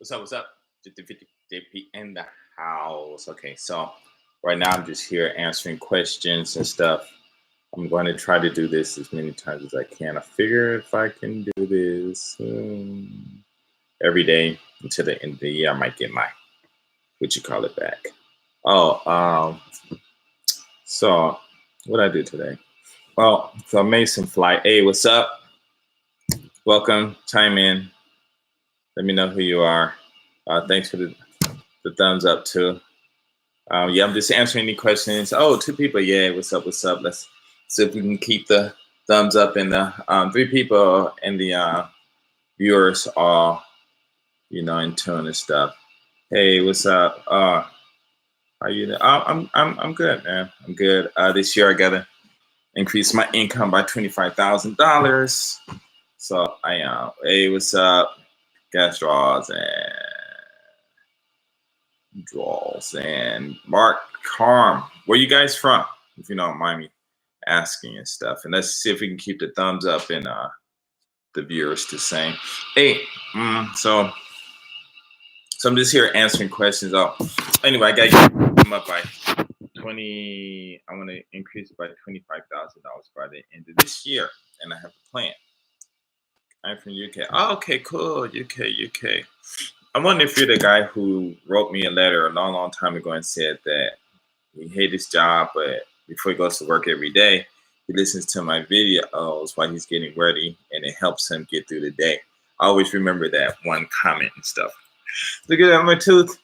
What's up? What's up? 50 JP in the house. Okay, so right now I'm just here answering questions and stuff. I'm going to try to do this as many times as I can. I figure if I can do this every day until the end of the year, I might get my what you call it back. Oh, so what I do today? Well, so I made some flight. Hey, what's up? Welcome. Chime in. Let me know who you are. Thanks for the thumbs up too. Yeah, I'm just answering any questions. Oh, two people. Yeah, what's up? What's up? Let's see if we can keep the thumbs up and the three people and the viewers all, in tune and stuff. Hey, what's up? How you doing? I'm good, man. I'm good. This year I gotta increase my income by $25,000. So hey, what's up? Gas draws and Mark Carm. Where you guys from? If you don't mind me asking and stuff. And let's see if we can keep the thumbs up and the viewers the same. Hey, so I'm just here answering questions. Oh, anyway, I gotta get them up by 20. I want to increase it by $25,000 by the end of this year, and I have a plan. I'm from UK. Oh, okay, cool. UK. I wonder if you're the guy who wrote me a letter a long time ago and said that he hates his job, but before he goes to work every day, he listens to my videos while he's getting ready, and it helps him get through the day. I always remember that one comment and stuff. Look at that, my tooth.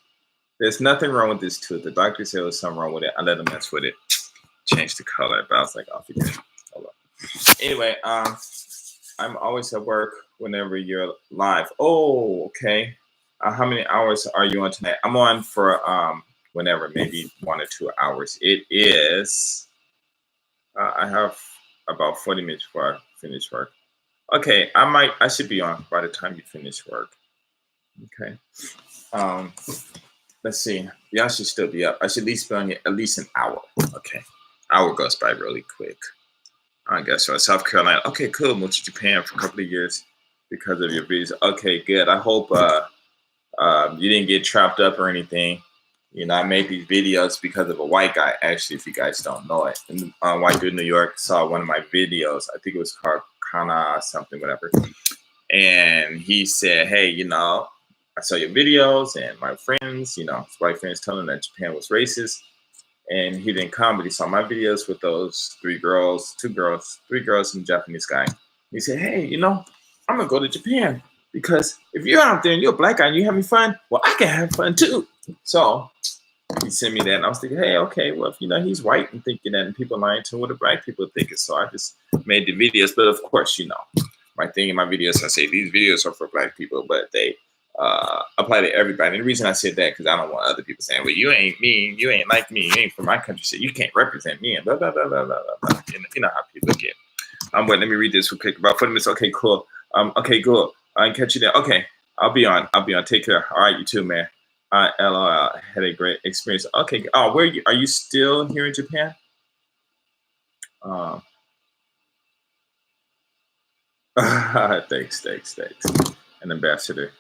There's nothing wrong with this tooth. The doctor said there was something wrong with it. I let him mess with it. Change the color, but I was like, I'll forget it. Hold on. Anyway, I'm always at work whenever you're live. Oh, okay. How many hours are you on tonight? I'm on for whenever, maybe 1 or 2 hours. It is. I have about 40 minutes before I finish work. Okay, I should be on by the time you finish work. Okay. Let's see. Y'all should still be up. I should at least be on here at least an hour. Okay. Hour goes by really quick. I guess so. South Carolina. Okay, cool. Moved to Japan for a couple of years because of your videos. Okay, good. I hope you didn't get trapped up or anything. I made these videos because of a white guy, actually, if you guys don't know it. And, white dude in New York saw one of my videos. I think it was called Kana something, whatever. And he said, hey, I saw your videos and my friends, his white friends told him that Japan was racist. And he didn't come, but he saw my videos with those three girls and a Japanese guy. He said, hey, I'm going to go to Japan because if you're out there and you're a black guy and you're having fun, well, I can have fun too. So he sent me that. And I was thinking, hey, okay, well, if, he's white and thinking that and people lying to him, what the black people are thinking. So I just made the videos. But of course, my thing in my videos, I say these videos are for black people, but they apply to everybody. And the reason I said that because I don't want other people saying, well, you ain't me, you ain't like me, you ain't from my country, so you can't represent me, and blah, blah, blah, blah, blah, blah. You know how people get. But let me read this real quick. About 40 minutes. Okay, cool. Okay, cool. I can catch you there. Okay, I'll be on. Take care. All right, you too, man. LOL. Had a great experience. Okay. Oh, where are you still here in Japan? Thanks. An ambassador.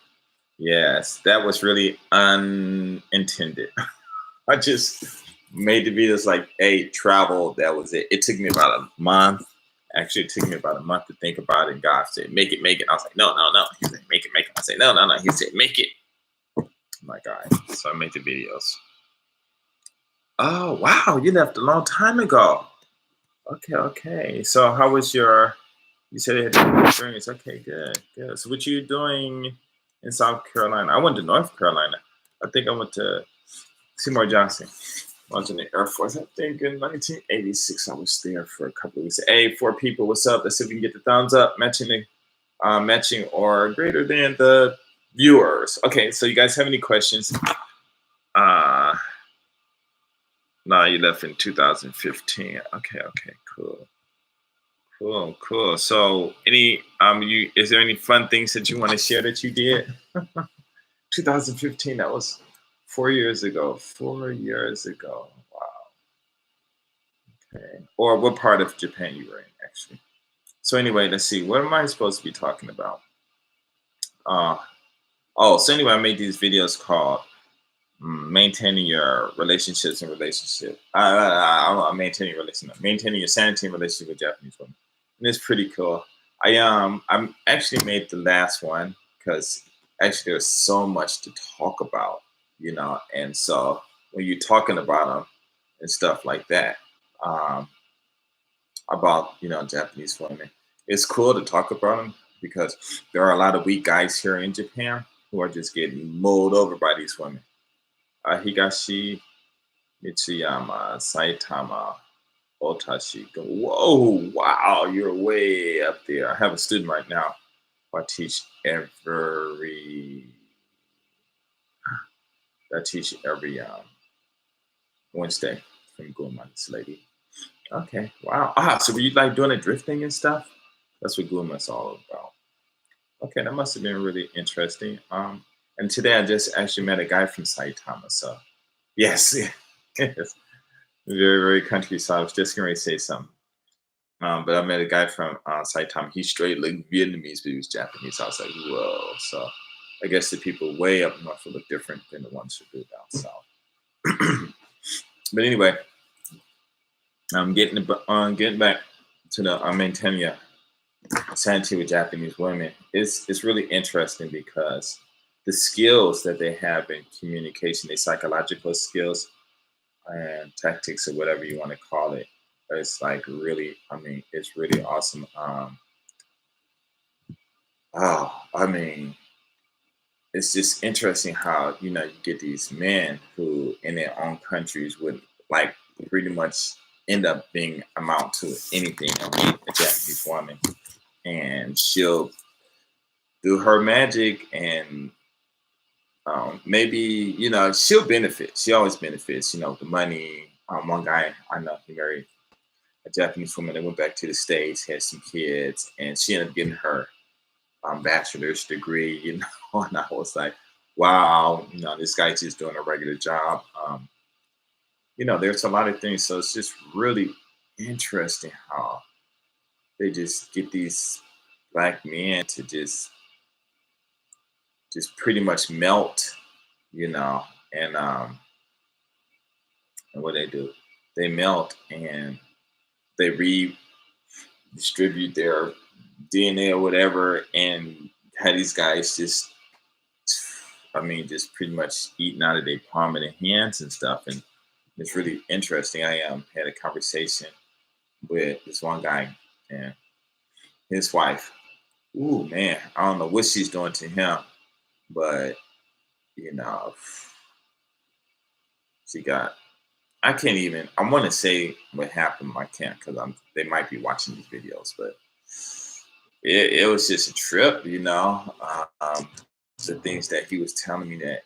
Yes, that was really unintended. I just made the videos like, hey, travel. That was it. It took me about a month. Actually, it took me about a month to think about it. And God said, make it. I was like, no. He said, make it. I said, no. He said, make it. My God. So I made the videos. Oh, wow. You left a long time ago. Okay. So how was you said you had a good experience. Okay, good. So what you doing in South Carolina? I went to North Carolina. I think I went to Seymour Johnson. I was in the Air Force. I think in 1986, I was there for a couple of weeks. Hey, 4 people, what's up? Let's see if we can get the thumbs up, matching or greater than the viewers. Okay, so you guys have any questions? No, you left in 2015. Okay, cool. So is there any fun things that you want to share that you did? 2015, that was 4 years ago. 4 years ago. Wow. Okay. Or what part of Japan you were in, actually. So anyway, let's see. What am I supposed to be talking about? Oh, so anyway, I made these videos called maintaining your relationships and relationship. Maintaining your relationship, maintaining your sanity and relationship with Japanese women, and it's pretty cool. I actually made the last one because actually there's so much to talk about, and so when you're talking about them and stuff like that, um, about Japanese women, it's cool to talk about them because there are a lot of weak guys here in Japan who are just getting mulled over by these women. Higashi Mitsuyama, Saitama, Otashi. Whoa, wow, you're way up there. I have a student right now who I teach every Wednesday from Guma, this lady. Okay, wow. So were you like doing the drifting and stuff? That's what Guma's all about. Okay, that must have been really interesting. And today I just actually met a guy from Saitama. So yes, yes. Very, very country. So I was just going to say something. But I met a guy from Saitama. He's straight like Vietnamese, but he was Japanese. I was like, whoa. So I guess the people way up north will look different than the ones who do down south. But anyway, I'm getting back to the maintaining your sanity with Japanese women. It's really interesting because the skills that they have in communication, the psychological skills and tactics or whatever you want to call it, it's like really, it's really awesome. I mean, it's just interesting how you get these men who in their own countries would like pretty much end up being amount to anything. A Japanese woman, and she'll do her magic, and maybe she'll benefit. She always benefits. The money. One guy I know, he married a Japanese woman that went back to the States, had some kids, and she ended up getting her bachelor's degree, and I was like, wow, this guy's just doing a regular job. There's a lot of things. So it's just really interesting how they just get these black men to just pretty much melt, you know, and what they do, they melt and they redistribute their DNA or whatever, and have these guys just pretty much eating out of their palm of their hands and stuff. And it's really interesting. I had a conversation with this one guy and his wife. Ooh, man, I don't know what she's doing to him, but you know, she got. I can't even. I want to say what happened. I can't because They might be watching these videos, but it was just a trip. The things that he was telling me that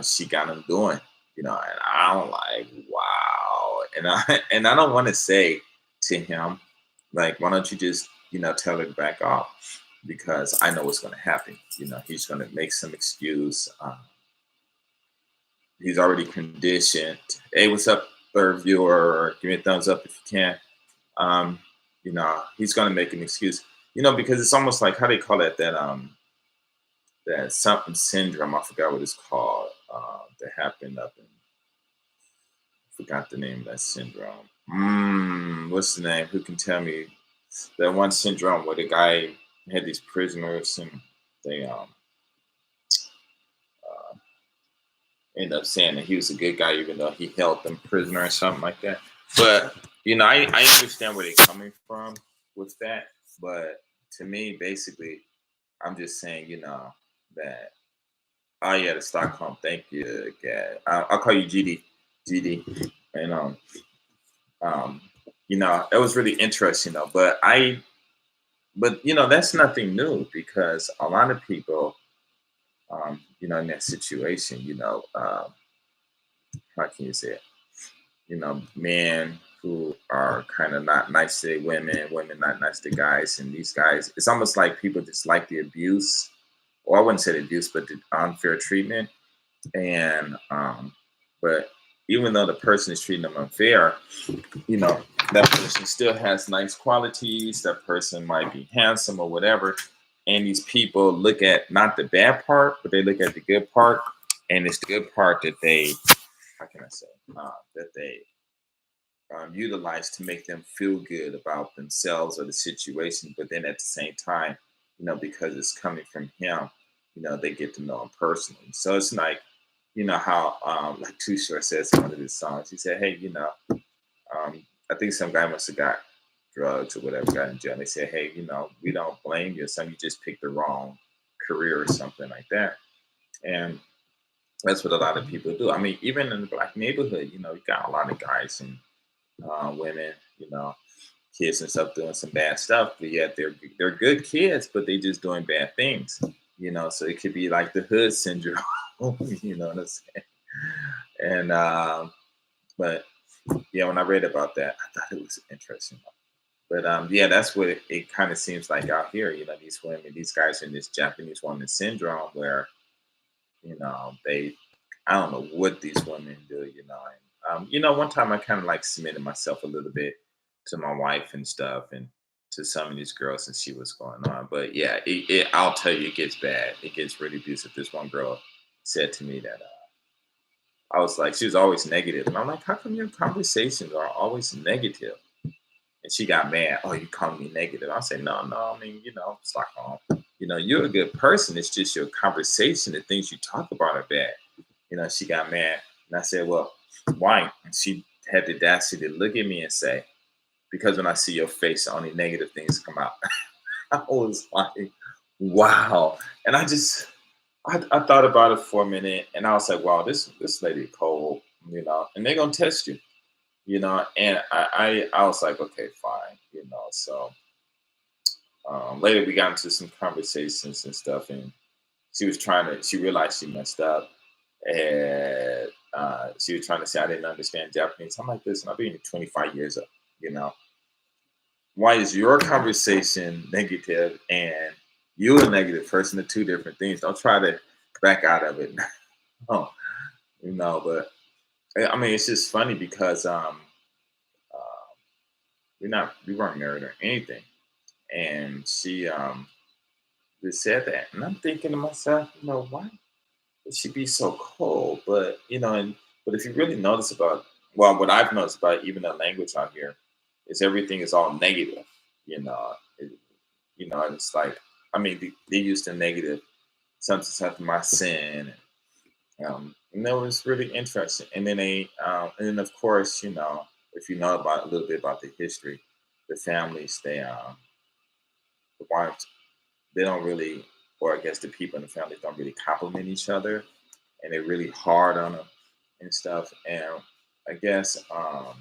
she got him doing. And I'm like, wow. And I and I don't want to say to him like, why don't you just tell her to back off, because I know what's going to happen. He's going to make some excuse. He's already conditioned. Hey, what's up, third viewer? Give me a thumbs up if you can. He's going to make an excuse. Because it's almost like, how they call it, that something syndrome. I forgot what it's called. That happened up in. Forgot the name of that syndrome. What's the name? Who can tell me that one syndrome where the guy had these prisoners and they end up saying that he was a good guy even though he held them prisoner or something like that. But I understand where they're coming from with that. But to me, basically, I'm just saying, that oh yeah, the Stockholm. Thank you, Gad. I'll call you GD. GD. And um, it was really interesting though. But that's nothing new because a lot of people, in that situation, how can you say it? Men who are kind of not nice to women, women not nice to guys, and these guys, it's almost like people just like the abuse, or I wouldn't say the abuse, but the unfair treatment. And but even though the person is treating them unfair, that person still has nice qualities. That person might be handsome or whatever, And these people look at not the bad part, but they look at the good part, and it's the good part that they, how can I say, that they utilize to make them feel good about themselves or the situation. But then at the same time, because it's coming from him, they get to know him personally. So it's like, how like Too Short says in one of his songs, he said, hey, I think some guy must have got drugs or whatever, got in jail. And they said, hey, we don't blame you. Son, you just picked the wrong career or something like that. And that's what a lot of people do. I mean, even in the black neighborhood, you got a lot of guys and women, kids and stuff doing some bad stuff, but yet they're good kids, but they just doing bad things, So it could be like the hood syndrome, you know what I'm saying? And but yeah, when I read about that, I thought it was interesting. But yeah, that's what it kind of seems like out here. These women, these guys in this Japanese woman syndrome, where they, I don't know what these women do. And one time I kind of like submitted myself a little bit to my wife and stuff, and to some of these girls and see what's going on. But yeah, I'll tell you, it gets bad. It gets really abusive. This one girl said to me that I was like, she was always negative, and I'm like, how come your conversations are always negative? And she got mad. Oh, you call me negative. I said, no, no. I mean, it's like, oh, you're a good person. It's just your conversation, the things you talk about are bad. She got mad. And I said, well, why? And she had the audacity to look at me and say, because when I see your face, only negative things come out. I was like, wow. And I thought about it for a minute, and I was like, wow, this lady cold, and they're going to test you. And I was like, okay, fine, So later we got into some conversations and stuff, and she realized she messed up, and she was trying to say I didn't understand Japanese. I'm like, listen, I've been here 25 years, you know. Why is your conversation negative and you a negative person? Are two different things. Don't try to back out of it. Oh, but I mean, it's just funny because uh, we weren't married or anything, and she just said that, and I'm thinking to myself, why would she be so cold? But but if you really notice about, well, what I've noticed about even the language out here is everything is all negative. You know, it, and it's like, I mean, they use the negative something after my sin, and that was really interesting. And then of course, if you know about a little bit about the history, the families, the wives, they don't really, or I guess the people in the family don't really compliment each other, and they're really hard on them and stuff. And I guess I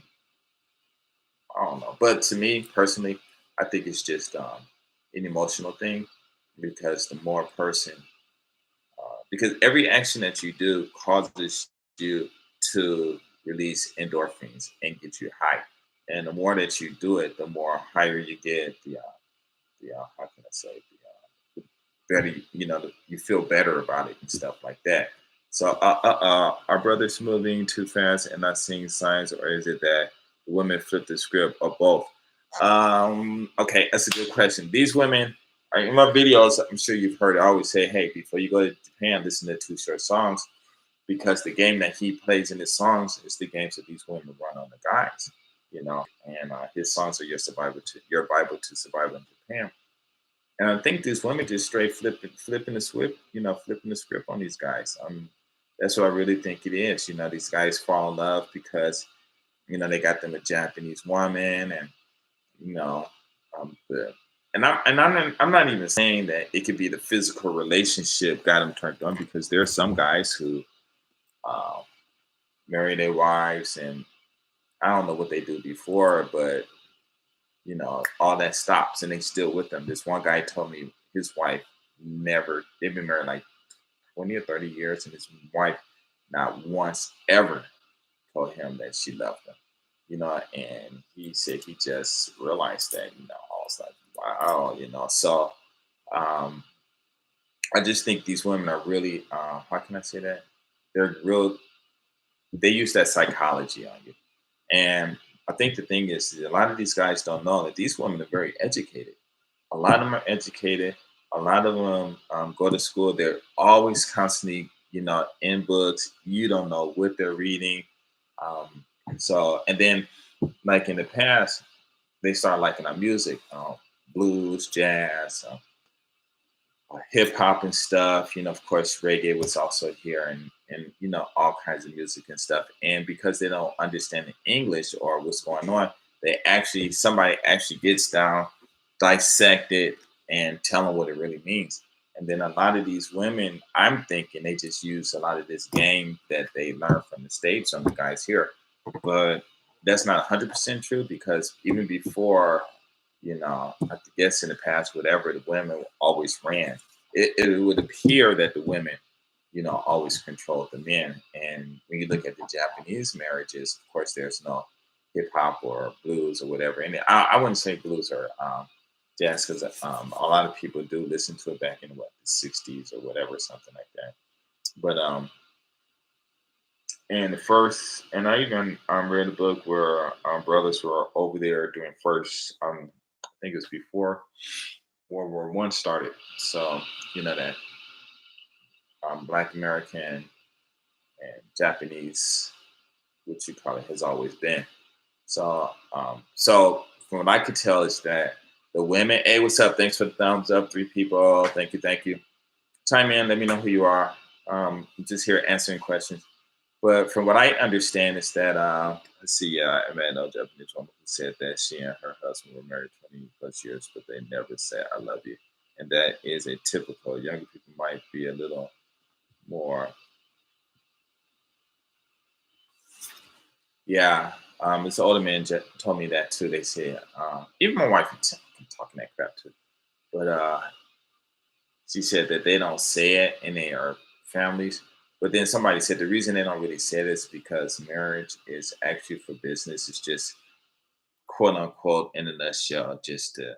don't know, but to me personally, I think it's just an emotional thing, because the more a person, because every action that you do causes you to release endorphins and get you high, and the more that you do it, the more higher you get. The how can I say, better, you feel better about it and stuff like that. So are brothers moving too fast and not seeing signs, or is it that the women flip the script, or both? Okay, that's a good question. These women, in my videos, I'm sure you've heard, I always say, hey, before you go to Japan, listen to Too Short songs, because the game that he plays in his songs is the games that these women run on the guys, and his songs are your Bible to survival in Japan. And I think these women just straight flipping the script, flipping the script on these guys. That's what I really think it is. These guys fall in love because, they got them a Japanese woman, and you know, the, I'm not even saying that it could be the physical relationship got them turned on, because there are some guys who uh, marry their wives, and I don't know what they do before, but all that stops and they still with them. This one guy told me his wife never, they've been married like 20 or 30 years, and his wife not once ever told him that she loved him. And he said he just realized that, I was like, wow, So um, I just think these women are really, how can I say that? They're real, they use that psychology on you. And I think the thing is, a lot of these guys don't know that these women are very educated. A lot of them are educated. A lot of them go to school. They're always constantly, in books. You don't know what they're reading. And then, like in the past, they start liking our music, blues, jazz, hip hop and stuff. Of course, reggae was also here, and all kinds of music and stuff. And because they don't understand the English or what's going on, somebody actually gets down, dissect it, and tell them what it really means. And then a lot of these women, I'm thinking they just use a lot of this game that they learn from the States from the guys here. But that's not 100% true, because even before, I guess in the past, whatever, the women always ran. It would appear that the women, always controlled the men. And when you look at the Japanese marriages, of course, there's no hip hop or blues or whatever. And I wouldn't say blues or jazz, because a lot of people do listen to it back in what, the '60s or whatever, something like that. But and the first, and I even read a book where brothers were over there doing first. I think it was before World War I started. So that Black American and Japanese, what you call it, has always been. So from what I could tell is that the women, hey, what's up? Thanks for the thumbs up. 3 people. Thank you, thank you. Chime in. Let me know who you are. I'm just here answering questions. But from what I understand is that let's see, I met a Japanese woman who said that she and her husband were married 20 plus years, but they never said "I love you," and that is a typical. Younger people might be a little more, yeah. This older man told me that too. They said even my wife can talking that crap too, but she said that they don't say it in their families. But then somebody said the reason they don't really say it is because marriage is actually for business. It's just quote unquote in a nutshell, just to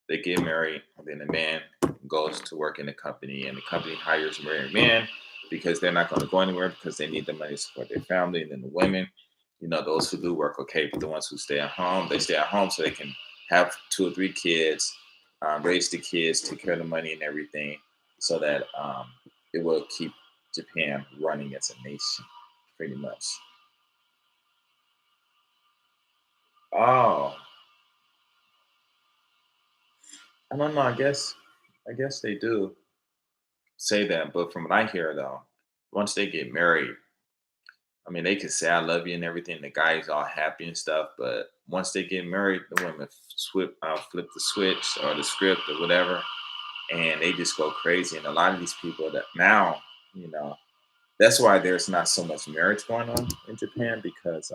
they get married, and then the man goes to work in the company, and the company hires married men because they're not going to go anywhere because they need the money to support their family. And then the women, those who do work, okay, but the ones who stay at home, they stay at home so they can have 2 or 3 kids, raise the kids, take care of the money and everything, so that it will keep Japan running as a nation, pretty much. Oh, I don't know. I guess they do say that, but from what I hear though, once they get married, I mean, they can say "I love you" and everything. The guy's all happy and stuff, but once they get married, the women flip the switch or the script or whatever, and they just go crazy. And a lot of these people that now, you know, that's why there's not so much marriage going on in Japan, because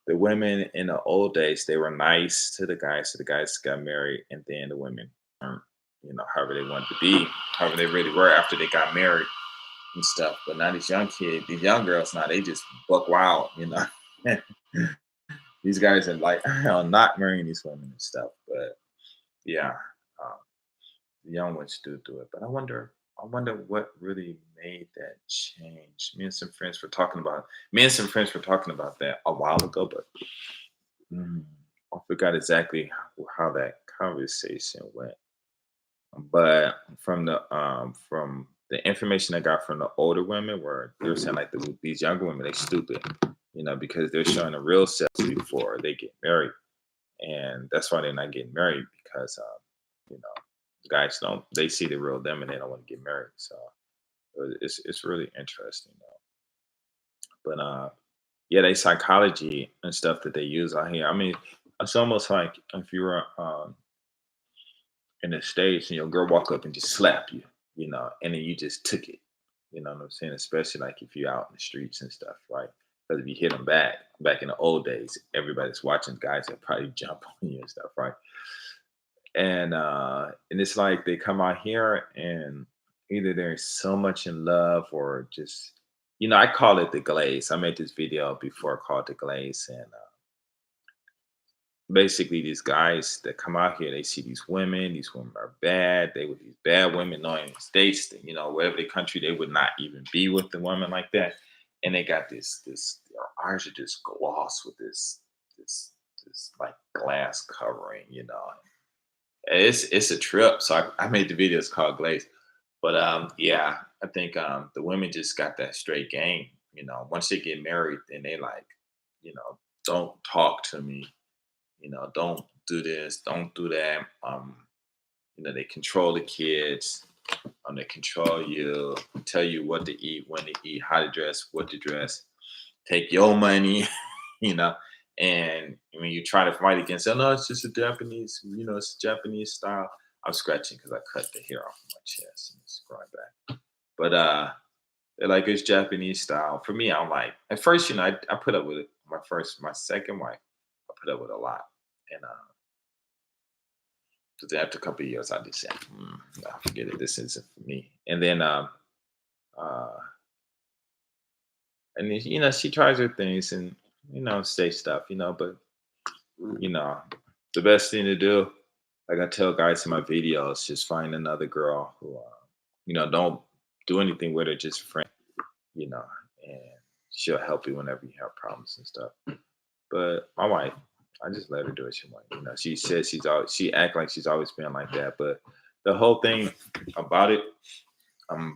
the women in the old days, they were nice to the guys, so the guys got married, and then the women, um, however they wanted to be, however they really were after they got married and stuff. But now these young kids, these young girls, now they just buck wild. These guys are like, I'm not marrying these women and stuff. But yeah, um, the young ones do it. But I wonder what really made that change. Me and some friends were talking about that a while ago, but mm, I forgot exactly how that conversation went. But from the information I got from the older women, where they were saying like these younger women, they stupid, because they're showing the real selves before they get married, and that's why they're not getting married, because you know guys don't, they see the real them and they don't want to get married. So it's really interesting though. But yeah, they psychology and stuff that they use out here. I mean, it's almost like if you were in the States and your girl walk up and just slap you, and then you just took it. You know what I'm saying? Especially like if you're out in the streets and stuff, right? Because if you hit them back in the old days, everybody's watching, guys that probably jump on you and stuff, right? And it's like they come out here and either they're so much in love or just, I call it the glaze. I made this video before called the glaze, and basically these guys that come out here, they see these women are bad, they were these bad women knowing in the states that, wherever the country, they would not even be with the woman like that. And they got this their eyes are just gloss with this like glass covering. It's a trip. So I made the videos called Glaze. But yeah, I think the women just got that straight game. Once they get married, then they like, don't talk to me. Don't do this, don't do that. They control the kids. They control you, tell you what to eat, when to eat, how to dress, what to dress, take your money, you know. And when you try to fight against it, no, it's just a Japanese, it's a Japanese style. I'm scratching because I cut the hair off of my chest and it's growing back. But they're like it's Japanese style. For me, I'm like, at first, I put up with it. My second wife, I put up with a lot. And because after a couple of years, I just said, nah, forget it. This isn't for me. And then uh and then, she tries her things and say stuff, but you know the best thing to do, like I tell guys in my videos, just find another girl who don't do anything with her, just friend, you know and she'll help you whenever you have problems and stuff. But my wife, I just let her do what she wants. She says she act like she's always been like that, but the whole thing about it,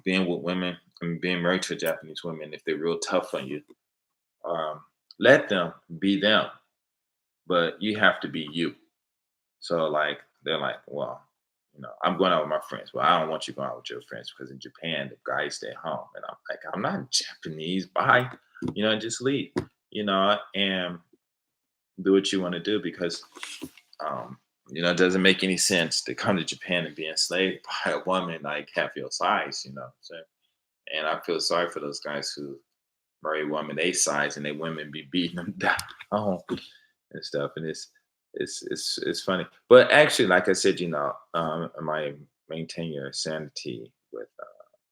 being with women, being married to Japanese women, if they're real tough on you, um, let them be them, but you have to be you. So like they're like, well, I'm going out with my friends. Well, I don't want you going out with your friends because in Japan the guys stay home, and I'm like, I'm not Japanese. Bye, just leave, and do what you want to do because, it doesn't make any sense to come to Japan and be enslaved by a woman like half your size, So, and I feel sorry for those guys who marry women they size and they women be beating them down and stuff. And it's funny. But actually, like I said, my maintain your sanity with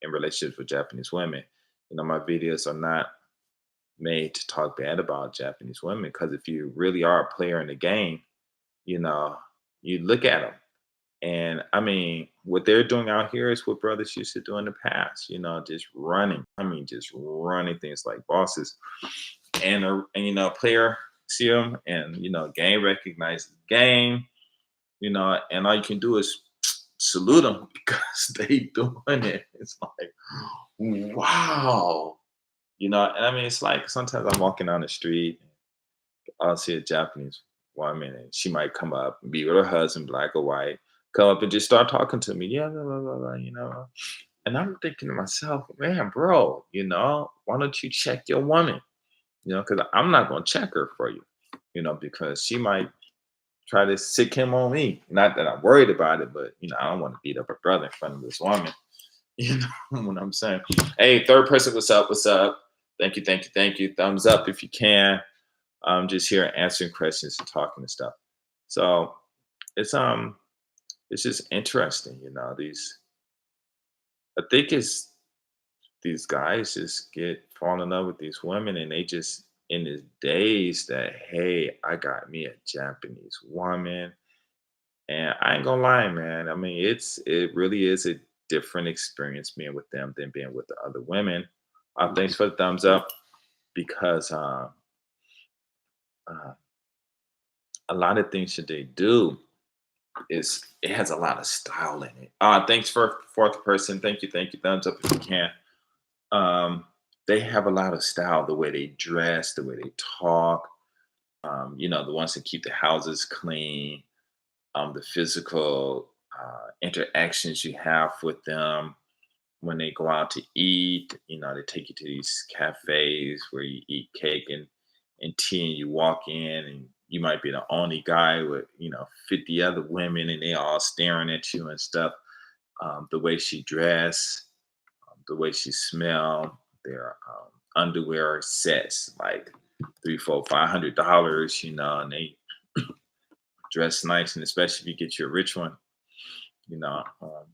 in relationships with Japanese women. My videos are not made to talk bad about Japanese women because if you really are a player in the game, you know, you look at them. And I mean, what they're doing out here is what brothers used to do in the past, just running. I mean, just running things like bosses. And player see them and, game recognize the game, and all you can do is salute them because they doing it. It's like, wow. And I mean, it's like sometimes I'm walking down the street, I'll see a Japanese woman, and she might come up and be with her husband, black or white, come up and just start talking to me. Yeah, blah, blah, blah, blah. And I'm thinking to myself, man, bro, why don't you check your woman? Because I'm not going to check her for you, because she might try to sick him on me. Not that I'm worried about it, but, I don't want to beat up a brother in front of this woman. You know what I'm saying? Hey, third person, what's up? What's up? Thank you, thank you, thank you. Thumbs up if you can. I'm just here answering questions and talking and stuff. So it's it's just interesting, these I think it's these guys just fall in love with these women and they just in this days that hey, I got me a Japanese woman. And I ain't gonna lie, man. I mean, it really is a different experience being with them than being with the other women. Thanks for the thumbs up because uh, a lot of things that they do is it has a lot of style in it. Thanks for fourth person. Thank you. Thumbs up if you can. Um, they have a lot of style, the way they dress, the way they talk. The ones that keep the houses clean, the physical interactions you have with them when they go out to eat. They take you to these cafes where you eat cake and tea, and you walk in, and you might be the only guy with 50 other women, and they all staring at you and stuff. The way she dress, the way she smell, their underwear sets like three, four, $500, and they dress nice, and especially if you get your rich one, you know, um,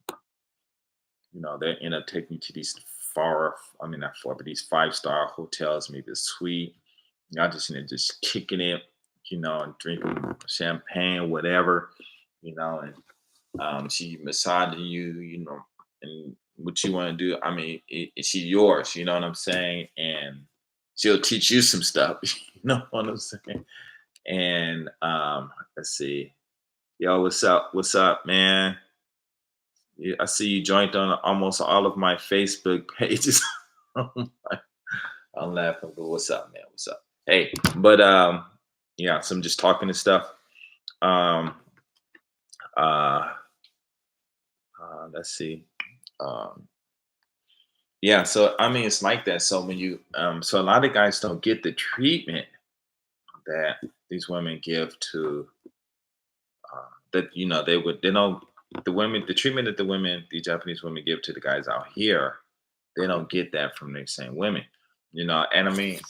they end up taking you to these I mean not far, but these 5-star hotels, maybe a suite. Y'all just in there just kicking it, and drinking champagne, whatever, and she massaging you, and what you want to do. I mean, she's yours, you know what I'm saying? And she'll teach you some stuff, you know what I'm saying? And let's see. Yo, what's up? What's up, man? Yeah, I see you joined on almost all of my Facebook pages. Oh my- I'm laughing, but what's up, man? What's up? Hey, but yeah, so I'm just talking and stuff. Um, uh, let's see. Um, yeah, so I mean, it's like that. So when you, so a lot of guys don't get the treatment that these women give to that they don't the treatment that the Japanese women give to the guys out here, they don't get that from the same women, and I mean,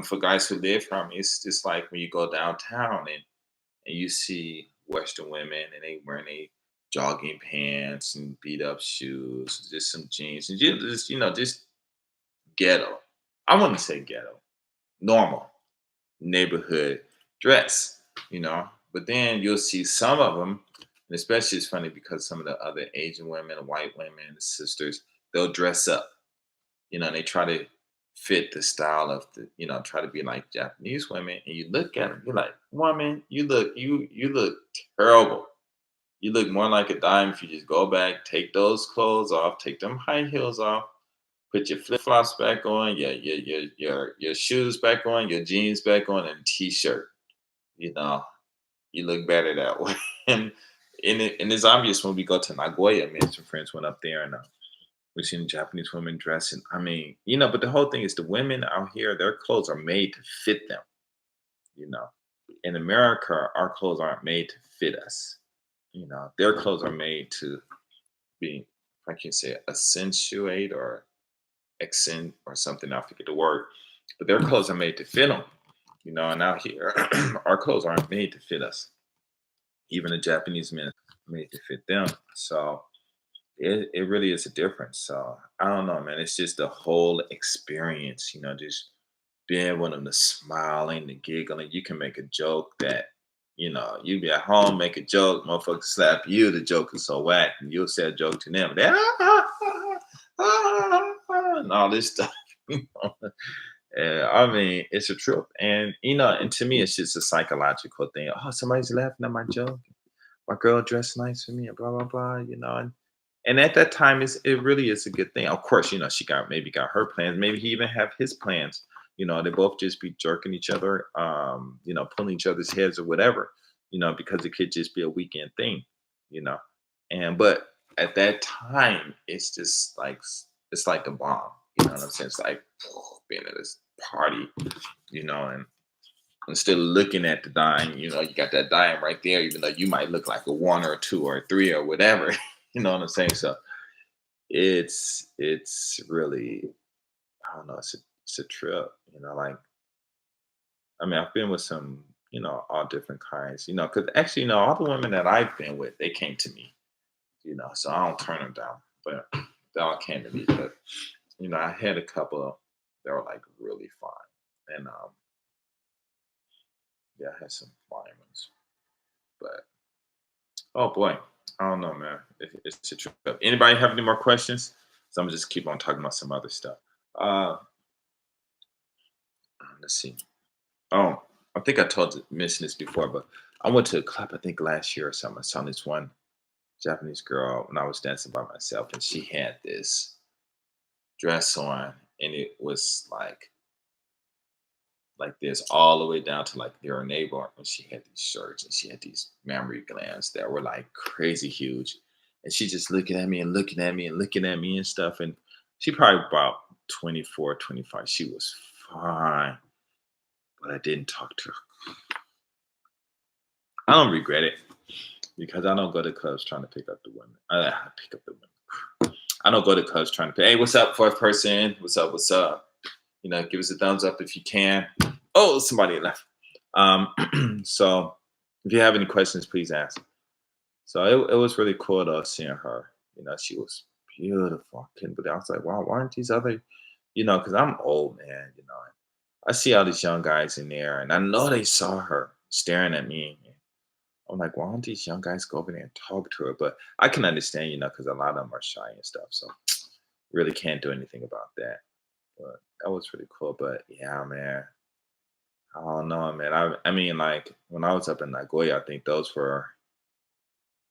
for guys who live from it's just like when you go downtown and you see Western women and they wearing a jogging pants and beat up shoes, just some jeans, and just ghetto. I wouldn't say ghetto, normal neighborhood dress, But then you'll see some of them, and especially it's funny because some of the other Asian women, white women, sisters, they'll dress up, and they try to fit the style of try to be like Japanese women. And you look at them, you're like, woman, you look terrible. You look more like a dime if you just go back, take those clothes off, take them high heels off, put your flip flops back on, your shoes back on, your jeans back on, and t-shirt. You know, you look better that way. And it's obvious when we go to Nagoya. Me and some friends went up there and we seen Japanese women dressing. I mean, but the whole thing is the women out here, their clothes are made to fit them. You know, in America, our clothes aren't made to fit us. Their clothes are made to be, I can say, accentuate or accent or something. I forget the word, but their clothes are made to fit them. And out here, our clothes aren't made to fit us. Even the Japanese men made to fit them. So it really is a difference. So I don't know, man. It's just the whole experience, just being with them, the smiling, the giggling. You can make a joke that, you be at home, make a joke, motherfucker slap you, the joke is so whack, and you'll say a joke to them. They, and all this stuff. you know. I mean, it's a trip. And to me, it's just a psychological thing. Oh, somebody's laughing at my joke. My girl dressed nice for me, and blah blah blah. And at that time, it really is a good thing. Of course, she got her plans. Maybe he even have his plans. They both just be jerking each other, pulling each other's heads or whatever. Because it could just be a weekend thing. You know, but at that time, it's like a bomb. You know what I'm saying? It's like being at this party. And instead of looking at the dime, you got that dime right there, even though you might look like a one or a two or a three or whatever. You know what I'm saying? So it's really, I don't know, it's a trip. Like, I mean, I've been with some, all different kinds, because actually, all the women that I've been with, they came to me, so I don't turn them down, but they all came to me. But I had a couple that were like really fine, and yeah, I had some fine ones, but oh boy, I don't know, man. It's a trip. Anybody have any more questions? So I'm gonna just keep on talking about some other stuff. Uh, let's see. Oh, I think I mentioned this before, but I went to a club I think last year or something. I saw this one Japanese girl when I was dancing by myself, and she had this dress on, and it was like this all the way down to like near her neighbor, and she had these shirts and she had these mammary glands that were like crazy huge, and she just looking at me and looking at me and looking at me and stuff, and she probably about 24, 25. She was fine, but I didn't talk to her. I don't regret it because I don't go to clubs trying to pick up the women. Pick up the women. I don't go to clubs trying to hey, what's up, fourth person? What's up? What's up? Give us a thumbs up if you can. Oh, somebody left. So if you have any questions, please ask. So it was really cool though seeing her. She was beautiful. I couldn't believe I was like, wow, why aren't these other, because I'm old, man, I see all these young guys in there and I know they saw her staring at me. I'm like, why don't these young guys go over there and talk to her? But I can understand, because a lot of them are shy and stuff. So really can't do anything about that. But that was really cool. But yeah, man, I don't know, man. I mean, like when I was up in Nagoya, I think those were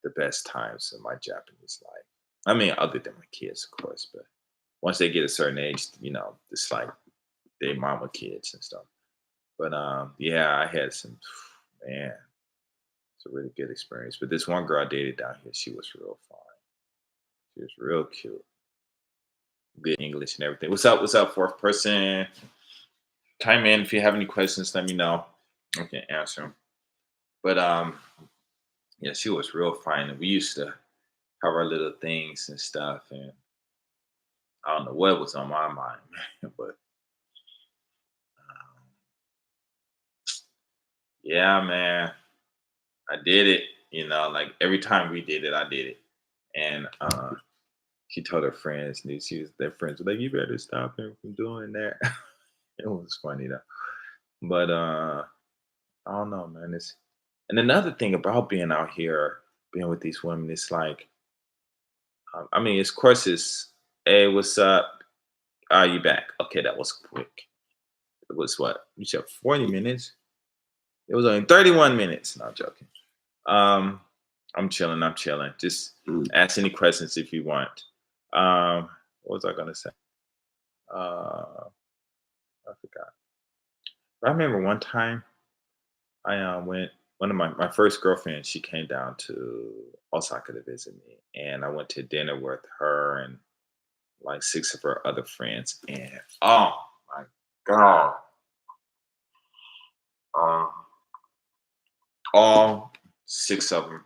the best times of my Japanese life. I mean, other than my kids, of course, but once they get a certain age, it's like they mama kids and stuff. But yeah, I had some man, it's a really good experience. But this one girl I dated down here, she was real fine. She was real cute, good English and everything. What's up? What's up, fourth person? Chime in if you have any questions. Let me know. I can answer them. But yeah, she was real fine, and we used to have our little things and stuff. And I don't know what was on my mind, man, but um, yeah, man, I did it. Like every time we did it, I did it. And she told her friends, and their friends were like, "You better stop him from doing that." It was funny though. But I don't know, man. And another thing about being out here, being with these women, it's like, I mean, of course, it's, hey, what's up? Are you back? Okay, that was quick. It was what? You said 40 minutes? It was only 31 minutes. No, I'm joking. Um, I'm chilling. I'm chilling. Just ask any questions if you want. What was I gonna say? I forgot. I remember one time I went. One of my first girlfriends. She came down to Osaka to visit me, and I went to dinner with her and like six of her other friends. And oh my god, um, all six of them,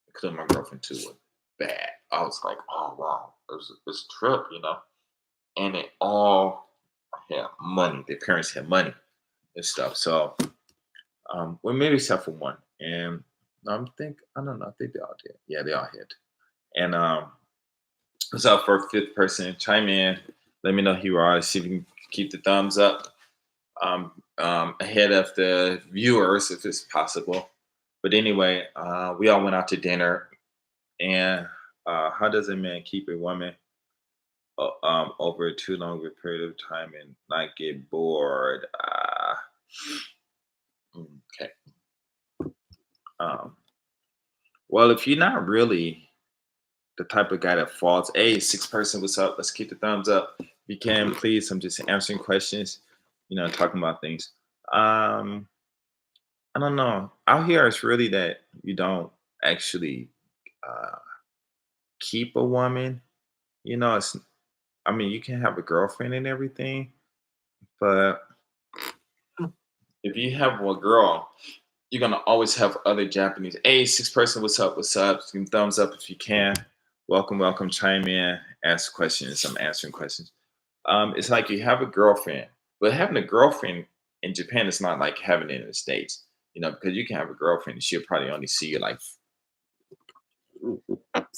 including my girlfriend too, were bad. I was like, oh wow, it was a trip, and they all had money. Their parents had money and stuff. So, well, maybe except for one, and I don't know. I think they all did. Yeah, they all had. And what's up for fifth person? Chime in. Let me know who you are. See if you can keep the thumbs up ahead of the viewers if it's possible. But anyway, we all went out to dinner. And how does a man keep a woman over too long of a period of time and not get bored? Okay. Um, well, if you're not really the type of guy that falls, hey, six person, what's up? Let's keep the thumbs up. If you can, please. I'm just answering questions, talking about things. Um, I don't know. Out here, it's really that you don't actually uh, keep a woman. It's. I mean, you can have a girlfriend and everything, but if you have one girl, you're gonna always have other Japanese. Hey, six person, what's up? What's up? Give me thumbs up if you can. Welcome, welcome. Chime in, ask questions. I'm answering questions. It's like you have a girlfriend, but having a girlfriend in Japan is not like having it in the States. Because you can have a girlfriend and she'll probably only see you like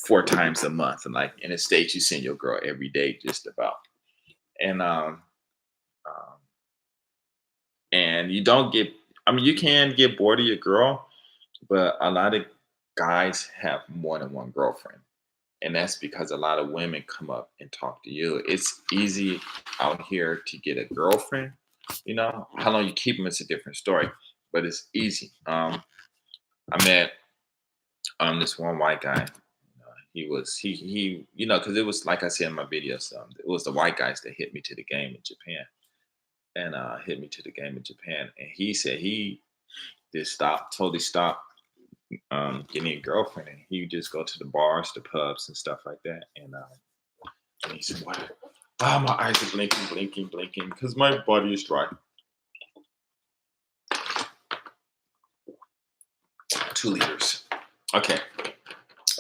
four times a month, and like in the States, you see your girl every day, just about. And um and you don't get, I mean, you can get bored of your girl, but a lot of guys have more than one girlfriend, and that's because a lot of women come up and talk to you. It's easy out here to get a girlfriend. How long you keep them is a different story, but it's easy. I met this one white guy. He was because it was like I said in my videos, it was the white guys that hit me to the game in Japan, and hit me to the game in Japan. And he said he just totally stopped getting a girlfriend, and he would just go to the bars, the pubs, and stuff like that. And he said, "What? Oh, my eyes are blinking, blinking, blinking, because my body is dry." 2 liters. Okay.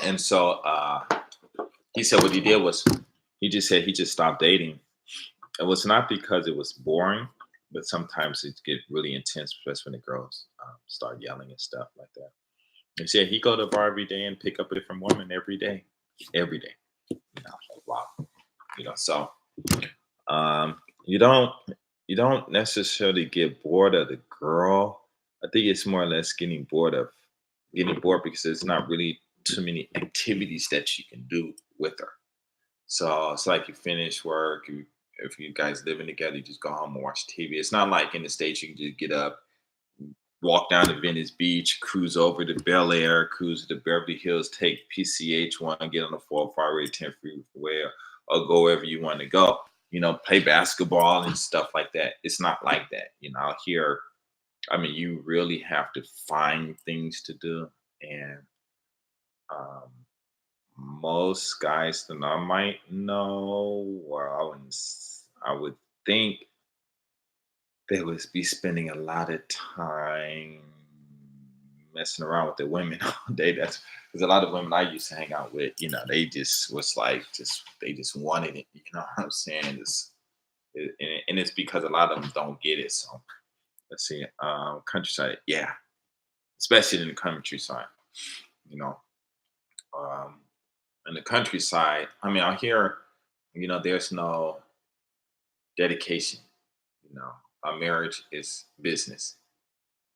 And so he said what he did was he just said he just stopped dating. It was not because it was boring, but sometimes it get really intense, especially when the girls start yelling and stuff like that. He said he go to the bar every day and pick up a different woman every day. Wow. So um, you don't necessarily get bored of the girl. I think it's more or less getting bored because there's not really too many activities that you can do with her. So it's like you finish work, if you guys living together, you just go home and watch TV. It's not like in the States you can just get up, walk down to Venice Beach, cruise over to Bel Air, cruise to Beverly Hills, take PCH one, get on the 405 rate 10 freeway, or go wherever you want to go. Play basketball and stuff like that. It's not like that. Out here, I mean, you really have to find things to do. And um, most guys that I might know, or I would think they would be spending a lot of time messing around with the women all day. That's because a lot of women I used to hang out with, they just was like, they just wanted it. You know what I'm saying? And it's because a lot of them don't get it. So let's see, countryside, yeah, especially in the countryside, you know, um, in the countryside. I mean, out here, there's no dedication. A marriage is business.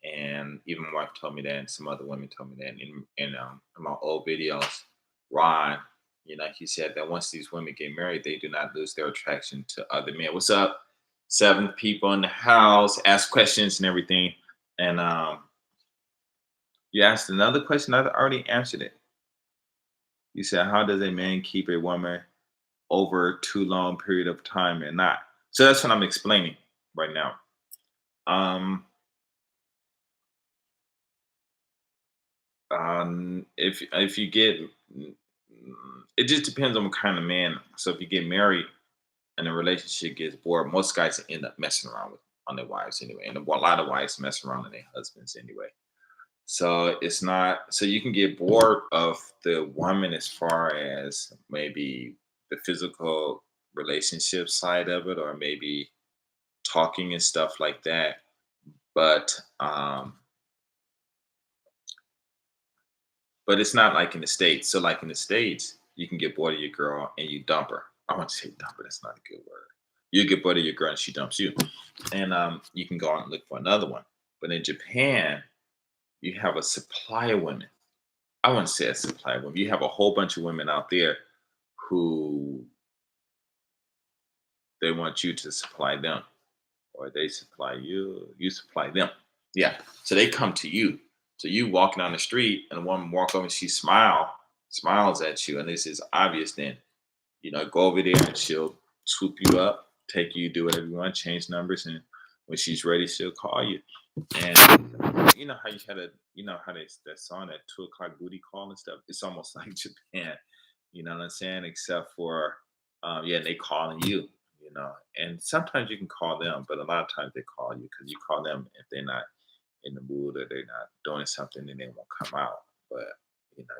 And even my wife told me that, and some other women told me that in my old videos. Ron, he said that once these women get married, they do not lose their attraction to other men. What's up? 7 people in the house, ask questions and everything. And you asked another question. I already answered it. You said, "How does a man keep a woman over too long period of time and not?" So that's what I'm explaining right now. If you get, it just depends on what kind of man. So if you get married and the relationship gets bored, most guys end up messing around with on their wives anyway, and a lot of wives mess around on their husbands anyway. So it's not, so you can get bored of the woman as far as maybe the physical relationship side of it, or maybe talking and stuff like that. But it's not like in the States. So like in the States, you can get bored of your girl and you dump her. I want to say dump her, that's not a good word. You get bored of your girl and she dumps you. And you can go out and look for another one. But in Japan, you have a supply of women. I wouldn't say a supply of women. You have a whole bunch of women out there who they want you to supply them. Or they supply you, you supply them. Yeah. So they come to you. So you walking down the street and a woman walk over and she smiles at you, and this is obvious. Then go over there and she'll swoop you up, take you, do whatever you want, change numbers, and when she's ready, she'll call you. And you know how you had a, how that song, that 2 o'clock booty call and stuff. It's almost like Japan. You know what I'm saying? Except for, yeah, they calling you. And sometimes you can call them, but a lot of times they call you because you call them if they're not in the mood or they're not doing something, then they won't come out. But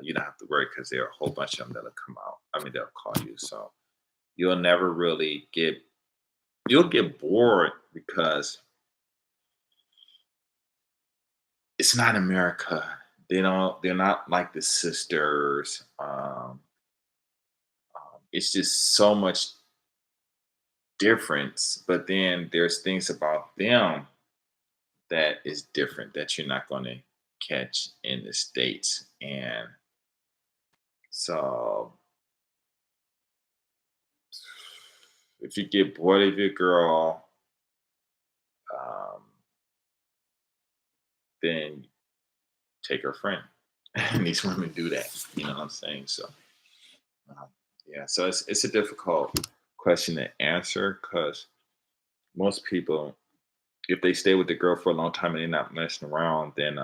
you don't have to worry because there are a whole bunch of them that'll come out. I mean, they'll call you. So you'll never really you'll get bored because it's not America. They're not like the sisters. It's just so much difference. But then there's things about them that is different that you're not going to catch in the States. And so if you get bored of your girl, um, then take her friend. And these women do that. You know what I'm saying? So, um, yeah. So it's a difficult question to answer because most people, if they stay with the girl for a long time and they're not messing around, then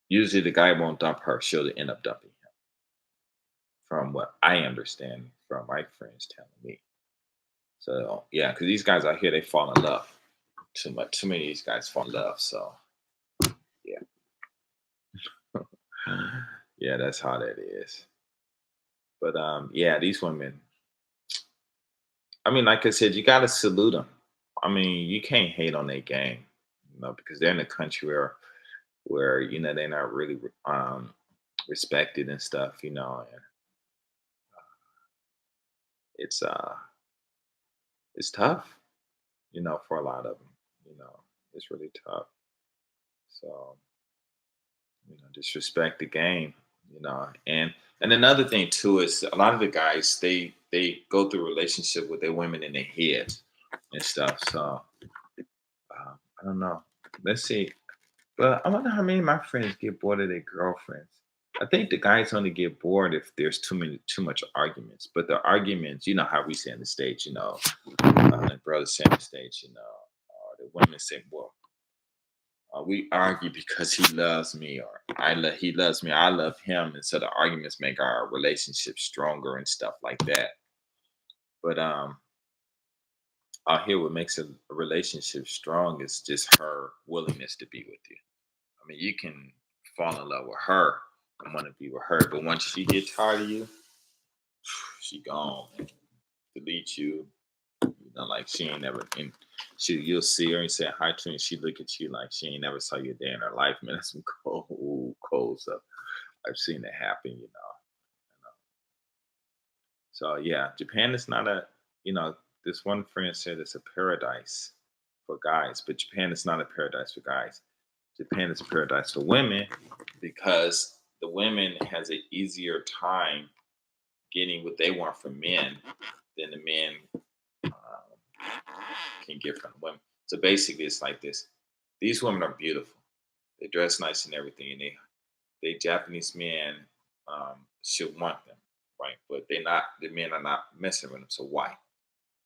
usually the guy won't dump her. She'll end up dumping him. From what I understand from my friends telling me. So yeah, because these guys out here, they fall in love too much. Too many of these guys fall in love. So yeah, yeah, that's how that is. But yeah, these women. I mean, like I said, you gotta salute them. I mean, you can't hate on their game, because they're in a country where they're not really respected and stuff, and it's it's tough, for a lot of them, it's really tough. So just respect the game, and another thing too is a lot of the guys they go through a relationship with their women in their heads and stuff. So I don't know. Let's see. But I wonder how many of my friends get bored of their girlfriends. I think the guys only get bored if there's too much arguments. But the arguments, you know how we say in the States, the brothers say in the States, the women say, well, we argue because he loves me, or he loves me, I love him, and so the arguments make our relationship stronger and stuff like that. But out here, what makes a relationship strong is just her willingness to be with you. I mean, you can fall in love with her and want to be with her, but once she gets tired of you, she gone, man. Delete you. Like she ain't never. And you'll see her and say hi to her, and she look at you like she ain't never saw you a day in her life. Man, that's some cold stuff. I've seen it happen. So yeah, Japan is not a. You know, this one friend said it's a paradise for guys, but Japan is not a paradise for guys. Japan is a paradise for women because the women has an easier time getting what they want from men than the men can get from the women. So basically, it's like this: these women are beautiful, they dress nice and everything, and they Japanese men should want them, right? But they not the men are not messing with them. So why?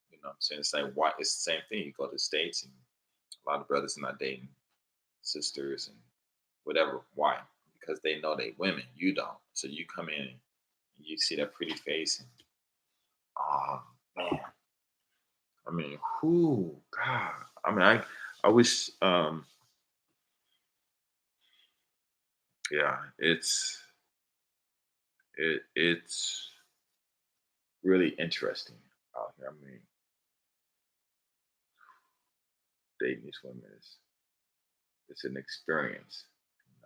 You know what I'm saying? It's like why? It's the same thing. You go to the States, and a lot of brothers are not dating sisters and whatever. Why? Because they know they women. You don't. So you come in and you see that pretty face and oh man. I mean, who God. I mean, I wish yeah, it's really interesting out here. I mean, dating these women is it's an experience, and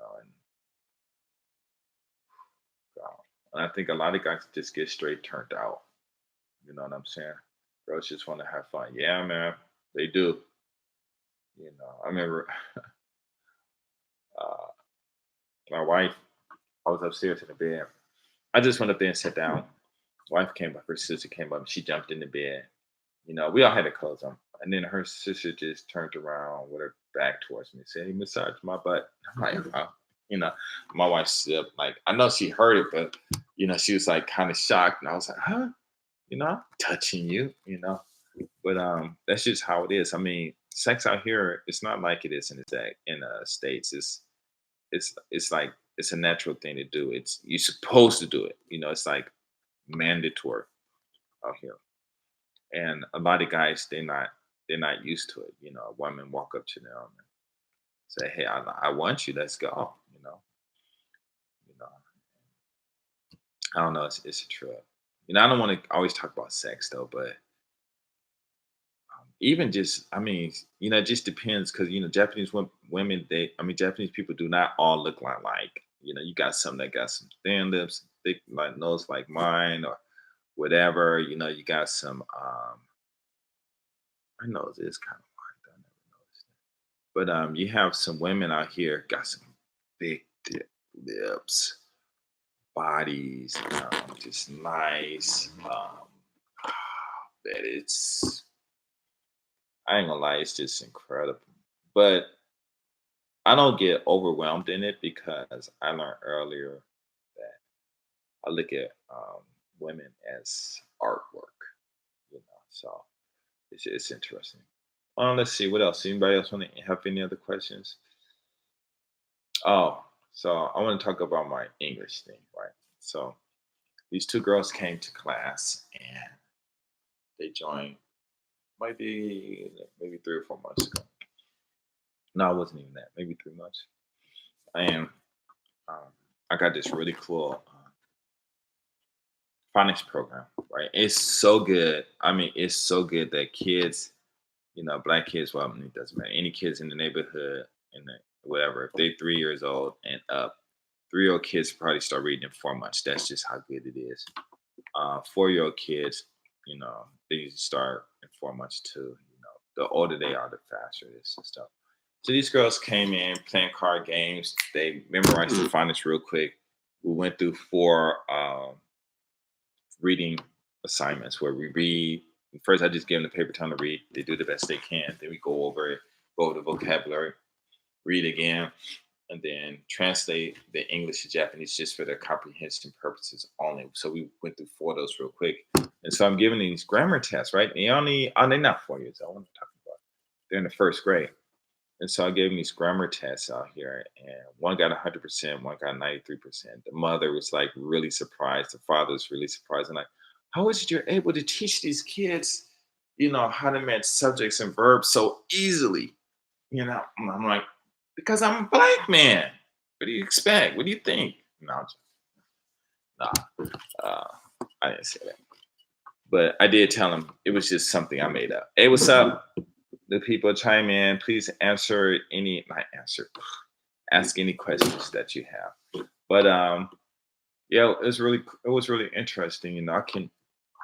God. And I think a lot of guys just get straight turned out. You know what I'm saying? Girls just want to have fun. Yeah, man, they do. I remember uh, my wife. I was upstairs in the bed. I just went up there and sat down. Wife came up. Her sister came up. And she jumped in the bed. We all had the clothes on. And then her sister just turned around with her back towards me and said, he massaged my butt. I'm like, oh. You know, my wife said, like, I know she heard it, but, she was like kind of shocked. And I was like, huh? I'm touching you. But that's just how it is. I mean, sex out here, it's not like it is in the States. It's like it's a natural thing to do. It's you're supposed to do it. It's like mandatory out here. And a lot of guys they're not used to it. A woman walk up to them and say, "Hey, I want you. Let's go." You know. I don't know. It's a trip. I don't want to always talk about sex though, but even just, I mean, it just depends because Japanese women, Japanese people do not all look like. You got some that got some thin lips, thick like nose like mine, or whatever. You got some. My nose is kind of wide. I never noticed that. But you have some women out here got some big thick lips, bodies, just nice. That it's I ain't gonna lie, it's just incredible. But I don't get overwhelmed in it because I learned earlier that I look at women as artwork, So it's interesting. Let's see what else. Anybody else want to have any other questions? Oh, so I want to talk about my English thing, right? So these two girls came to class and they joined maybe 3 or 4 months ago. No, it wasn't even that. Maybe 3 months. And um, I got this really cool phonics program, right? It's so good. I mean, it's so good that kids, black kids, well, I mean, it doesn't matter. Any kids in the neighborhood, whatever, if they're 3 years old and up, 3-year-old kids probably start reading in 4 months. That's just how good it is. 4-year-old kids, they usually start in 4 months too. The older they are, the faster it is and stuff. So these girls came in playing card games. They memorized the phonics real quick. We went through 4 reading assignments where we read. First, I just give them the paper time to read. They do the best they can. Then we go over it, go over the vocabulary. read again, and then translate the English to Japanese just for their comprehension purposes only. So we went through four of those real quick. And so I'm giving these grammar tests, right? And they're not 4 years old. I'm talking about they're in the first grade. And so I gave them these grammar tests out here, and one got 100%, one got 93%. The mother was like really surprised. The father was really surprised. And like, how is it you're able to teach these kids, how to match subjects and verbs so easily? And I'm like, because I'm a black man. What do you expect? What do you think? No, nah, uh, I didn't say that. But I did tell him it was just something I made up. Hey, what's up? The people chime in. Please not answer, ask any questions that you have. But yeah, it was really interesting. I can.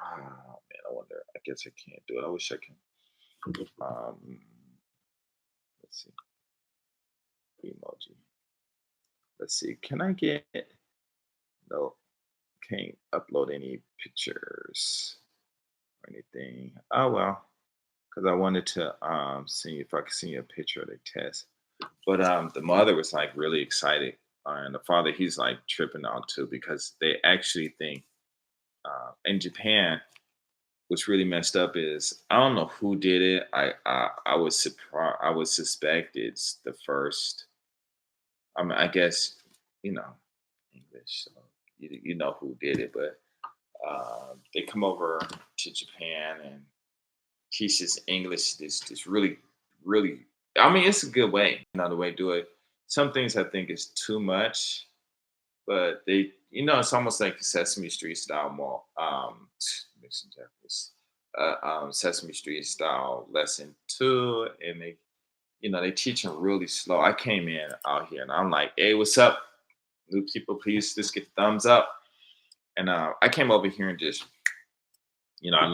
Oh man, I wonder. I guess I can't do it. I wish I can. Let's see. Emoji. Let's see. Can I get? No, can't upload any pictures or anything. Oh well, because I wanted to see if I could see a picture of the test. But the mother was like really excited, and the father he's like tripping out too because they actually think in Japan, what's really messed up is I don't know who did it. I was surprised. I would suspect it's the first. I mean, I guess you know English, so you know who did it, but they come over to Japan and teaches English this really. I mean, it's a good way. Another way to do it. Some things I think is too much, but it's almost like Sesame Street style mall. Mixing Japanese, Sesame Street style lesson two, and they teach them really slow. I came in out here and I'm like, hey, what's up, new people? Please just get thumbs up. And I came over here and just, I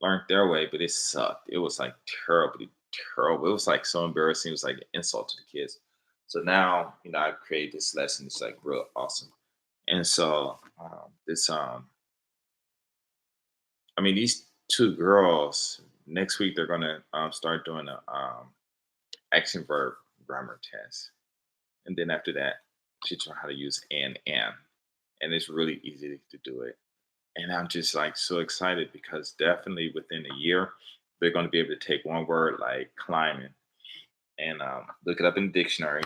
learned their way, but it sucked. It was like terribly terrible. It was like so embarrassing. It was like an insult to the kids. So now, I've created this lesson. It's like real awesome. And so I mean, these two girls next week they're gonna start doing a action verb grammar test, and then after that, teach them how to use and it's really easy to do it. And I'm just like so excited because definitely within a year, they're going to be able to take one word like climbing and look it up in the dictionary.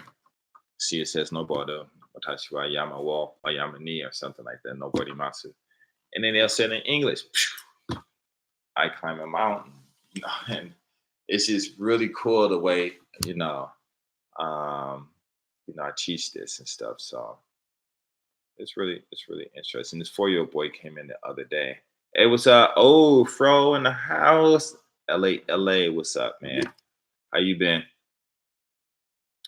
See, it says nobodo, watashi wa yama wo yama ni or something like that, nobody masu. And then they'll say it in English, I climb a mountain. And it's just really cool the way, um, I teach this and stuff. So it's really interesting. This 4-year-old boy came in the other day. Hey, what's up? Oh, Fro in the house. LA, what's up, man? How you been?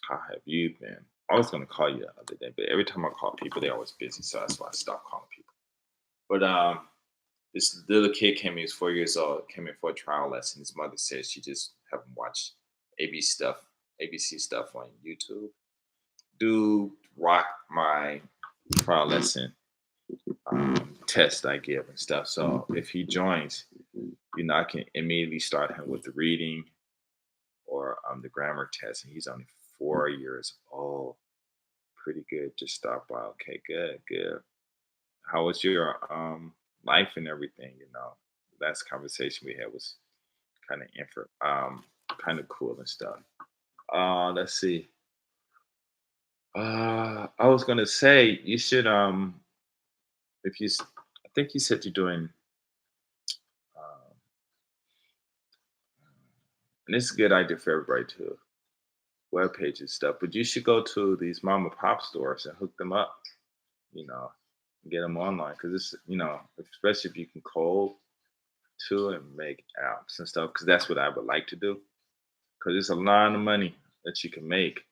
How have you been? I was gonna call you the other day, but every time I call people, they're always busy, so that's why I stopped calling people. But this little kid came in, he was 4 years old, came in for a trial lesson. His mother said she just have him watch ABC stuff on YouTube. Dude rock my trial lesson test I give and stuff. So if he joins, I can immediately start him with the reading or the grammar test. And he's only 4 years old. Pretty good. Just stop by. Okay, good. How was your life and everything? Last conversation we had was kind of kind of cool and stuff. Let's see. I was gonna say you should if you I think you said you're doing um, and it's a good idea for everybody to web pages stuff, but you should go to these mom and pop stores and hook them up, you know, and get them online because it's especially if you can code to and make apps and stuff because that's what I would like to do because it's a lot of money that you can make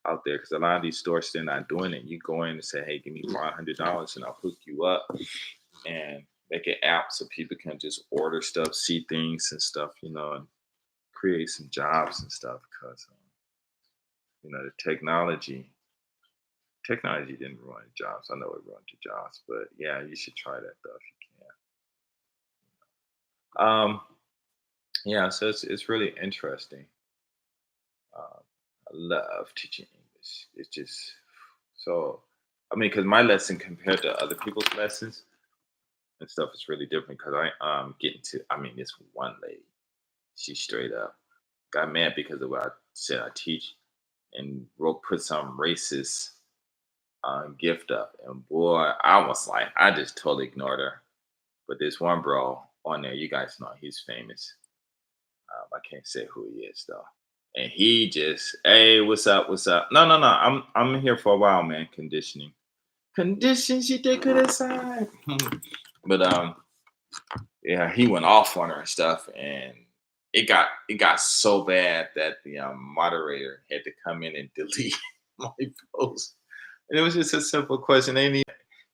out there because a lot of these stores they're not doing it. You go in and say, hey, give me $500 and I'll hook you up and make an app so people can just order stuff, see things and stuff, and create some jobs and stuff because the technology didn't ruin jobs. I know it ruined the jobs, but yeah, you should try that though if you can. Yeah, so it's really interesting. Uh, I love teaching English. It's just so. I mean, because my lesson compared to other people's lessons and stuff is really different. Because I getting to. I mean, this one lady, she straight up got mad because of what I said I teach, and wrote put some racist gift up. And boy, I was like, I just totally ignored her. But this one bro on there, you guys know he's famous. I can't say who he is though. And he just, hey, what's up? What's up? No, no, no. I'm here for a while, man. Conditioning. Conditions you take it aside. But yeah, he went off on her and stuff, and it got so bad that the moderator had to come in and delete my post. And it was just a simple question. They need,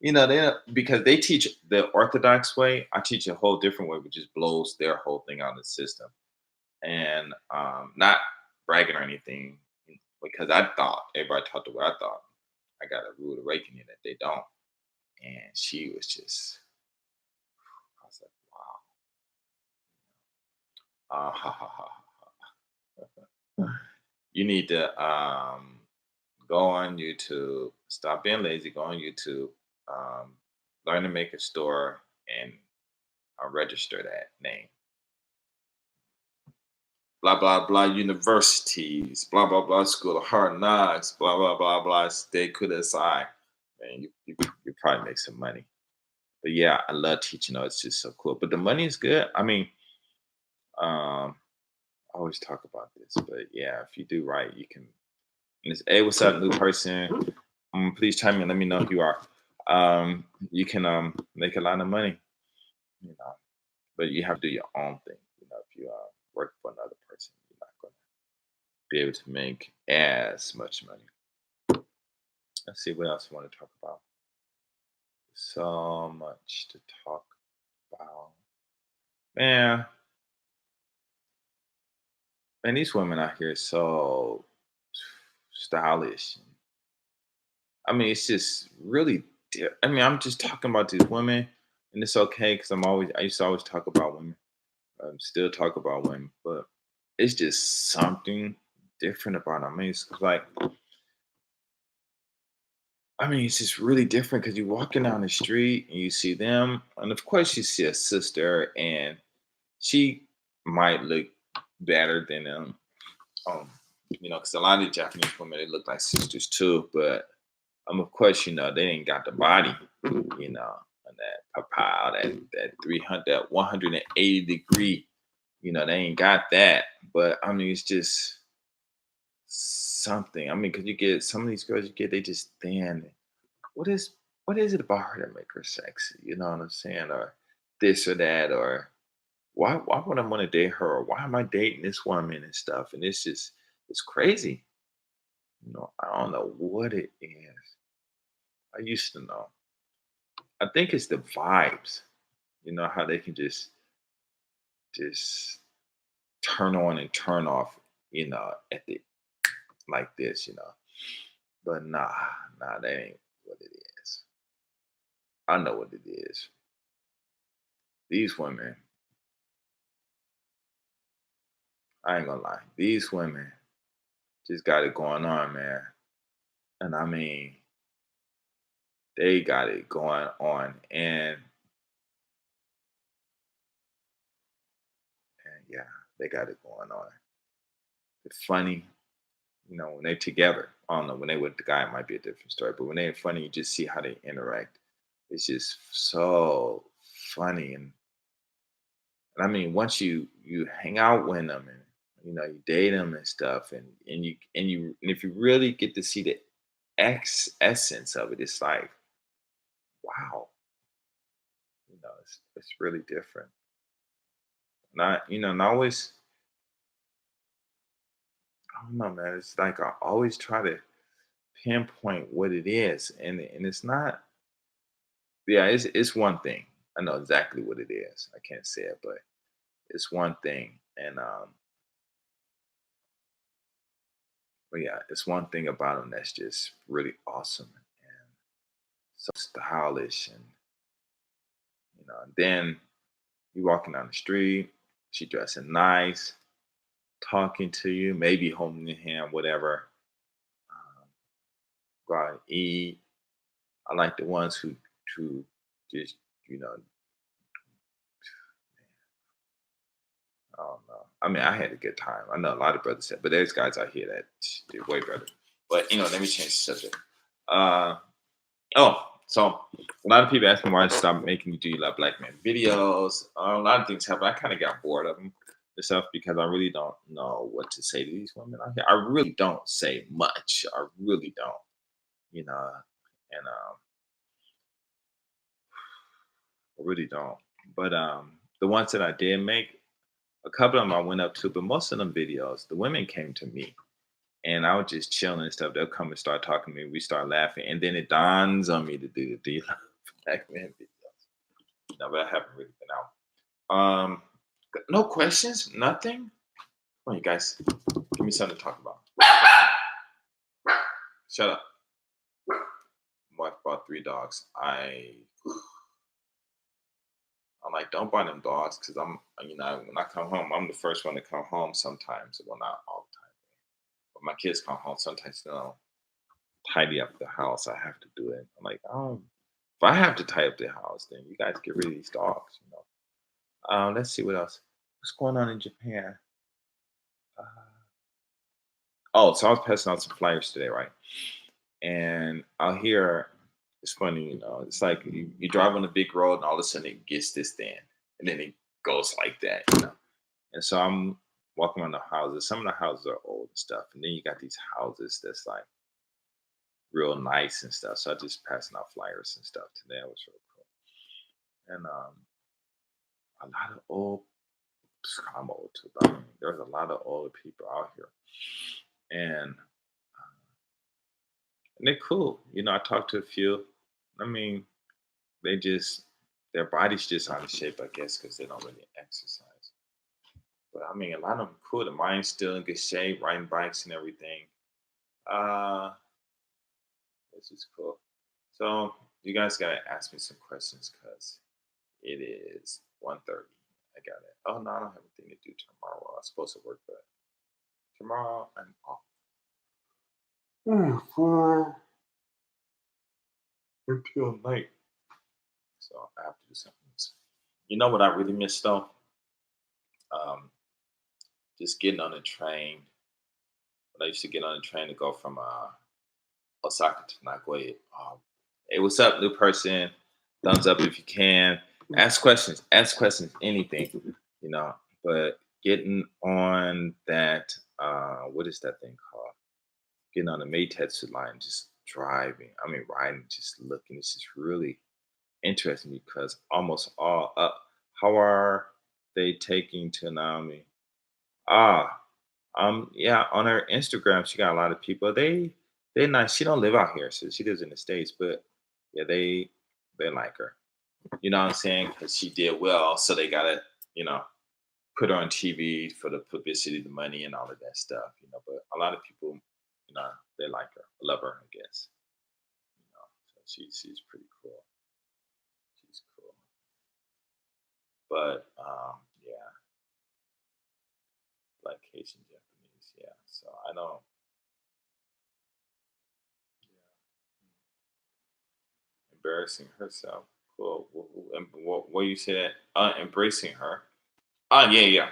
they because they teach the orthodox way. I teach a whole different way, which just blows their whole thing out of the system. And not bragging or anything, because I thought everybody taught the way I thought. I got a rude awakening that they don't. And she was just, I was like, wow. Ha, ha, ha, ha. You need to go on YouTube, stop being lazy, go on YouTube, um, learn to make a store, and register that name. Blah blah blah universities, blah blah blah school of hard knocks, blah blah blah blah. Stay could aside, man. You probably make some money. But yeah, I love teaching. It's just so cool. But the money is good. I mean, I always talk about this, but yeah, if you do right, you can. And it's, hey, what's up, new person? Please chime in. Let me know who you are. You can make a lot of money, you know. But you have to do your own thing. If you work for another person, you're not going to be able to make as much money. Let's see what else I want to talk about. So much to talk about. Man, and these women out here are so stylish. I mean, it's just really. I mean, I'm just talking about these women, and it's okay because I used to always talk about women. Still talk about women, but it's just something different about them. I mean, it's like, it's just really different because you're walking down the street and you see them, and of course you see a sister, and she might look better than them. Um, because a lot of the Japanese women they look like sisters too, but of course, they ain't got the body, and that pow, that 300, that 180-degree, they ain't got that. But I mean, it's just something. I mean, because you get some of these girls, they just thin. What is what is it about her that make her sexy? You know what I'm saying? Or this or that, or why would I want to date her? Or why am I dating this woman and stuff? And it's crazy. I don't know what it is. I used to know. I think it's the vibes. How they can just turn on and turn off, at the like this. But nah, that ain't what it is. I know what it is. These women, I ain't gonna lie, these women just got it going on, man. And I mean, they got it going on. And yeah, they got it going on. It's funny, when they're together. I don't know, when they with the guy, it might be a different story. But when they're funny, you just see how they interact. It's just so funny. And I mean, once you hang out with them and you date them and stuff, and if you really get to see the essence of it, it's like, wow, it's really different. And I always, I don't know, man. It's like I always try to pinpoint what it is, and it's not. Yeah, it's one thing. I know exactly what it is. I can't say it, but it's one thing. And but yeah, it's one thing about them that's just really awesome and so stylish, and then you walking down the street, she dressing nice, talking to you, maybe holding your hand, whatever. Um, Go out and eat. I like the ones who just, you know, I don't know. I mean, I had a good time. I know a lot of brothers said, but there's guys out here that did way better. But let me change the subject. Uh so a lot of people ask me why I stopped making Do You Love Black Men videos. A lot of things happen. I kind of got bored of them and stuff because I really don't know what to say to these women out here. I really don't say much. I really don't, you know, and I really don't. But the ones that I did make, a couple of them I went up to, but most of them videos, the women came to me. And I was just chilling and stuff. They'll come and start talking to me. We start laughing, and then it dawns on me to do the deal black man videos. No, but I haven't really been out. No questions, nothing. Come on, you guys, give me something to talk about. Shut up. My wife bought 3 dogs. I'm like, don't buy them dogs because when I come home, I'm the first one to come home sometimes. Well, not all the time, but my kids come home sometimes. Tidy up the house. I have to do it. I'm like, if I have to tidy up the house, then you guys get rid of these dogs. Let's see what else. What's going on in Japan? Uh, so I was passing out some flyers today, right? And I'll hear. It's funny, It's like you drive on a big road, and all of a sudden it gets this thin, and then it goes like that. And so I'm walking around the houses. Some of the houses are old and stuff, and then you got these houses that's like real nice and stuff. So I just passing out flyers and stuff today. It was really cool. And a lot of old, I'm old too, but I mean, there's a lot of older people out here. And they're cool. I talked to a few. I mean, they just, their body's just out of shape, I guess, because they don't really exercise. But I mean, a lot of them cool. The mind's still in good shape, riding bikes and everything. Uh, this is cool. So you guys gotta ask me some questions because it is 1:30. I got it. Oh no, I don't have anything to do tomorrow. I was supposed to work, but tomorrow I'm off. For until night. So I have to do something. You know what I really miss though? Um, just getting on the train. When I used to get on the train to go from Osaka to Nagoya. Hey, what's up, new person? Thumbs up if you can. Ask questions. Ask questions. Anything. You know. But getting on that, what is that thing called? Getting on the Meitetsu line, just driving. I mean, riding, just looking. It's just really interesting because almost all up. How are they taking to Naomi? Ah, yeah, on her Instagram, she got a lot of people. They nice. She don't live out here, so she lives in the States, but yeah, they like her. You know what I'm saying? Because she did well, so they gotta, you know, put her on TV for the publicity, the money, and all of that stuff. But a lot of people, they like her, love her, I guess. So she's pretty cool. She's cool. But yeah, like Haitian Japanese, yeah. So I don't. Embarrassing herself. Cool. What you said? Embracing her. Oh yeah, yeah.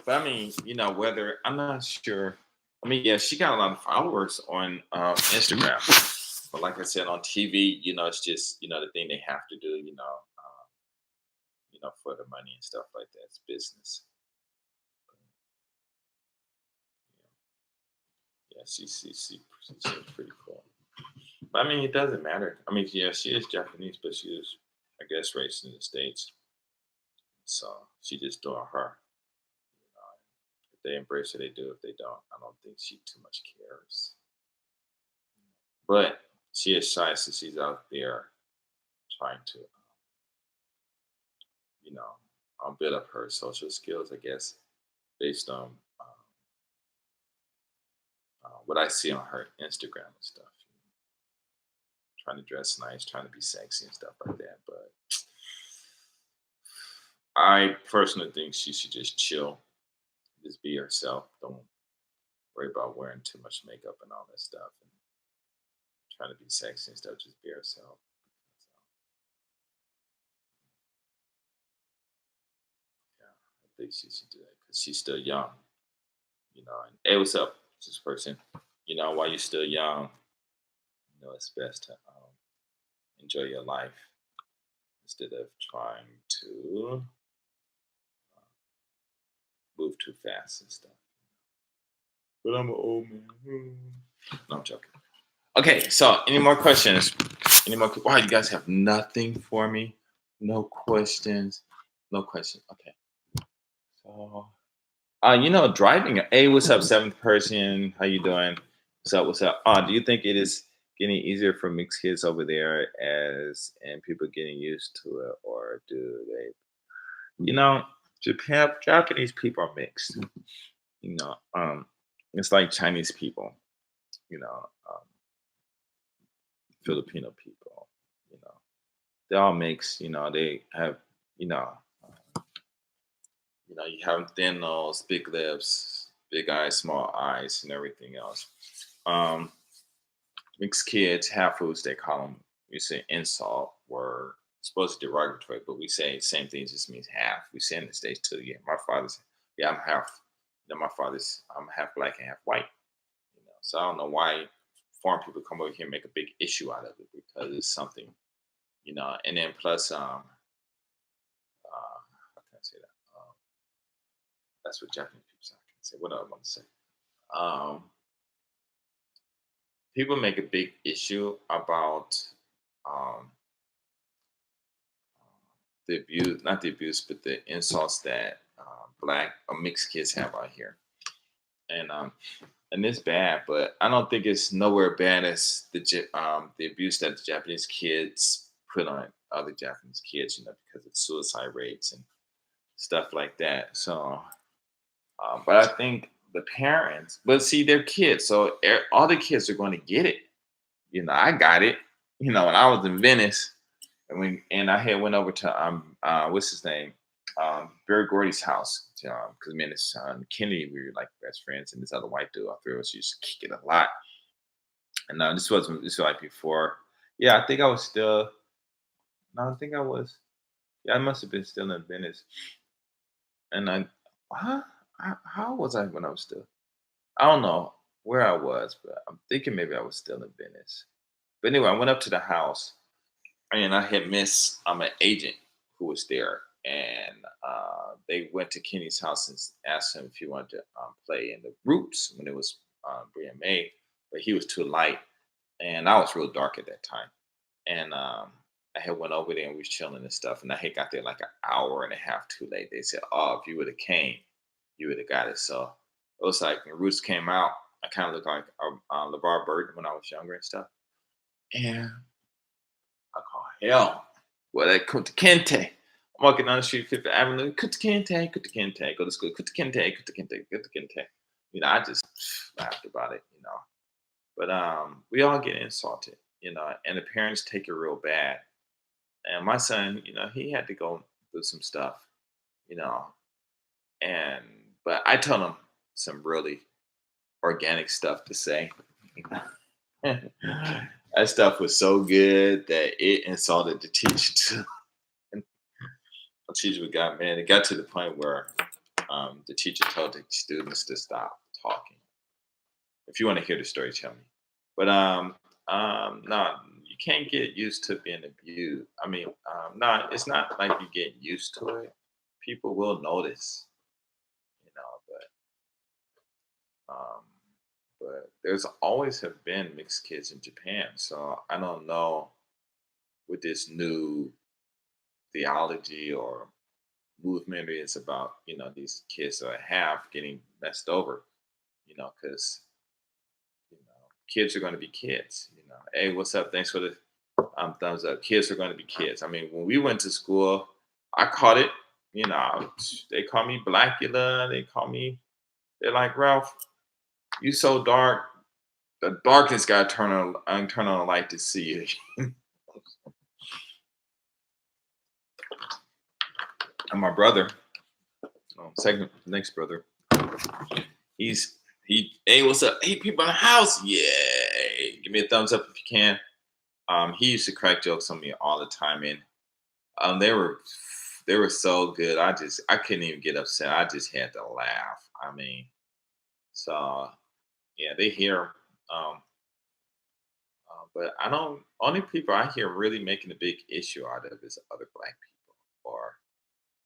But I mean, whether I'm not sure. I mean, yeah, she got a lot of followers on Instagram, but like I said, on TV, it's just the thing they have to do. For the money and stuff like that. It's business. Yeah, she's pretty cool. But I mean, it doesn't matter. I mean, yeah, she is Japanese, but she is, I guess, raised in the States. So she just doing her. If they embrace her, they do. If they don't, I don't think she too much cares. But she is shy, so she's out there trying to, you know, build up her social skills, I guess, based on what I see on her Instagram and stuff. Trying to dress nice, trying to be sexy and stuff like that. But I personally think she should just chill Just be yourself. Don't worry about wearing too much makeup and all that stuff and trying to be sexy and stuff. Just be yourself. So, yeah, I think she should do that because she's still young, And hey, what's up, this person? While you're still young, it's best to enjoy your life instead of trying to move too fast and stuff. But I'm an old man. No, I'm joking. Okay, so any more questions? Any more? Wow, you guys have nothing for me. No questions. No questions. Okay. So, driving. Hey, what's up, seventh person? How you doing? What's up? What's up? Do you think it is getting easier for mixed kids over there, as and people getting used to it, or do they? Japanese people are mixed. You know, um, it's like Chinese people. You know, um, Filipino people. You know, they all mix. They have. You know, you have thin nose, big lips, big eyes, small eyes, and everything else. Um, Mixed kids, half foods, they call them. We say insult, word supposed to be derogatory, but we say same thing, just means half. We say in the States too. Yeah, my father's, yeah, I'm half. My father's, I'm half black and half white. So I don't know why foreign people come over here and make a big issue out of it because it's something, And then plus, how can I say that? That's what Japanese people say. I can say what I want to say. Um, People make a big issue about um, the abuse, not the abuse, but the insults that black or mixed kids have out here, and it's bad. But I don't think it's nowhere bad as the abuse that the Japanese kids put on other Japanese kids, because of suicide rates and stuff like that. So, but I think the parents, but see, they're kids, so all the kids are going to get it. I got it. When I was in Venice, and I had went over to what's his name, Barry Gordy's house, because me and his son Kennedy, we were like best friends, and this other white dude, I feel us used to kick it a lot. And this was like before. Yeah, I think I was still. No, I think I was. Yeah, I must have been still in Venice. And huh? How was I when I was still? I don't know where I was, but I'm thinking maybe I was still in Venice. But anyway, I went up to the house, and I had missed an agent who was there, and they went to Kenny's house and asked him if he wanted to play in the Roots when it was being made, but he was too light, and I was real dark at that time, and I had went over there and we was chilling and stuff, and I had got there like an hour and a half too late. They said, "Oh, if you would have came, you would have got it." So it was like when Roots came out, I kind of looked like LeVar Burton when I was younger and stuff, and I call hell. Well, that Kunta Kinte. I'm walking down the street, Fifth Avenue. Kunta Kinte, Kunta Kinte. Go to school. Kunta Kinte, Kunta Kinte, Kunta Kinte. I just laughed about it, But we all get insulted, and the parents take it real bad. And my son, he had to go through some stuff, you know, and but I told him some really organic stuff to say. That stuff was so good that it insulted the teacher too. And the teacher got mad. It got to the point where the teacher told the students to stop talking. If you want to hear the story, tell me. But no, you can't get used to being abused. I mean, no, it's not like you get used to it. People will notice, but there's always have been mixed kids in Japan. So I don't know what this new theology or movement is about, these kids that I have getting messed over, because kids are going to be kids. Hey, what's up? Thanks for the thumbs up. Kids are going to be kids. I mean, when we went to school, I caught it. They call me Blackula. They call me. They're like, Ralph, you so dark. The darkness got to turn on a light to see you. And my brother, next brother, Hey, what's up? Hey, people in the house. Yeah. Give me a thumbs up if you can. He used to crack jokes on me all the time, and they were so good. I couldn't even get upset. I just had to laugh. I mean, so yeah, they hear 'em. But I don't. Only people I hear really making a big issue out of is other black people or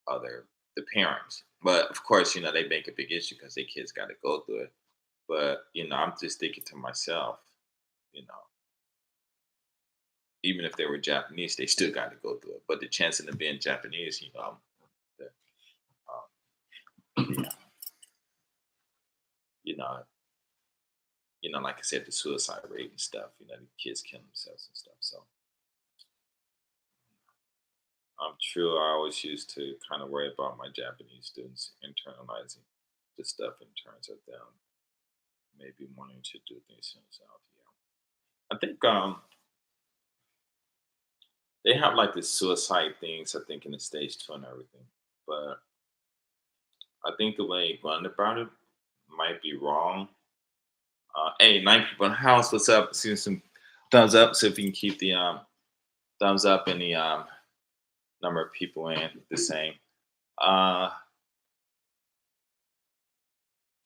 other the parents. But of course, they make a big issue because their kids got to go through it. But I'm just thinking to myself, you know, even if they were Japanese, they still got to go through it. But the chance of them being Japanese, the, yeah, you know, like I said, the suicide rate and stuff. The kids kill themselves and stuff. So I'm true. I always used to kind of worry about my Japanese students internalizing the stuff in terms of them maybe wanting to do things themselves. Yeah, I think they have like this suicide things. I think in the stage two and everything, but I think the way they run about it might be wrong. Hey, nine people in the house. What's up? Seeing some thumbs up. So if you can keep the thumbs up and the number of people in the same. Uh,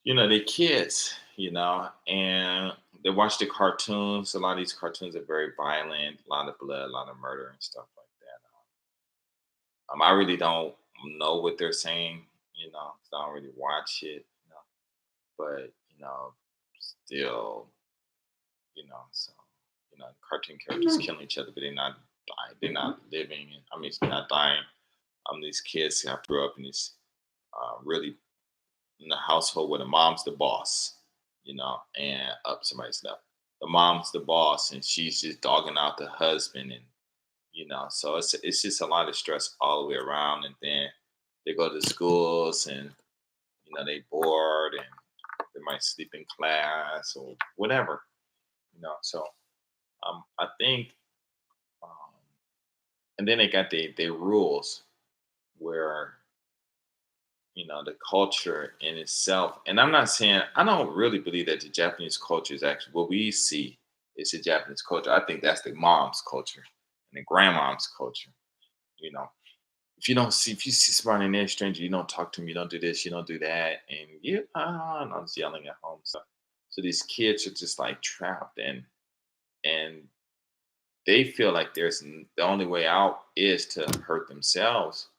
they kids, and they watch the cartoons. A lot of these cartoons are very violent, a lot of blood, a lot of murder and stuff like that. I really don't know what they're saying, 'cause I don't really watch it, but still, so cartoon characters killing each other, but they're not dying, they're not living. I mean, it's not dying. These kids have grew up in this really in the household where the mom's the boss, and up somebody's left. The mom's the boss, and she's just dogging out the husband, and so it's just a lot of stress all the way around. And then they go to schools, and they bored, and they might sleep in class or whatever, So I think, um, and then they got the rules where the culture in itself. And I'm not saying I don't really believe that the Japanese culture is actually what we see is the Japanese culture. I think that's the mom's culture and the grandmom's culture. You know, if you see somebody in there stranger, you don't talk to them, you don't do this, you don't do that, and and I was yelling at home. So these kids are just like trapped, and they feel like the only way out is to hurt themselves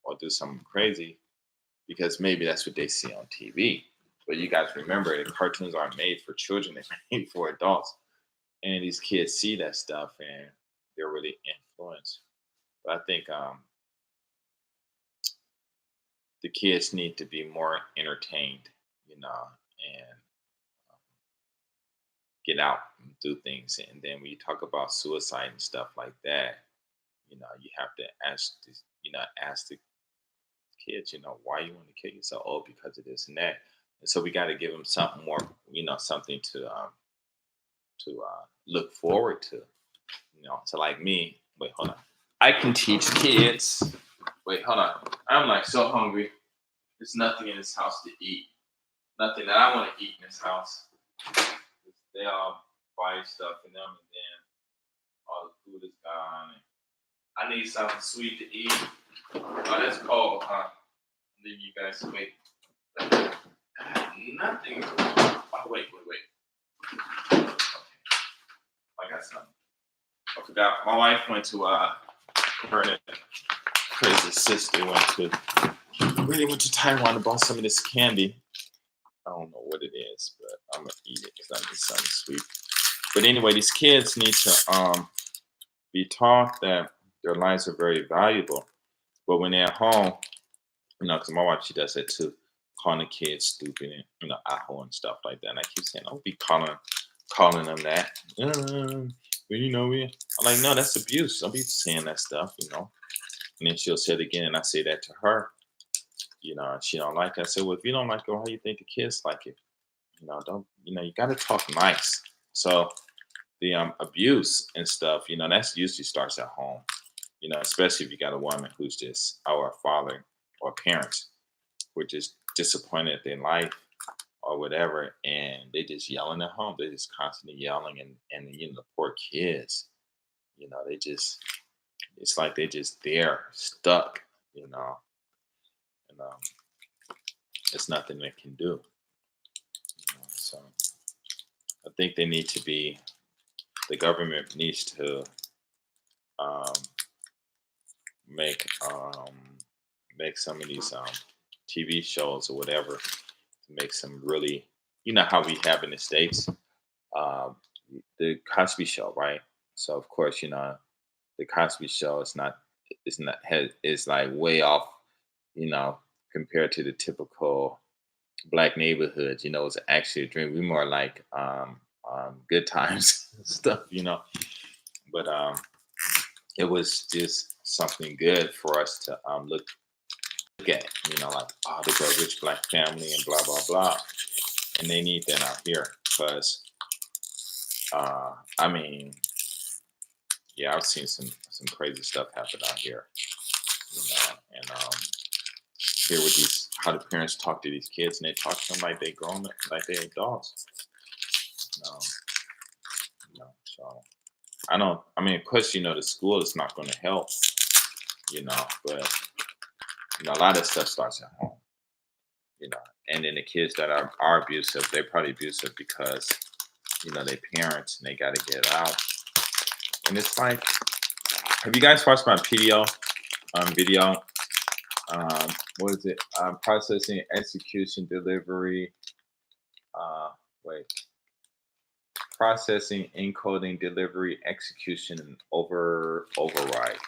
or do something crazy because maybe that's what they see on TV. But you guys remember the cartoons aren't made for children, they're made for adults. And these kids see that stuff and they're really influenced. But I think the kids need to be more entertained, and get out and do things. And then when you talk about suicide and stuff like that, you have to ask the kids, why you want to kill yourself? Oh, because of this and that. And so we got to give them something more, something to look forward to. So like me, wait, hold on. I can teach kids. Wait, hold on. I'm like so hungry. There's nothing in this house to eat. Nothing that I want to eat in this house. They all buy stuff in them, and then all the food is gone. And I need something sweet to eat. Oh, that's cold, huh? Leave you guys to wait. Nothing. Oh, wait. Okay. I got something. I forgot. My wife went to her and crazy sister went to Taiwan and bought some of this candy. I don't know what it is, but I'm gonna eat it because I need something sweet. But anyway, these kids need to be taught that their lives are very valuable. But when they're at home, because my wife, she does that too, calling the kids stupid and, aho and stuff like that. And I keep saying, don't be calling them that. I'm like, no, that's abuse. Don't be saying that stuff, And then she'll say it again, and I say that to her, and she don't like it. I said, well, if you don't like it, how you think the kids like it? Don't, you got to talk nice. So the abuse and stuff, that's usually starts at home, especially if you got a woman who's just, or a father or parents, who are just disappointed in life or whatever, and they just yelling at home. They're just constantly yelling, and the poor kids, they just it's like they just there stuck, you know, and there's nothing they can do. So I think they need to be the government needs to um, make make some of these TV shows or whatever to make some really, how we have in the states, um, the Cosby Show, right? So of course, the Cosby Show is like way off, you know, compared to the typical black neighborhoods. It's actually a dream. We more like good times stuff. But it was just something good for us to look at. Like, oh, they got a rich black family and blah blah blah, and they need that out here because I mean, yeah, I've seen some crazy stuff happen out here, and here with these how the parents talk to these kids, and they talk to them like they grown, like they adults. Um, so I don't. I mean, of course, the school is not going to help, but a lot of stuff starts at home, you know, and then the kids that are abusive, they're probably abusive because they parents and they got to get out, and it's like, have you guys watched my video? What is it? Processing, execution, delivery. Wait. Processing, encoding, delivery, execution, and override.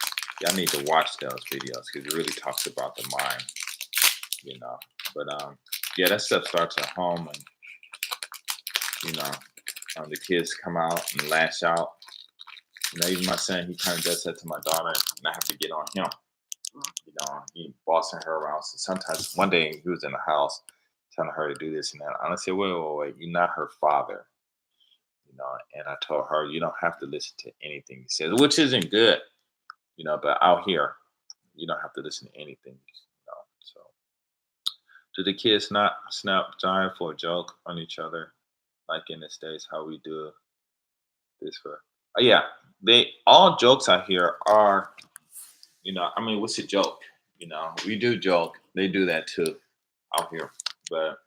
Y'all need to watch those videos because it really talks about the mind, But yeah, that stuff starts at home, and the kids come out and lash out. Even my son, he kind of does that to my daughter, and I have to get on him. He bossing her around. So sometimes one day he was in the house telling her to do this and that. And I said, wait, you're not her father. And I told her, you don't have to listen to anything he says, which isn't good, but out here, you don't have to listen to anything, So do the kids not snap giant for a joke on each other, like in the States, how we do this for? Yeah, all jokes out here are, I mean, what's a joke? We do joke. They do that too out here. But,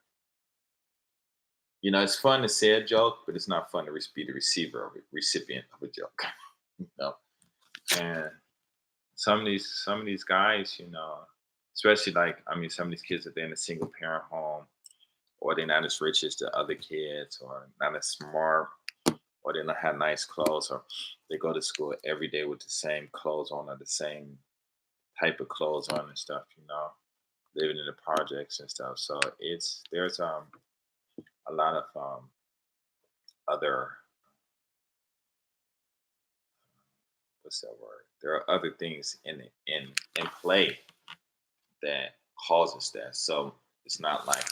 it's fun to say a joke, but it's not fun to be the recipient of a joke. you know? And some of these guys, especially like, I mean, some of these kids, if they're in a single parent home, or they're not as rich as the other kids, or not as smart, or they don't have nice clothes, or they go to school every day with the same clothes on, or the same type of clothes on and stuff, living in the projects and stuff. So there's a lot of other, what's that word? There are other things in play that causes that. So it's not like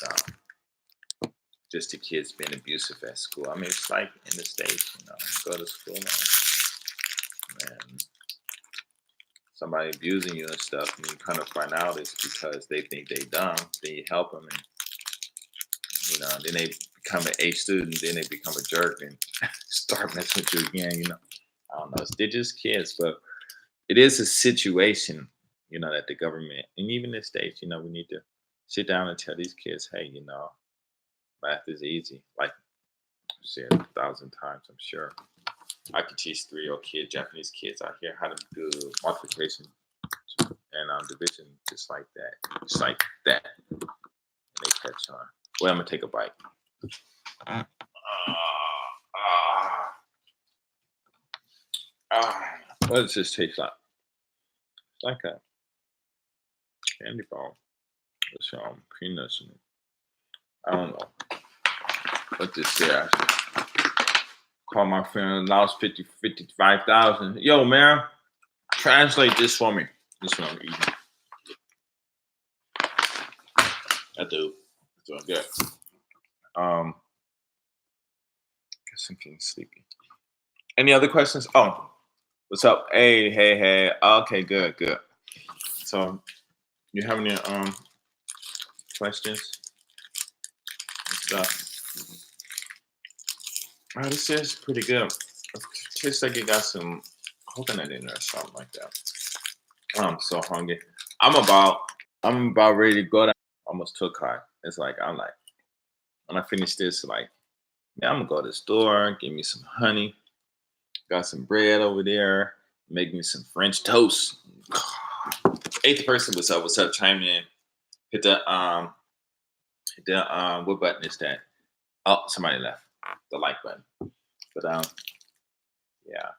just the kids being abusive at school. I mean, it's like in the States, you go to school and somebody abusing you and stuff, and you kind of find out it's because they think they dumb. Then you help them, and then they become an A student, then they become a jerk and start messing with you again. I don't know. They're just kids, but it is a situation, that the government and even the states, we need to sit down and tell these kids, hey, math is easy. Like I said 1,000 times, I'm sure. I could teach 3-year-old kids, Japanese kids out here, how to do multiplication and division just like that. Just like that. And they catch on. Well, I'm going to take a bite. What does this taste like? It's like a candy bar with some peanuts in it. I don't know what this here. Call my friend, lost 55,000. Yo, man, translate this for me. This one I'm eating. I do. That's what I get. Guess I'm getting sleepy. Any other questions? Oh, what's up? Hey. Okay, good. So, you have any questions? This is pretty good. It tastes like it got some coconut in there or something like that. I'm so hungry. I'm about ready to go down. Almost took hard. It's like I'm like when I finish this, like man, I'm gonna go to the store, get me some honey, got some bread over there, make me some French toast. Eighth person, what's up? What's up? Chime in. Hit the what button is that? Oh, somebody left. The like button. But yeah.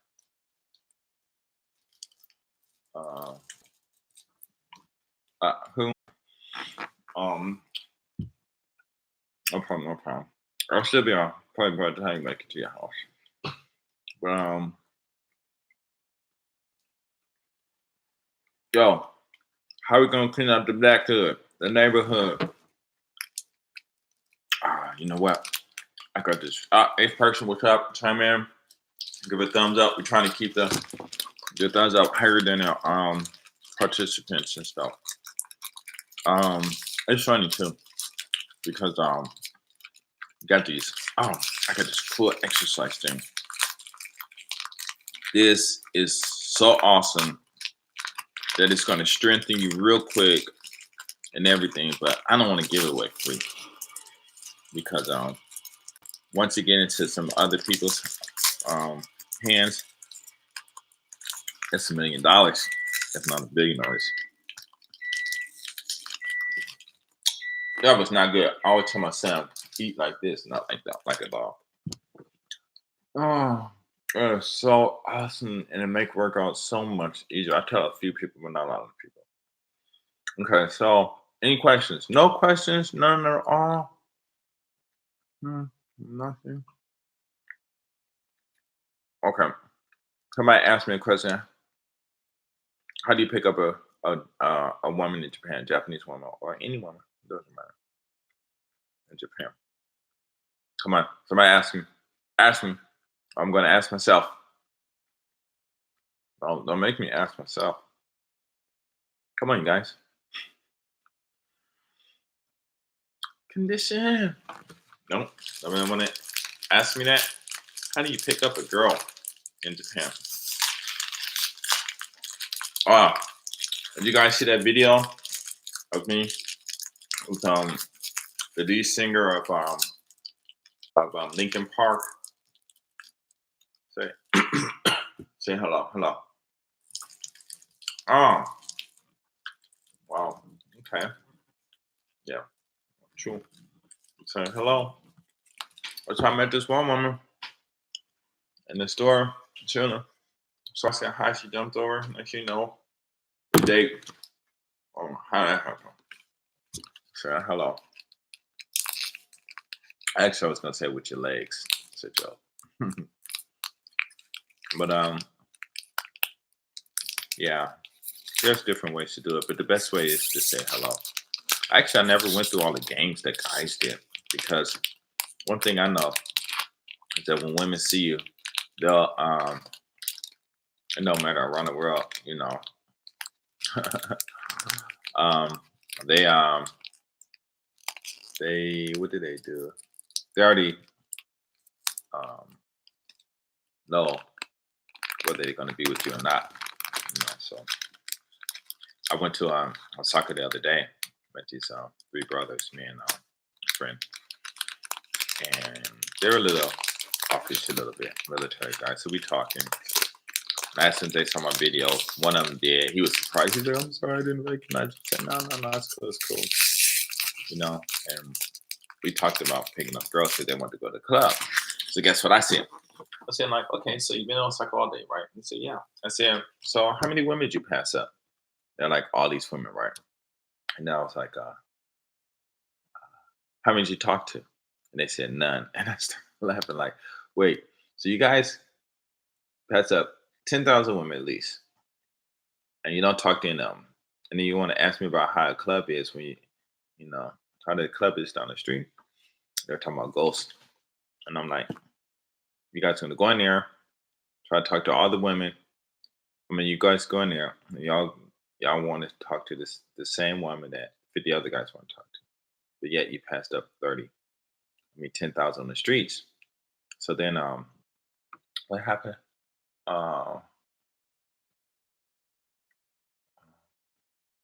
Who? No problem, no problem. I'll still be on probably by the time you make it to your house. But yo, how we gonna clean up the black hood, the neighborhood? You know what? I got this. Eighth person, what's up? Chime in. Give a thumbs up. We're trying to keep the thumbs up higher than our participants and stuff. It's funny too because got these. I got this cool exercise thing. This is so awesome that it's gonna strengthen you real quick and everything. But I don't want to give it away free because once you get into some other people's hands, it's $1 million, if not $1 billion. That was not good. I always tell my son, eat like this, not like that, like a dog. Oh, it's so awesome, and it make workouts so much easier. I tell a few people, but not a lot of people. Okay, so any questions? No questions? None at all? Nothing. Okay. Somebody asked me a question. How do you pick up a woman in Japan, Japanese woman, or any woman? It doesn't matter. In Japan. Come on. Somebody ask me. Ask me. I'm going to ask myself. Don't make me ask myself. Come on, you guys. Condition. No, nobody want to ask me that. How do you pick up a girl in Japan? Did you guys see that video of me with the lead singer of Linkin Park? Say say hello, hello. Oh, wow. Okay. Yeah. True. Say hello. One time I met this one woman in the store, chilling. So I said hi. She jumped over. Like you know, date. How that happen? Said hello. Actually, I was gonna say with your legs. It's a joke. But yeah, there's different ways to do it. But the best way is to say hello. Actually, I never went through all the games that guys did because one thing I know is that when women see you, they'll it no matter around the world, you know, they what do they do? They already know whether they're going to be with you or not. You know, so I went to Osaka the other day. Met these three brothers, me and a friend, and they're a little offish, a little bit military guys. So we talking. I asked them if they saw my video. One of them did. He was surprised. He said, "I'm sorry, I didn't recognize you." I said, "No, it's cool, it's cool." You know, and we talked about picking up girls because they want to go to the club. So guess what I said? I said, like, okay, so you've been on Osaka all day, right? He said, yeah. I said, so how many women did you pass up? They're like, all these women, right? And I was like, how many did you talk to? And they said, none. And I started laughing, like, wait, so you guys pass up 10,000 women at least, and you don't talk to any of them. And then you want to ask me about how a club is when you know, how the club is down the street. They're talking about ghosts. And I'm like, you guys gonna go in there, try to talk to all the women. I mean, you guys go in there, and y'all want to talk to the same woman that 50 other guys want to talk to, but yet you passed up 30. 10,000 on the streets. So then, what happened? Uh,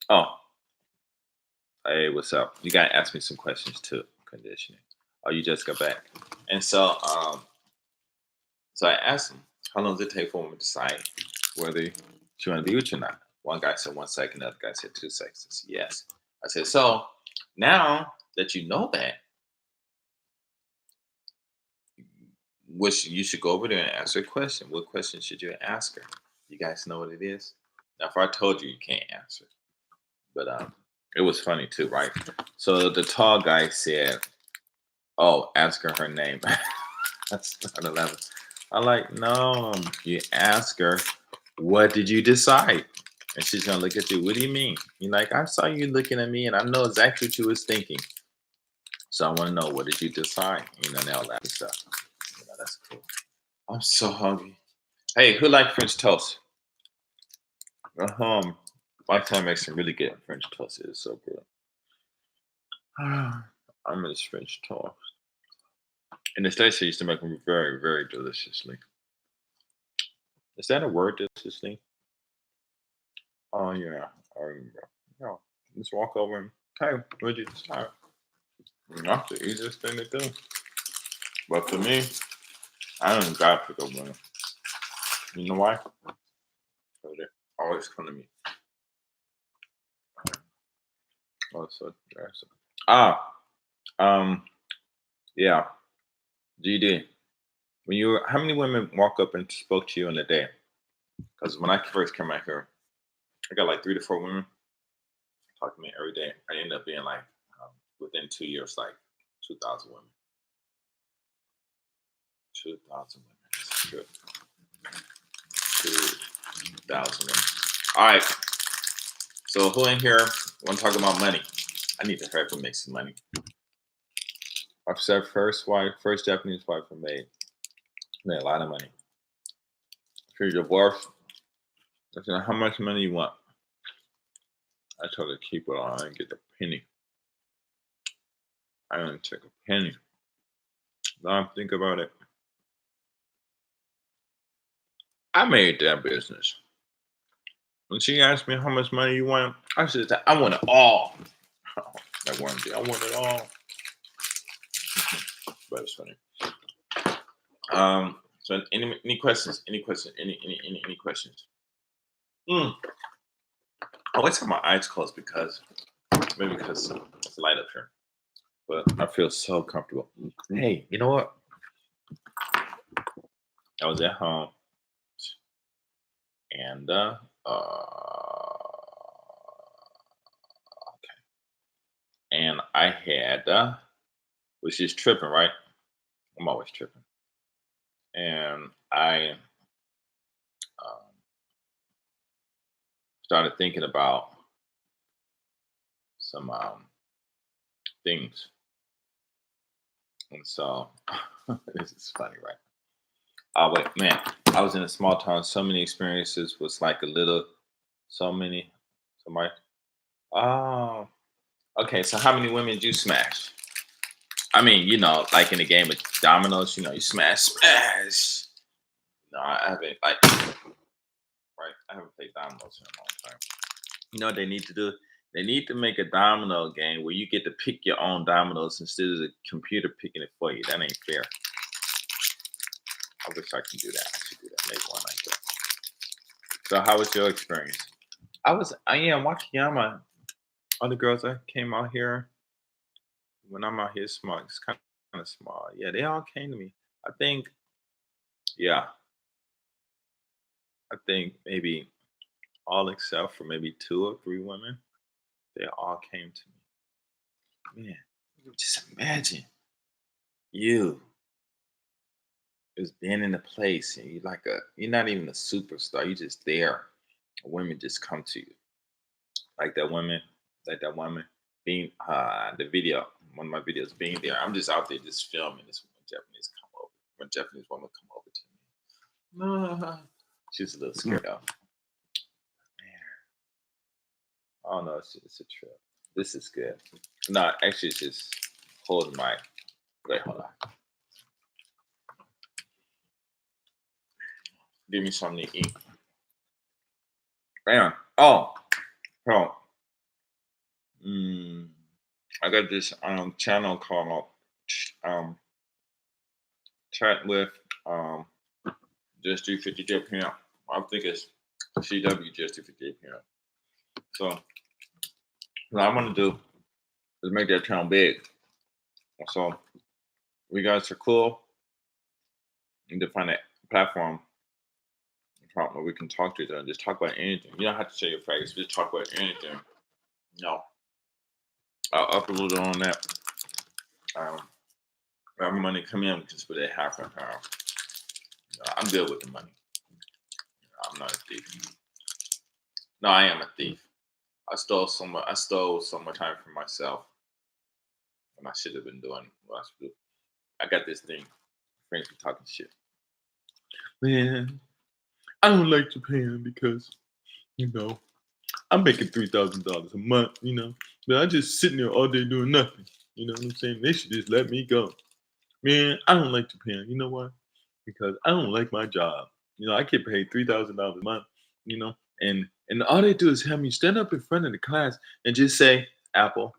oh, hey, what's up? You gotta ask me some questions too. Conditioning. Oh, you just got back, and so I asked him, how long does it take for a woman to decide whether she want to be with you or not? One guy said 1 second, the other guy said 2 seconds. I said, yes. I said, so now that you know that, you should go over there and ask her a question. What question should you ask her? You guys know what it is? Now, if I told you, you can't answer. But it was funny too, right? So the tall guy said, oh, ask her name. I started laughing. I'm like, no, you ask her, what did you decide? And she's gonna look at you. What do you mean? You're like, I saw you looking at me, and I know exactly what you was thinking. So I want to know, what did you decide? They'll laugh and stuff. That's cool. I'm so hungry. Hey, who like French toast? My time makes some really good French toast. It is so good. I miss French toast. In the States, they used to make them very, very deliciously. Is that a word, deliciously? Oh, yeah. I remember. No, just walk over and, hey, what did you decide? That's the easiest thing to do. But for me, I don't got to pick up one. You know why? Because they always come to me. Oh, so embarrassing. Yeah. GD. How many women walk up and spoke to you in a day? Because when I first came out here, I got like 3 to 4 women talk to me every day. I ended up being like, within 2 years, like 2,000 women. 2,000 women. That's good. 2,000 women. All right. So who in here want to talk about money? I need to hurry up and make some money. I've said first Japanese wife I made a lot of money. If you're divorced, I said, how much money you want? I told her to keep it all. I didn't get a penny. I didn't take a penny. Now think about it. I made that business. When she asked me how much money you want, I said, I want it all. That one day, I want it all. But it's funny. So any questions? Any questions? Any questions? I always have my eyes closed because it's light up here. But I feel so comfortable. Hey, you know what? I was at home and okay. And I had was just tripping, right? I'm always tripping. And I started thinking about some things. And so this is funny, right? Oh wait, man, I was in a small town. So many experiences was like somebody. Oh, okay. So how many women did you smash? I mean, like in the game of dominoes, you smash, smash. No, I haven't right. I haven't played dominoes in a long time. You know what they need to do? They need to make a domino game where you get to pick your own dominoes instead of the computer picking it for you. That ain't fair. I wish I could do that. I should do that. Make one like that. So how was your experience? I am Wakayama. Other girls that came out here, when I'm out here small, it's kind of small. Yeah, they all came to me. I think, yeah, I think maybe all except for maybe 2 or 3 women, they all came to me. Man, just imagine you is being in a place and you're not even a superstar. You're just there. Women just come to you. Like that woman being the video, one of my videos being there. I'm just out there just filming this when Japanese woman come over to me. No, she's a little scared out. Man. Oh no, it's a trip. This is good. No, actually it's just holding my Wait, hold on. Give me something to eat. Damn. Oh, bro. I got this channel called Chat with Just Do 50 JPM. I think it's CW Just Do 50 JPM. So what I want to do is make that channel big. So we guys are cool. You need to find a platform where we can talk to each other. Just talk about anything. You don't have to say your facts. Just talk about anything. No. I'll upload it on that. Whenever money come in, we just put it half and half. I'm good with the money. I'm not a thief. No, I am a thief. I stole some more time from myself. And I should have been doing what I should do. I got this thing. Friends be talking shit. Man, I don't like Japan because, I'm making $3,000 a month, But I just sitting there all day doing nothing. You know what I'm saying? They should just let me go. Man, I don't like Japan. You know why? Because I don't like my job. I get paid $3,000 a month, and all they do is have me stand up in front of the class and just say, apple,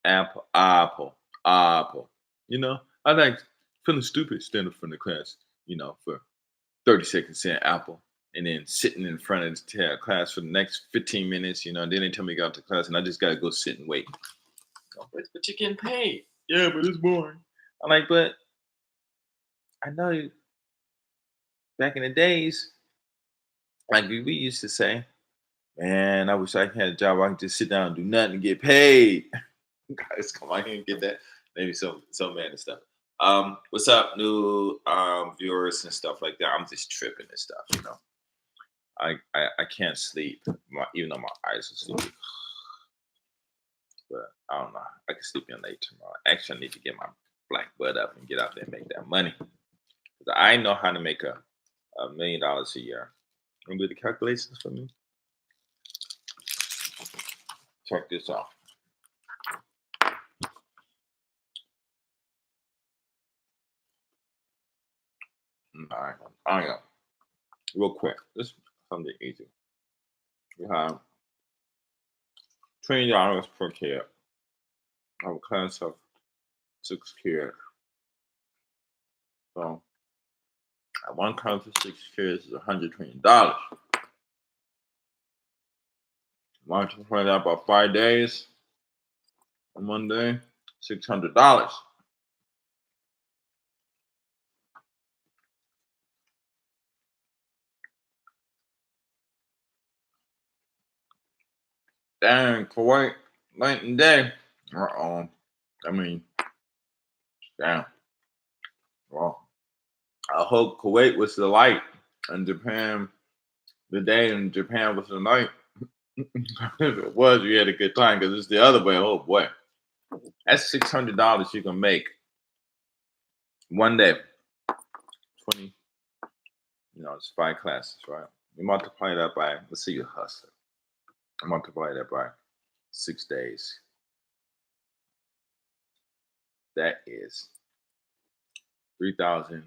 apple, apple, apple. I like feeling stupid standing in front of the class, for 30 seconds saying apple, and then sitting in front of the class for the next 15 minutes, then they tell me to go out to class, and I just got to go sit and wait. But you're getting paid. Yeah, but it's boring. I'm like, but I know back in the days, like we used to say, man, I wish I had a job where I could just sit down and do nothing and get paid. Guys, come on here and get that. Maybe some man and stuff. What's up, new viewers and stuff like that? I'm just tripping and stuff, I can't sleep, even though my eyes are sleepy. But I don't know. I can sleep in late tomorrow. Actually, I need to get my black butt up and get out there and make that money. I know how to make $1 million a year. Remember the calculations for me? Check this out. All right. Real quick. This is something easy. We have $20 per kid. I have a class of 6 kids. So at one class of 6 kids is $120. Multiply that by 5 days. On one day, $600. Dang, Kuwait, night and day. Damn. Well, I hope Kuwait was the light and Japan the day and Japan was the night. If it was, you had a good time because it's the other way. Oh boy. That's $600 you can make one day. 20, it's 5 classes, right? You multiply that by, let's see, you hustle. Multiply that by 6 days. That is $3,600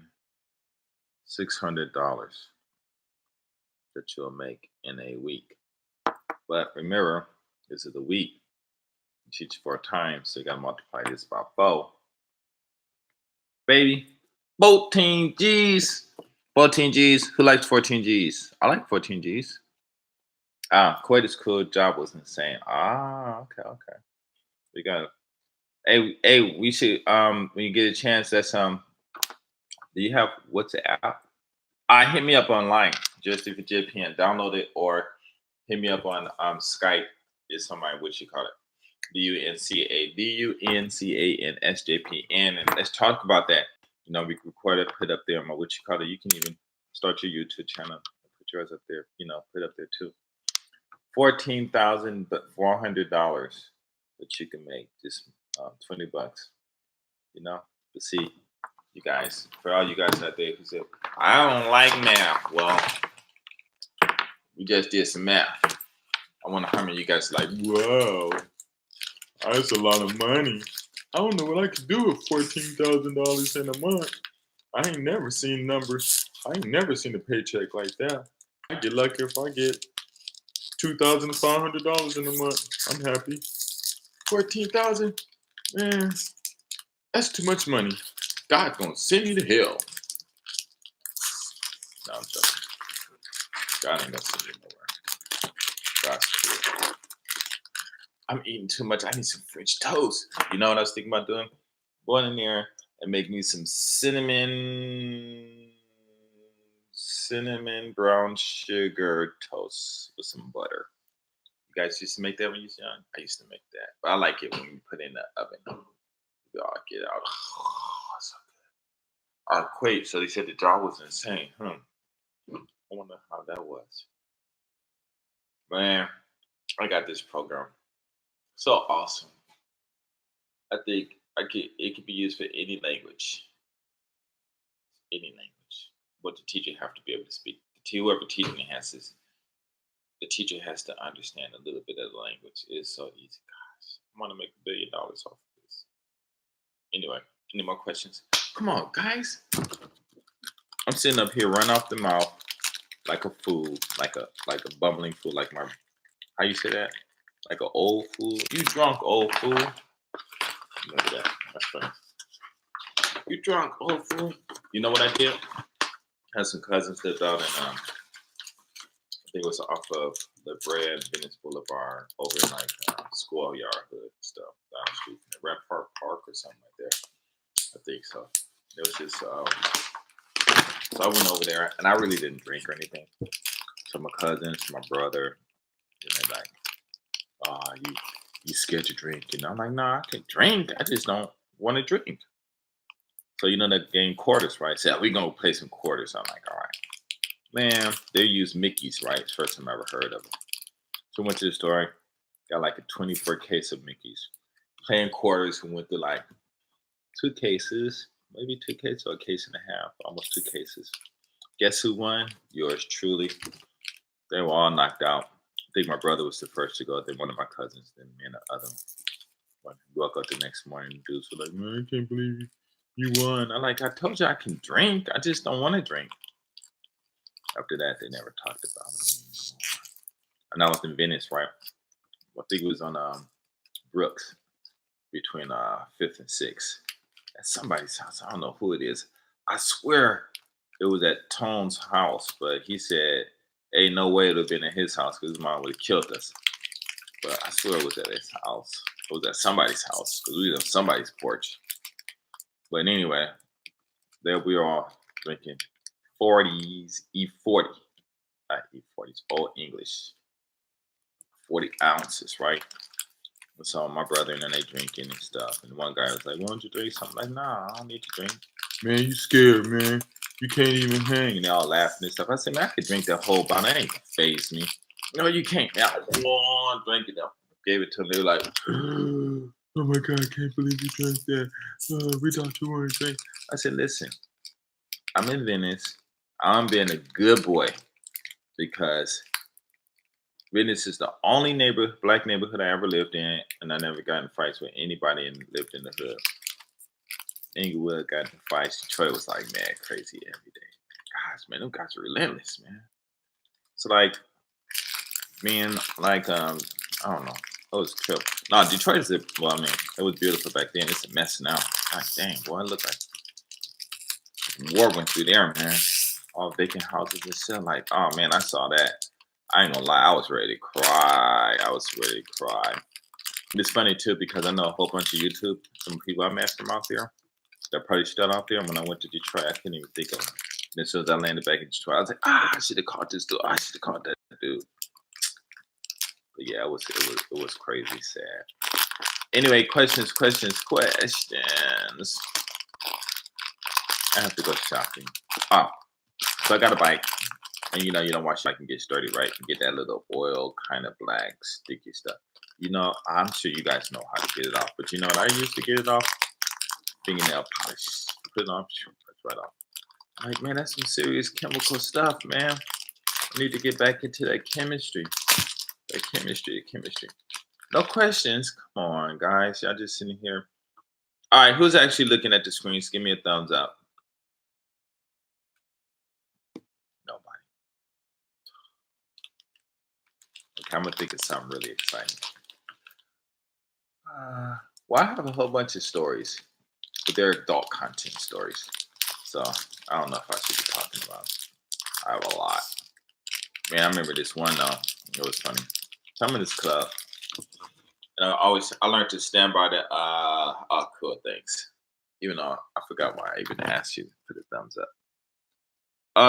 that you'll make in a week. But remember, this is a week. You teach 4 times, so you gotta multiply this by 4. Baby, 14 G's. 14 G's. Who likes 14 G's? I like 14 G's. Kuwait is cool. Job was insane. Okay. We got Hey, we should when you get a chance, that's do you have WhatsApp? Hit me up online, just if it's JPN, download it, or hit me up on Skype. Is somebody DUNCANSJPN, and let's talk about that. We can record it, put up there on my You can even start your YouTube channel, put yours up there. Put up there too. $14,400 that you can make, just $20. But see, you guys, for all you guys out there who said, I don't like math. Well, we just did some math. I wonder how many of you guys are like, whoa, that's a lot of money. I don't know what I could do with $14,000 in a month. I ain't never seen numbers. I ain't never seen a paycheck like that. I get lucky if I get $2,500 in a month. I'm happy. 14,000, man, that's too much money. God's gonna send you to hell. No, I'm joking. God ain't gonna send you nowhere. God's cool. I'm eating too much. I need some French toast. You know what I was thinking about doing? Going in there and make me some cinnamon brown sugar toast with some butter. You guys used to make that when you was young? I used to make that. But I like it when you put it in the oven. You all get out. Oh, so good. Wait, so they said the jar was insane. I wonder how that was. Man, I got this program. So awesome. I think it could be used for any language. Any language. But the teacher have to be able to speak. Whoever teaching it has this. The teacher has to understand a little bit of the language. It is so easy, guys. I want to make $1 billion off of this. Anyway, any more questions? Come on, guys. I'm sitting up here, run off the mouth like a fool, like a bumbling fool, like my how you say that? Like an old fool. You drunk old fool. Like that. That's funny. You drunk old fool. You know what I did? Had some cousins lived out in I think it was off of La Brea and Venice Boulevard over in like Schoolyard Hood and stuff down the street from Rampart Park or something like that. I think so. It was just so I went over there and I really didn't drink or anything. So my cousins, my brother, and they're like, "Oh, you scared to drink?" You know, I'm like, "Nah, I can drink. I just don't want to drink." So you know that game quarters, right? So we gonna play some quarters. I'm like, all right. Man, they use Mickey's, right? It's the first time I ever heard of them. So I went to the store, got like a 24 case of Mickey's. Playing quarters, we went through like 2 cases, maybe 2 cases or a case and a half, almost 2 cases. Guess who won? Yours truly. They were all knocked out. I think my brother was the first to go, then one of my cousins, then me and the other one. We woke up the next morning, dudes were like, "Man, I can't believe you won." I'm like, "I told you I can drink. I just don't want to drink." After that, they never talked about it. And I was in Venice, right? I think it was on Brooks between 5th and 6th. At somebody's house. I don't know who it is. I swear it was at Tone's house, but he said, ain't no way it would have been at his house because his mom would have killed us. But I swear it was at his house. It was at somebody's house because we was on somebody's porch. But anyway, there we were all drinking 40s, E40. Not E40s, Old English. 40 ounces, right? So my brother and then they drinking and stuff. And one guy was like, "Why don't you drink something?" I'm like, "Nah, I don't need to drink." "Man, you scared, man. You can't even hang." And they all laughing and stuff. I said, "Man, I could drink that whole bottle. That ain't gonna faze me." "No, you can't." Now, one drink it up. Gave it to them. They were like, "Oh my God, I can't believe you drank that. We thought you weren't drink." I said, "Listen, I'm in Venice. I'm being a good boy because Venice is the only black neighborhood I ever lived in, and I never got in fights with anybody and lived in the hood. Inglewood got in fights. Detroit was like mad crazy every day. Gosh, man, them guys are relentless, man. So like, being like, I don't know, it was a trip. No, Detroit is it was beautiful back then. It's a mess now. God dang, boy, it looked like war went through there, man. All vacant houses and stuff. Like, oh man, I saw that. I ain't gonna lie, I was ready to cry. It's funny too because I know a whole bunch of some people I met from out there that probably still out there. When I went to Detroit, I couldn't even think of them. And as soon as I landed back in Detroit, I was like, I should have caught this dude. I should have caught that dude. But yeah, it was crazy sad. Anyway, questions. I have to go shopping. So I got a bike. And you don't wash your bike and get dirty, right? You get that little oil kind of black sticky stuff. I'm sure you guys know how to get it off. But you know what I used to get it off? Fingernail polish. Put it on, right off. I'm like, man, that's some serious chemical stuff, man. I need to get back into that chemistry. Chemistry. No questions. Come on, guys. Y'all just sitting here All right, who's actually looking at the screens? Give me a thumbs up. Nobody. Okay, I'm gonna think of something really exciting. Well, I have a whole bunch of stories, but they're adult content stories. So I don't know if I should be talking about them. I have a lot. Man, I remember this one though. It was funny. So I'm in this club. And I learned to stand by the cool things. Even though I forgot why I even asked you to put a thumbs up.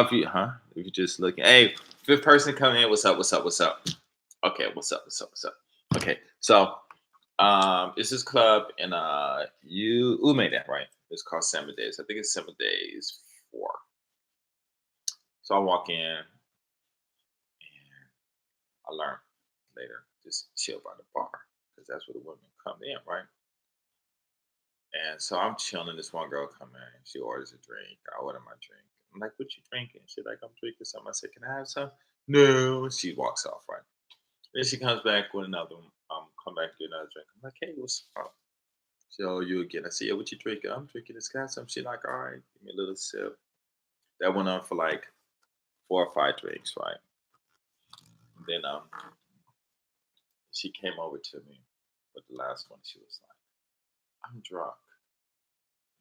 If you just looking, hey, fifth person coming in, what's up, what's up, what's up? Okay, what's up, what's up, what's up? Okay, so it's this club in you made that right? It's called Summer Days. I think it's Summer Days 4. So I walk in and I learn later, just chill by the bar because that's where the women come in, right? And so I'm chilling. This one girl come in. She orders a drink. I order my drink. I'm like, "What you drinking?" She's like, "I'm drinking something." I said, "Can I have some?" No. She walks off, right? Then she comes back with another one. Come back to another drink. I'm like, "Hey, what's up?" So you again. I said, "Yeah, what you drinking?" "I'm drinking this guy some." She like, "All right, give me a little sip." That went on for like 4 or 5 drinks, right? And then she came over to me with the last one. She was like, "I'm drunk."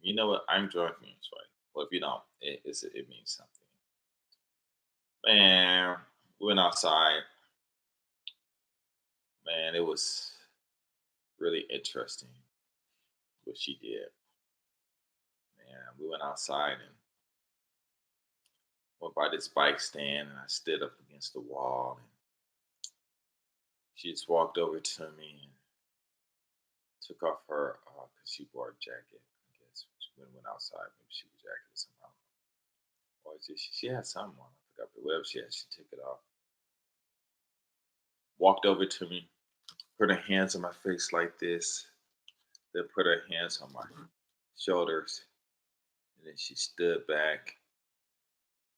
You know what I'm drunk means, right? Well, if you don't, it means something. Man, we went outside. Man, it was really interesting what she did. Man, we went outside and went by this bike stand, and I stood up against the wall, and she just walked over to me and took off her because she wore a jacket. I guess when we went outside, maybe she was jacket or something. Or she had something on. I forgot, but whatever she had, she took it off. Walked over to me, put her hands on my face like this, then put her hands on my shoulders, and then she stood back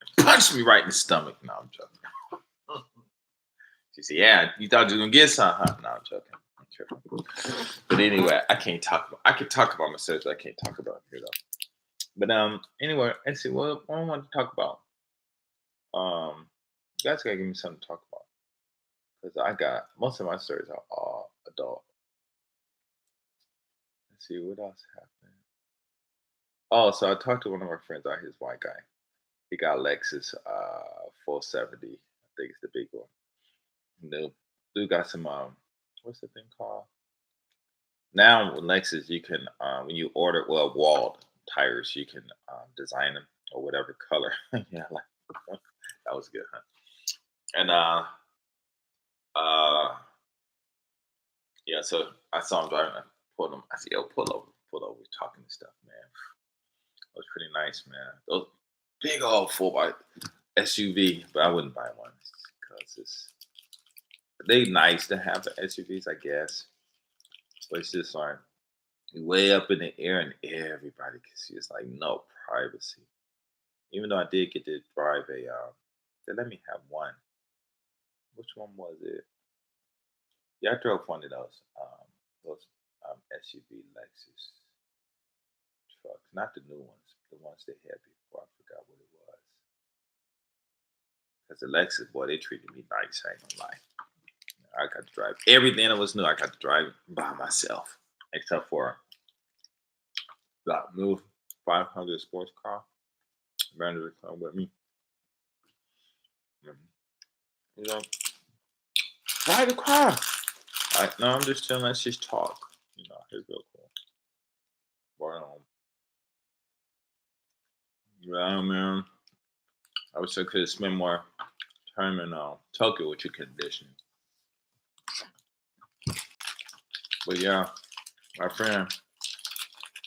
and punched me right in the stomach. No, I'm joking. She said, "Yeah, you thought you were gonna get some, huh?" No, I'm joking. I'm tripping. But anyway, I can't talk about. I can talk about myself, but I can't talk about it here though. But anyway, I see what I want to talk about. You guys gotta give me something to talk about because I got most of my stories are all adult. Let's see what else happened. Oh, so I talked to one of our friends out. His white guy. He got Lexus 470. I think it's the big one. No, dude got some what's the thing called? Now with Lexus, you can when you order walled tires, you can design them or whatever color. Yeah, like that was good, huh? And uh yeah, so I saw him driving. I pulled him. I said, "Yo, pull over, talking and stuff, man." It was pretty nice, man. Those big old 4x SUV, but I wouldn't buy one because they nice to have the SUVs, I guess. But it's just like way up in the air and everybody can see. It's like no privacy. Even though I did get to drive they let me have one. Which one was it? Yeah, I drove one of those SUV Lexus trucks, not the new ones, the ones they had before. I forgot what it was. Because the Lexus, boy, they treated me nice. I ain't gonna lie. I got to drive everything that was new. I got to drive by myself, except for the new 500 sports car. Brandon would come with me. Mhm. You know, drive the car. No, I'm just chilling. Let's just talk. You know, it's real cool. But yeah, man. I wish I could spend more time in Tokyo with your condition. But yeah, my friend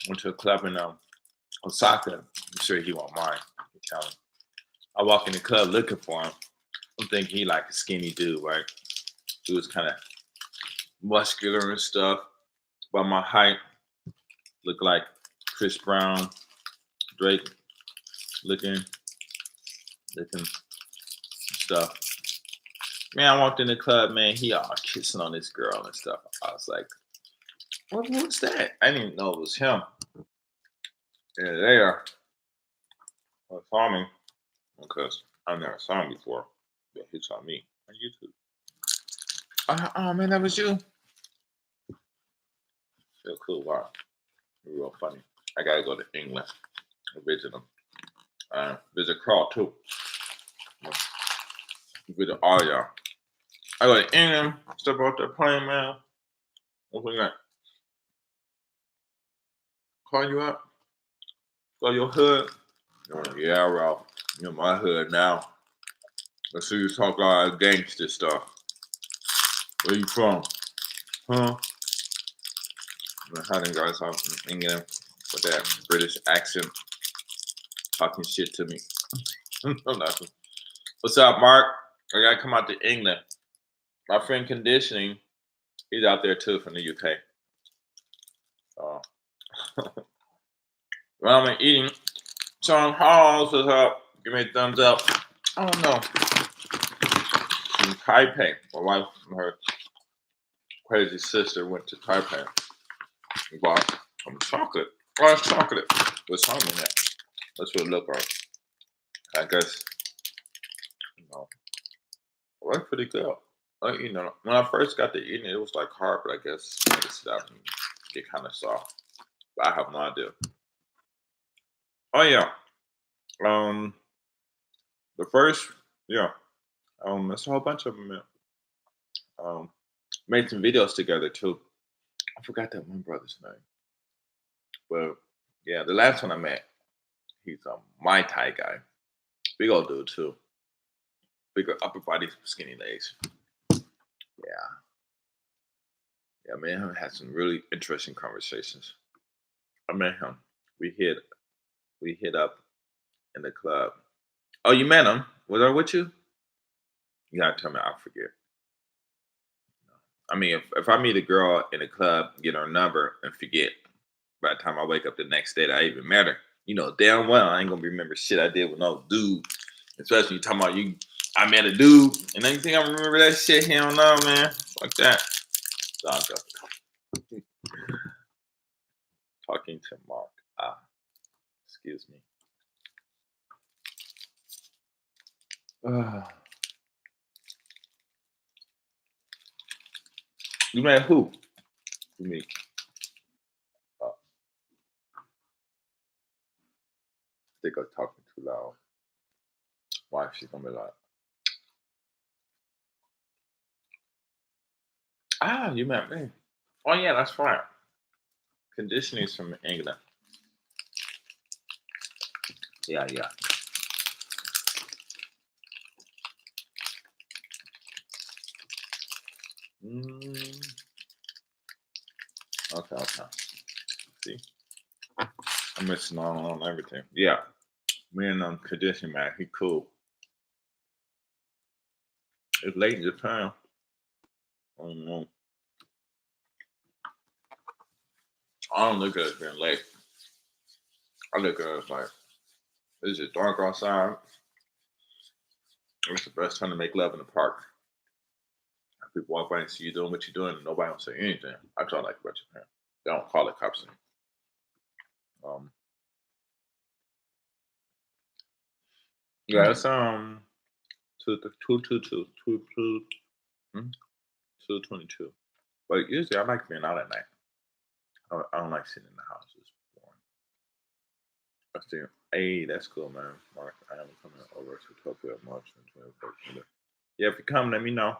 went to a club in Osaka. I'm sure he won't mind. You tell him. I walk in the club looking for him. I'm thinking he like a skinny dude, right? He was kind of muscular and stuff. But my height looked like Chris Brown, Drake looking stuff. Man, I walked in the club, man, he all kissing on this girl and stuff. I was like, what's that? I didn't even know it was him. Yeah, they are. Saw me because I've never saw him before, but he saw me on YouTube. Oh man, that was you. Real cool. Wow, real funny. I gotta go to England and visit them. Visit Carl too. Visit all y'all. I go to England. Step out that plane, man. What we got? Call you up. Go to your hood. Yeah, Ralph. You're my hood now. Let's see you talk all that gangster stuff. Where you from? Huh? How them guys out in England with that British accent talking shit to me. No, nothing. What's up, Mark? I gotta come out to England. My friend Conditioning, he's out there too from the UK. So, well, I'm eating. Sean Halls is up. Give me a thumbs up. I don't know. In Taipei, my wife and her crazy sister went to Taipei and bought some chocolate. Oh, it's chocolate with something in it. That's what it looked like. I guess, you know, it worked pretty good. You know, when I first got to eating it, it was like hard, but I guess I had to sit out and get kind of soft. But I have no idea. Oh yeah, um, the first, yeah, there's a whole bunch of them. Man. Made some videos together too. I forgot that one brother's name, but yeah, the last one I met, he's a Muay Thai guy, big old dude too, bigger upper body, skinny legs. Yeah, yeah, man, I had some really interesting conversations. I met him. We hit up in the club. Oh, you met him? Was I with you? You gotta tell me. I forget. I mean, if I meet a girl in a club, get her number, and forget, by the time I wake up the next day that I even met her, you know damn well I ain't gonna remember shit I did with no dude. Especially you talking about you. I met a dude, and then you think I remember that shit? Hell no, man. Like that. So I'm just talking to Mark. Excuse me. You met who? You meet? I think I'm talking too loud. Why she's gonna be like, you met me. Oh yeah, that's right. Conditioning is from England. Yeah, yeah. Mm, okay. See, I'm missing on everything. Yeah, me and conditioning man, he cool. It's late in Japan. I don't know. I don't look at it as being late. I look at it as like, is it dark outside? It's the best time to make love in the park. People walk by and see you doing what you're doing, and nobody don't say anything. That's what I like about Japan. They don't call it cops. Um, yeah, it's 2:22. But usually I like being out at night. I don't like sitting in the house. It's boring. I see. Hey, that's cool, man. Mark, I am coming over to Tokyo March 24th. Yeah, if you come, let me know.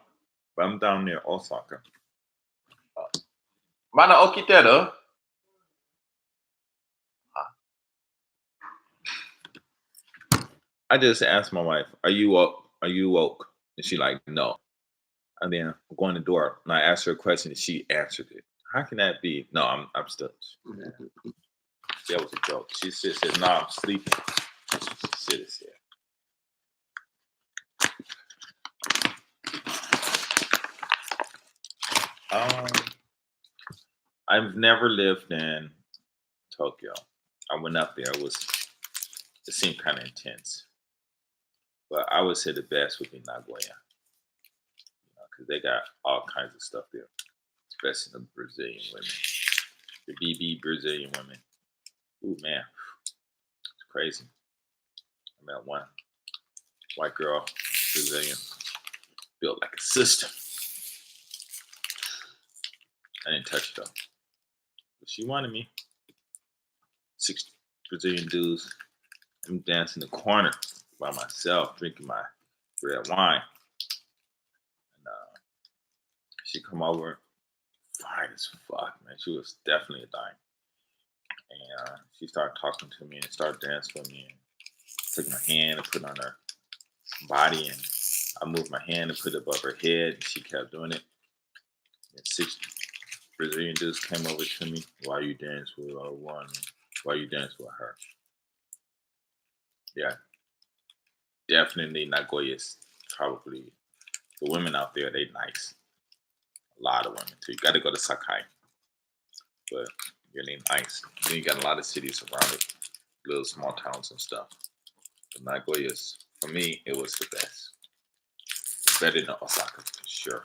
But I'm down near Osaka. Mana okiteru? I just asked my wife, "Are you woke? Are you woke?" And she like, "No." And then I go in the door and I asked her a question and she answered it. How can that be? No, I'm still. That was a joke. She said, "No, I'm sleeping." She said. Um, I've never lived in Tokyo. I went up there. It seemed kind of intense, but I would say the best would be Nagoya, because they got all kinds of stuff there, especially the Brazilian women, the BB Brazilian women. Ooh man, crazy. I met one white girl, Brazilian, built like a sister. I didn't touch her though. But she wanted me. 6 Brazilian dudes. I'm dancing in the corner by myself, drinking my red wine. And she come over, fine as fuck, man. She was definitely a dime. And she started talking to me and started dancing with me. And took my hand and put it on her body, and I moved my hand and put it above her head. And she kept doing it. And 6 Brazilian dudes came over to me. Why you dance with one? Why you dance with her? Yeah, definitely Nagoya's probably the women out there. They nice. A lot of women too. You got to go to Sakai, but really nice. Then you got a lot of cities around it, little small towns and stuff. But Nagoya's, for me, it was the best. Better than Osaka for sure.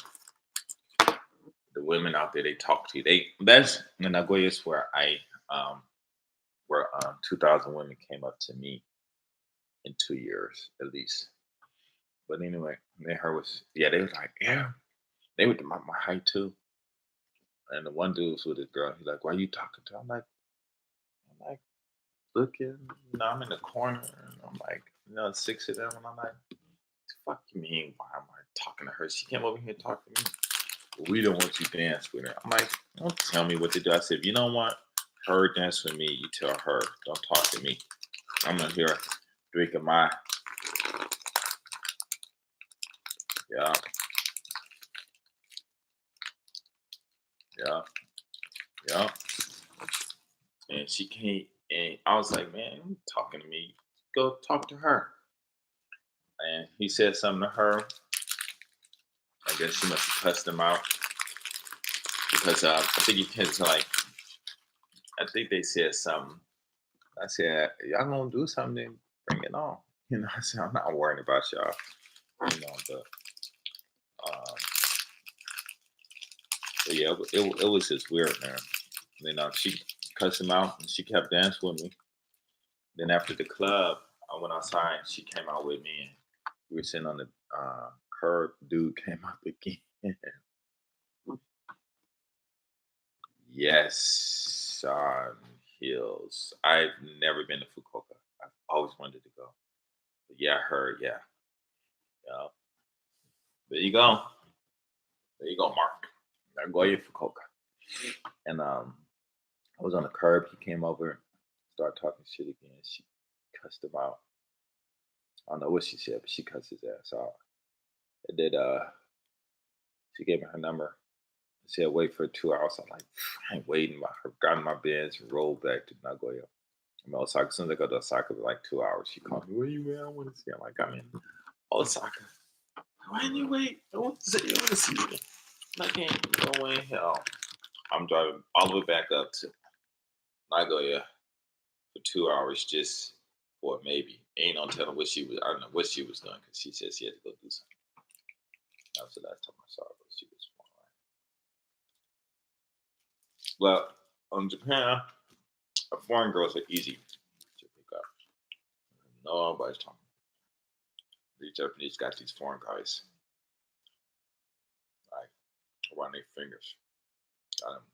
The women out there, they talk to you. That's in Nagoya's where 2,000 women came up to me in 2 years at least. But anyway, me and her was they was like, yeah, they were my height too. And the one dude was with this girl. He's like, why are you talking to her? I'm like looking, I'm in the corner, and I'm like, 6 of them, and I'm like, what the fuck you mean? Why am I talking to her? She came over here to talk to me. We don't want you to dance with her. I'm like, don't tell me what to do. I said, if you don't want her to dance with me, you tell her. Don't talk to me. I'm not here drinking my yeah. And she came, and I was like, man, you talking to me. Go talk to her. And he said something to her. I guess she must have cussed him out. Because I think he tends to I think they said something. I said, y'all gonna do something, bring it on. I said, I'm not worried about y'all. But yeah, it was just weird, man. She cussed him out and she kept dancing with me. Then after the club, I went outside and she came out with me and we were sitting on the curb. Dude came up again. Yes, Hills. I've never been to Fukuoka. I've always wanted to go. But yeah, I heard, yeah. There you go. There you go, Mark. Nagoya, Fukuoka. And I was on the curb. He came over, started talking shit again. She cussed him out. I don't know what she said, but she cussed his ass out. And then she gave me her number. She said, wait for 2 hours. I'm like, I ain't waiting. I got in my Benz and rolled back to Nagoya. I'm in Osaka. As soon as I go to Osaka, for like 2 hours, she called me, where you at? I want to see. I'm like, I'm in Osaka. Why didn't you wait? I want to see you. I can't go in hell. I'm driving all the way back up to Nagoya for 2 hours just for maybe. Ain't no telling what she was. I don't know what she was doing because she said she had to go do something. That was the last time I saw her. She was fine. Well, in Japan, foreign girls are easy to pick up. Nobody's talking. These Japanese got these foreign guys like around their fingers.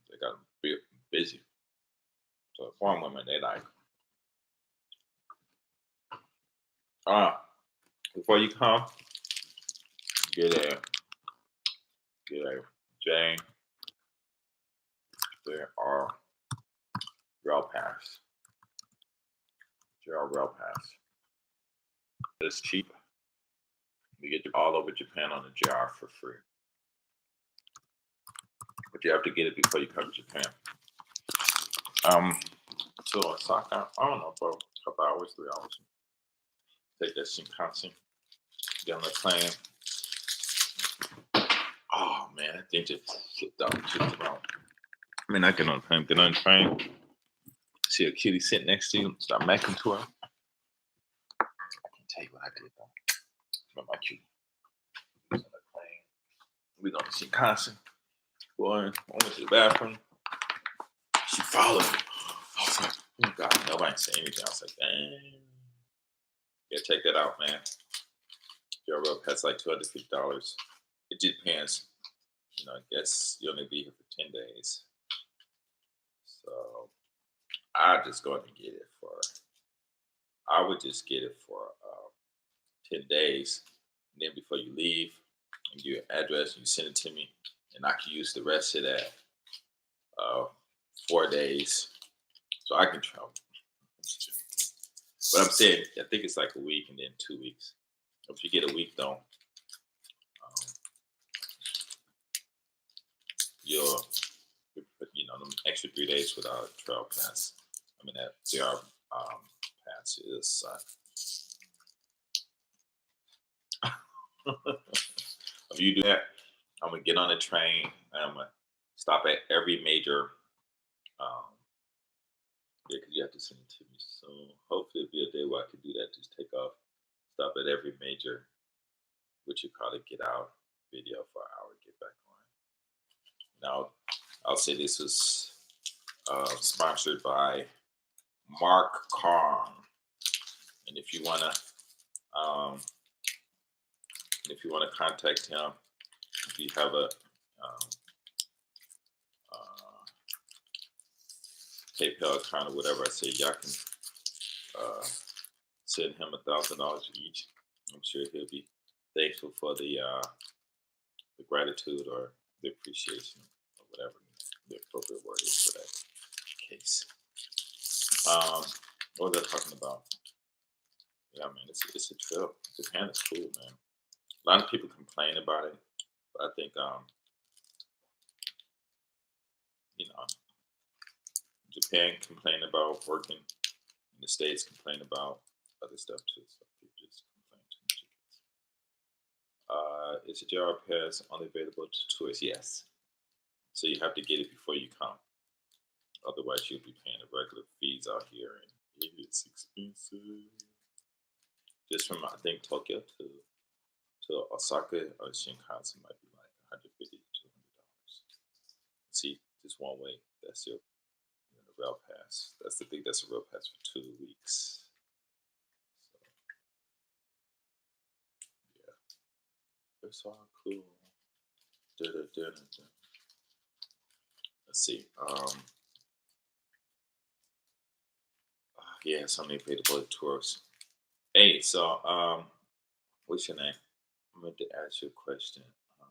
They got them busy. So foreign women, they like, before you come, get a Jane. There are rail pass. Rail pass. It's cheap. You get all over Japan on the JR for free. But you have to get it before you come to Japan. To Osaka, I don't know, for a couple hours, 3 hours. Take that Shinkansen, get on the plane. Oh man, that thing just flipped out, flipped around. I mean, I get on the plane, get on the train, see a cutie sitting next to you, start macking to her. I can't tell you what I did though. With my cutie. On the plane. We go to Shinkansen. Boy, I went to the bathroom. She followed me. I was like, Oh God, nobody said anything. I was like, dang. Yeah, check that out, man. Your rope has like $250. It just depends. I guess you only be here for 10 days. So I just go ahead and get it for. I would just get it for 10 days, and then before you leave, and give your address, and you send it to me, and I can use the rest of that 4 days, so I can travel. But I'm saying, I think it's like a week and then 2 weeks. If you get a week though, you'll them extra 3 days without a trail pass. I mean that JR pass is. If you do that, I'm gonna get on a train and I'm gonna stop at every major. Um, yeah, because you have to send it to me. So hopefully it'll be a day where I can do that. Just take off, stop at every major, which you probably get out video for an hour, get back on. Now, I'll say this was sponsored by Mark Kong, and um, if you wanna contact him, if you have a uh, PayPal account or whatever, I say y'all can uh, send him $1,000 each. I'm sure he'll be thankful for the gratitude or the appreciation or whatever the appropriate word is for that case. What was I talking about? Yeah, man, it's a trip. Japan is cool, man. A lot of people complain about it, but I think you know Japan complain about working, and the states complain about other stuff too. So people just complain too much. Is a JR pass only available to tourists? Yes. So you have to get it before you come. Otherwise, you'll be paying the regular fees out here, and it's expensive. Just from I think Tokyo to Osaka or Shinkansen might be like 150 to $200. See, just one way. That's your the rail pass. That's the thing. That's a rail pass for 2 weeks. So yeah, it's all cool. Da-da-da-da-da. Let's see. Yeah, somebody paid to go to tours. Hey, so what's your name? I meant to ask you a question. Um,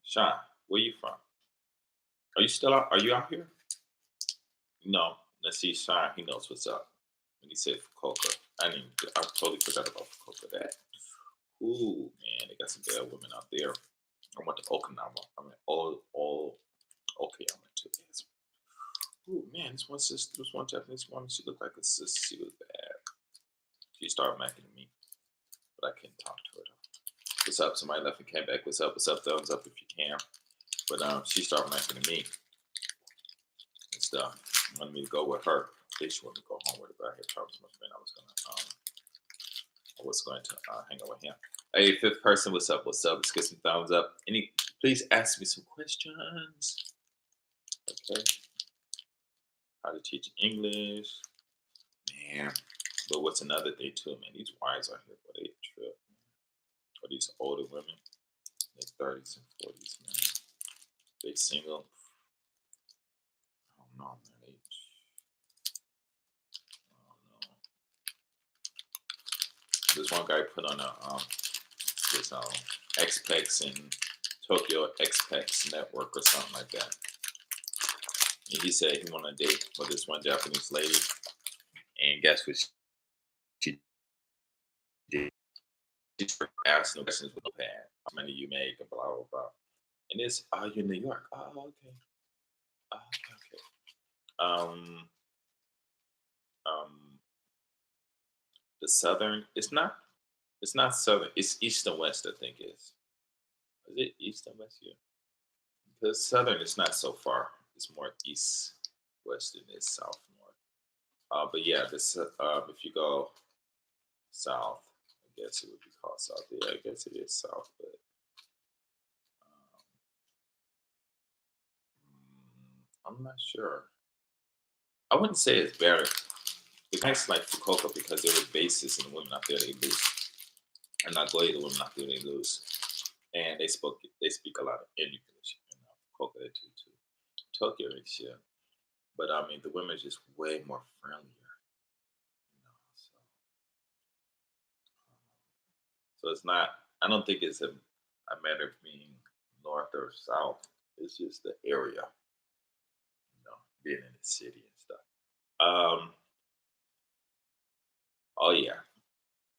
Sean, where you from? Are you still out? Are you out here? No. Let's see, Sean. He knows what's up. When he said Fukuoka, I totally forgot about Fukuoka. That. Ooh, man, they got some bad women out there. I went to Okinawa. I mean, all. Okay, I went to. Yes. Ooh, man, this one Japanese woman. She looked like a sister. She was bad. She started macking at me, but I couldn't talk to her though. What's up? Somebody left and came back. What's up? What's up? Thumbs up if you can. But she started macking at me and stuff. Wanted me to go with her. She wanted to go home with her, but I had problems with my friend. I was going to hang out with him. Hey, fifth person, what's up? What's up? Let's get some thumbs up. Please ask me some questions. Okay. How to teach English. Man. But what's another thing too, man? These wives out here, boy, they trip. Or these older women, in their 30s and 40s, man. They single. I don't know, man. I don't know. This one guy put on this Xpex in Tokyo Xpex network or something like that. And he said he went on a date with this one Japanese lady, and guess what she did? She started asking questions with no pad. How many you make and blah blah blah. And it's you're in New York. Oh, okay. Okay, okay. Um, the southern. It's not southern. It's east and west. I think is it east and west here? Because southern is not so far. It's more east west than it's south north. But yeah, this if you go south, I guess it would be called south. Yeah, I guess it is south, but I'm not sure. I wouldn't say it's better. It's nice like Fukuoka because there were bases and the women out there they lose. And Nagoya, the women out there they lose. And they speak a lot of English in Fukuoka they do too. Tokyo is yeah. But I mean the women are just way more friendlier. You know, so it's not I don't think it's a matter of being north or south. It's just the area, being in the city and stuff. Oh yeah,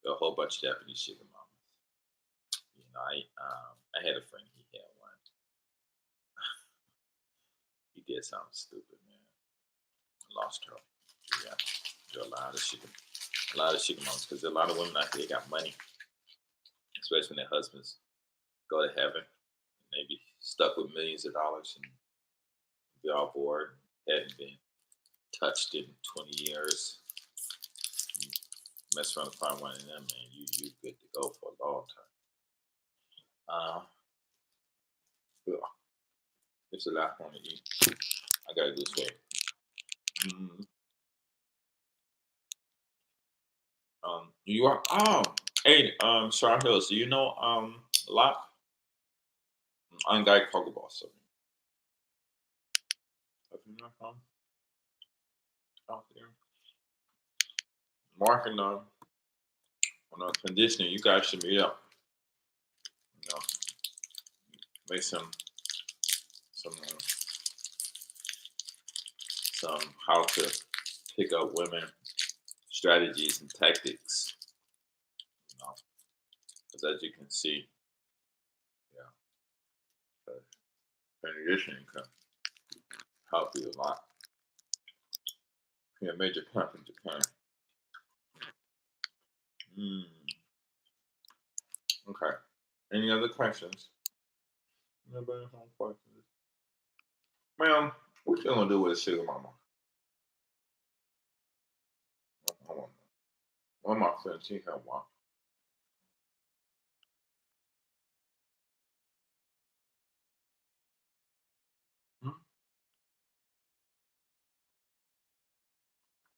a whole bunch of Japanese sugar mamas. I had a friend. He had one. He did something stupid, man. I lost her. Yeah, there are a lot of sugar mamas because there are a lot of women out there got money, especially when their husbands go to heaven and they be stuck with millions of dollars and be all bored, hadn't been touched in 20 years. You mess around and find one of them, man, you good to go for a long time. Yeah. It's a lot more to eat. I gotta lose weight. Mm-hmm. New York. Oh, hey, Char Hills. Do you know a lot? I'm Guy Kogoboss. Have you not out there? Mark and on conditioning, you guys should meet up. You know, make some how to pick up women strategies and tactics. Because as you can see, yeah, conditioning can help you a lot. Yeah, major camp in Japan. Okay. Any other questions? Anybody have questions? Ma'am, what you gonna do with a sugar mama? I want one of my friends, she had one. Hmm?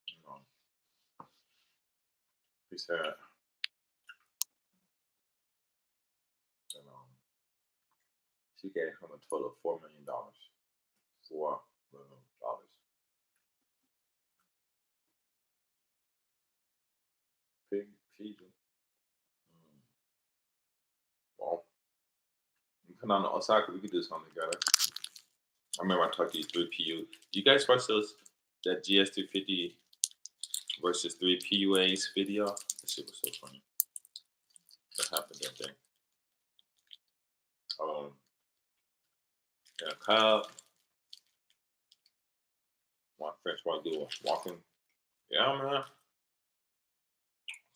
You know, he said, and, she gave him a total of $4 million. $4 million. Big Fiji. Well, you come down to Osaka, we could do something together. I remember I talked to you 3PU. You guys watch that GS350 versus 3PUA's video? That shit was so funny. What happened that day? In a cab, my French white dude was walking. Yeah, man.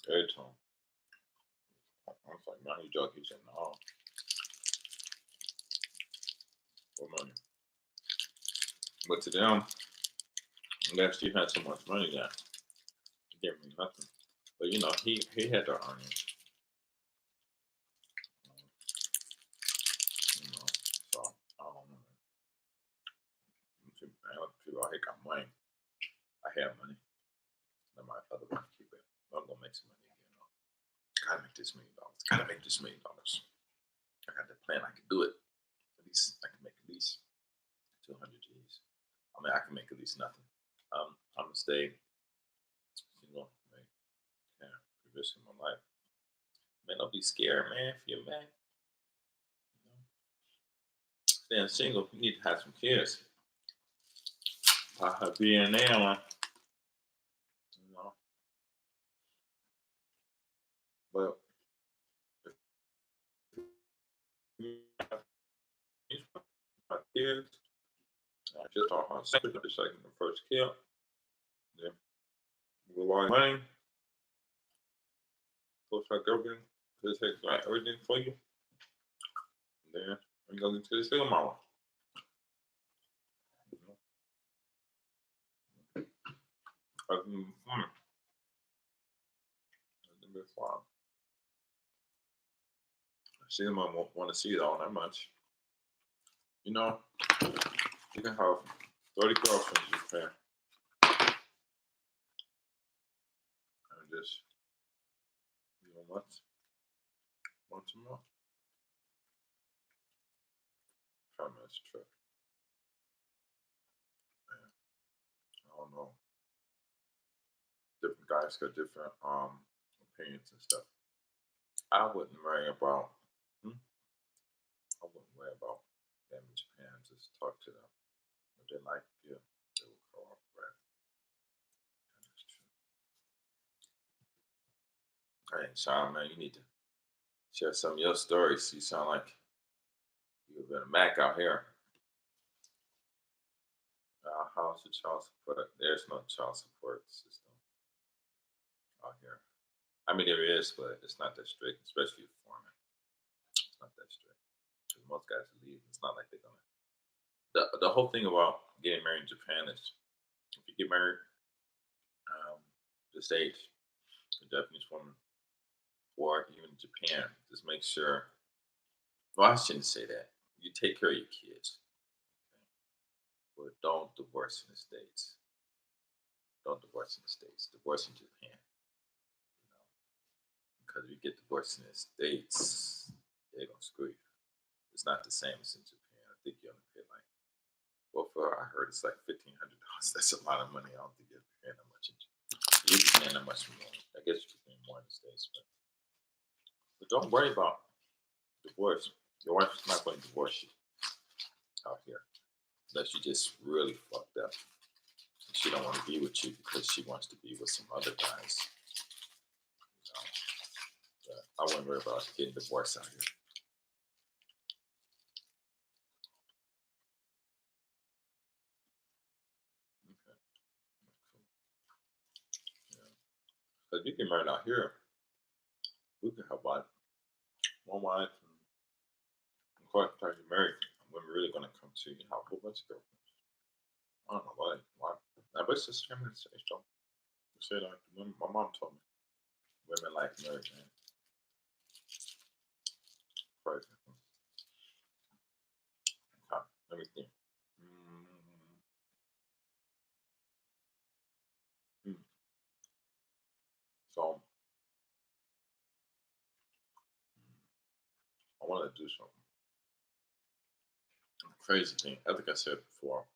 Every time. I was like, man, you joking? He said, no. What money? But to them, unless you had so much money that it gave me nothing. But you know, he had to earn it. You know, so I don't know. People out here got money. I have money. I might otherwise keep it. I'm gonna make some money. Gotta make this $1 million. Gotta make this $1 million. I got the plan. I can do it. At least I can make at least 200 G's. I mean, I can make at least nothing. I'm gonna stay single, right? Yeah, for the rest of my life. Man, don't be scared, man. If you're man, staying single, you need to have some kids. I have DNA on, you know. But my kids, I just talk on second, the second, the first kill. Then we want money. Looks like everything. Just takes like everything for you. And then we go into the single mama. Single mom won't want to see it all that much. You know, you can have 30 girlfriends you can. just, once a month. Try my trip. Man, I don't know. Different guys got different opinions and stuff. I wouldn't worry about. I wouldn't worry about them in Japan. Just talk to them. If they like you, they will cooperate. That's true. Hey, Sean, man, you need to share some of your stories. You sound like you've been a Mac out here. How's the child support? There's no child support system out here. I mean, there is, but it's not that strict, especially for foreign. It's not that strict. Because most guys leave. It's not like they're gonna. The whole thing about getting married in Japan is if you get married, this age, the Japanese woman, or even Japan, just make sure. Well, I shouldn't say that. You take care of your kids, but don't divorce in the states. Don't divorce in the states. Divorce in Japan. Because if you get divorced in the states, they're gonna screw you. It's not the same as in Japan. I think you only pay like, well, for I heard it's like $1,500. That's a lot of money. I don't think you're paying that much. You're paying that much more. I guess you're paying more in the states, but don't worry about divorce. Your wife's not going to divorce you out here unless you just really fucked up. She don't want to be with you because she wants to be with some other guys. I wouldn't worry about getting divorced out here. Okay, cool. Yeah, because you get married out here, we can have one wife, and of course, after you're married, women really gonna come to you and have a whole bunch of girlfriends. I don't know why. But it's just family say so. You say like my mom told me, women like married men. Crazy. Okay, let me think. Mm. So I want to do something. Crazy thing. I think I said before.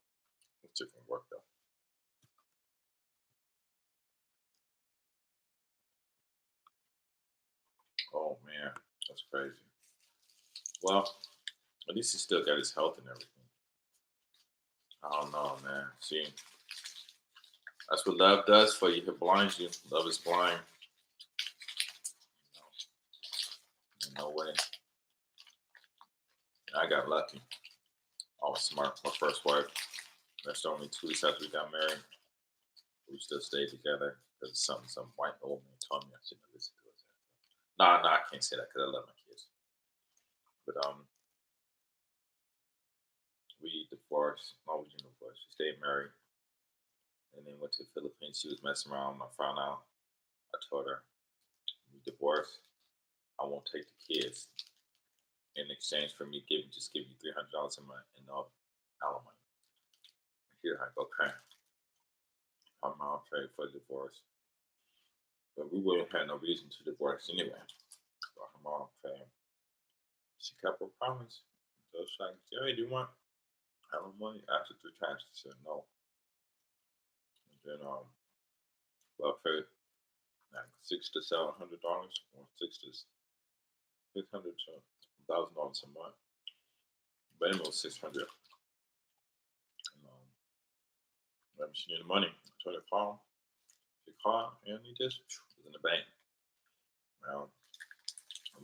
It's different work though. Oh man, that's crazy. Well, at least he still got his health and everything. I don't know, man. See, that's what love does for you. It blinds you. Love is blind. No way. I got lucky. I was smart. My first wife. That's only 2 weeks after we got married. We still stayed together because some white old man told me I shouldn't have listened to it. No, I can't say that because I love my kids. But we divorced. No, we didn't divorce. We stayed married, and then went to the Philippines. She was messing around. I found out. I told her we divorced. I won't take the kids in exchange for me give you $300 a month and no alimony. Here I go, okay. My mom paid for the divorce, but we wouldn't have no reason to divorce anyway. So her mom paid. She kept her promise. So it's like, Jerry, do you want alimony? After 3 times, she said no. And then well, I paid like $600 to $700, or $600 to $1,000 a month. But anyway, it was 600. And, when she needed money, I told her call. She called, and he just was in the bank. Well,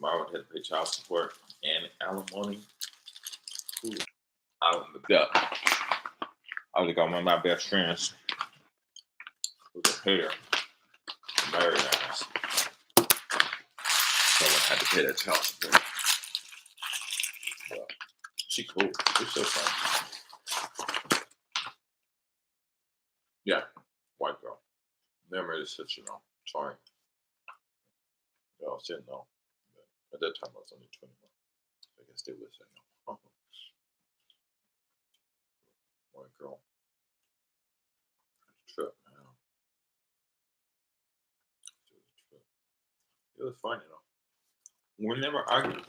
my mom had to pay child support and alimony. Ooh, I looked up. I was got one of my best friends who was a payer, married us. Someone had to pay that child support. Well, she cool. She's so fun. Yeah, white girl. Never made a sister, no. Sorry. Y'all said no. But at that time, I was only 21. I guess they would say no. White girl. Trip, man. It was funny though. We never argued.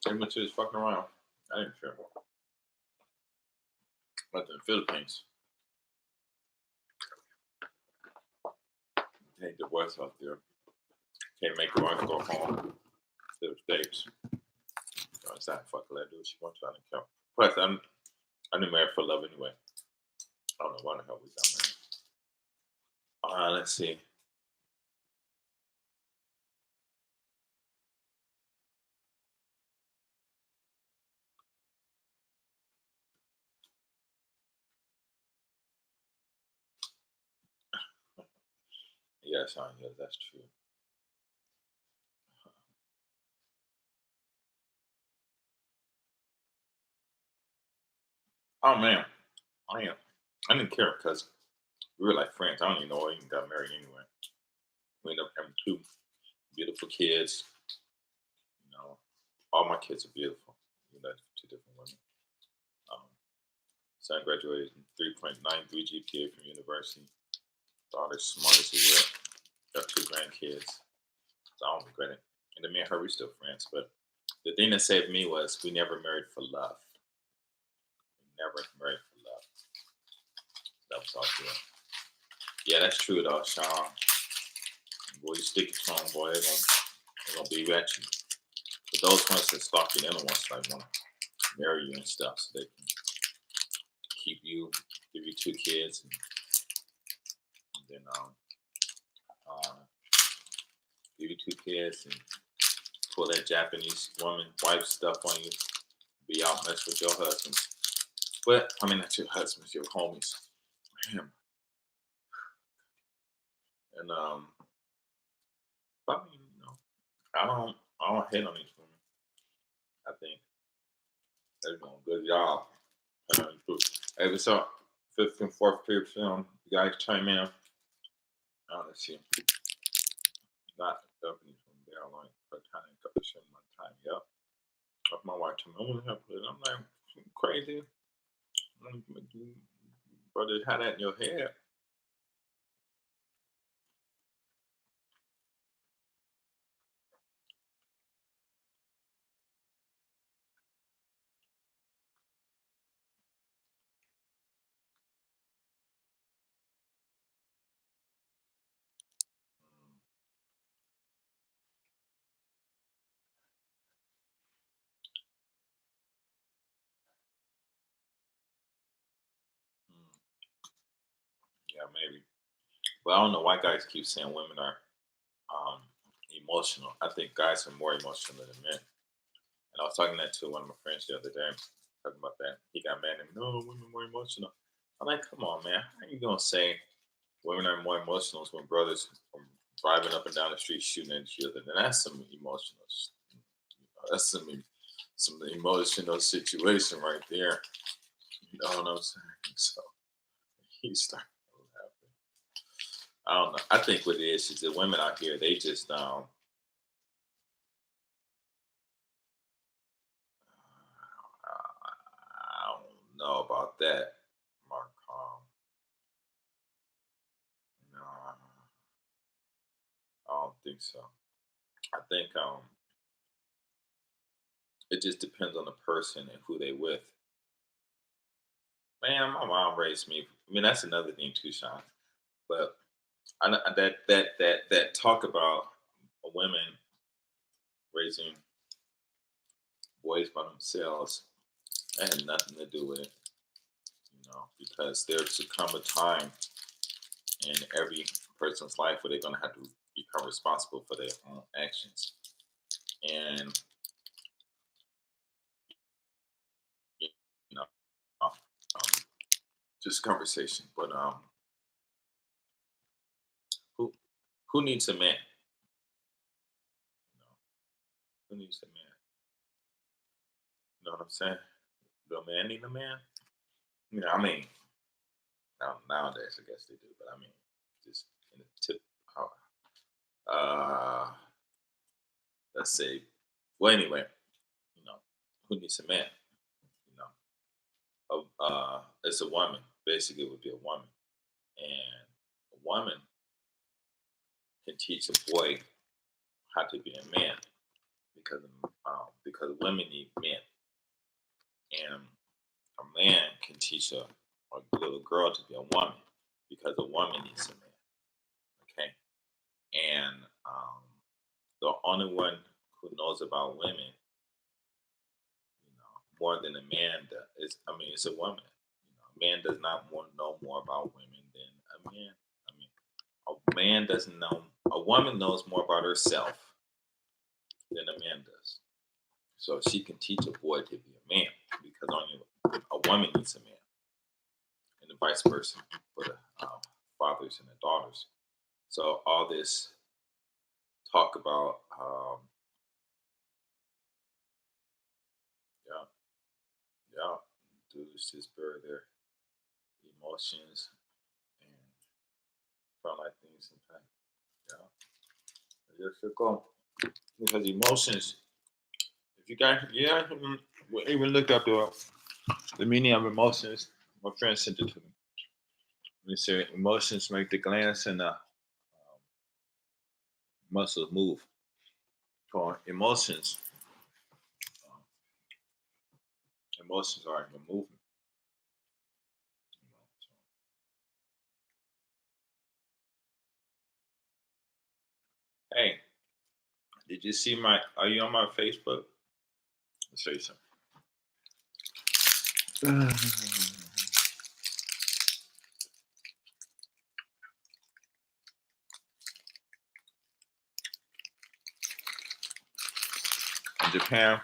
They went to just fucking around. I didn't care. But in the Philippines, they hate the West out there. Can't make her wife go home to the States. It's not fucking let her do what she wants. I didn't care. Plus, I didn't marry for love anyway. I don't know why the hell we got married. Let's see. Yes, yeah, that's true. Oh man, I didn't care because we were like friends. I don't even know we even got married anyway. We ended up having two beautiful kids. You know, all my kids are beautiful. You know, two different women. Um, son graduated in 3.93 GPA from university. Daughter's smart as a whip. Got two grandkids. So I don't regret it. And then me and her, we still friends. But the thing that saved me was we never married for love. We never married for love. That was all good. Yeah, that's true though, Sean. Boy, you stick it to them, boy, they're gonna be at you. But those ones that stalk you, they're the ones that want to marry you and stuff, so they can keep you, give you two kids, and then uh, give you two kids and pull that Japanese woman wife stuff on you, be out mess with your husband. But I mean, not your husbands, your homies. Him. And I mean, I don't hate on these women. I think they're doing a good job. Hey, what's up? Fifth and fourth period film. You guys chime in. Let's see. Not companies from there, like per time, couple of my time. Yep. Of my wife told me, I want to have it. I'm like, crazy. Brother, had that in your head. Yeah, maybe. But I don't know why guys keep saying women are emotional. I think guys are more emotional than men. And I was talking that to one of my friends the other day, talking about that. He got mad at me. No, women are more emotional. I'm like, come on, man. How are you gonna say women are more emotional when brothers are driving up and down the street shooting at each other? Then that's some emotional. That's some emotional situation right there. You know what I'm saying? So he started laughing. I don't know. I think what it is the women out here, they just I don't know about that, Mark. No, I don't think so. I think it just depends on the person and who they with. Man, my mom raised me. I mean, that's another thing too, Sean. But that talk about women raising boys by themselves, that had nothing to do with it, because there's to come a time in every person's life where they're gonna have to become responsible for their own actions. And you know, just conversation. But who who needs a man? You know, who needs a man? You know what I'm saying? Do a man need a man? I mean, nowadays I guess they do, but I mean, just in the tip. Uh, let's say. Well, anyway, you know, who needs a man? You it's a woman. Basically, it would be a woman, and a woman can teach a boy how to be a man because women need men, and a man can teach a little girl to be a woman because a woman needs a man. Okay, and the only one who knows about women, more than a man does, it's a woman. A man does not know more about women than a man. I mean, a man doesn't know. A woman knows more about herself than a man does. So she can teach a boy to be a man because only a woman needs a man, and vice versa for the fathers and the daughters. So all this talk about yeah, yeah, dudes just bury their emotions and front like things sometimes. Yeah, just should go because emotions. If you guys, yeah, even look up the meaning of emotions. My friend sent it to me. They say emotions make the glands and the muscles move. For emotions, um, emotions are in the movement. So, hey, did you see my? Are you on my Facebook? Let's show you something. In Japan,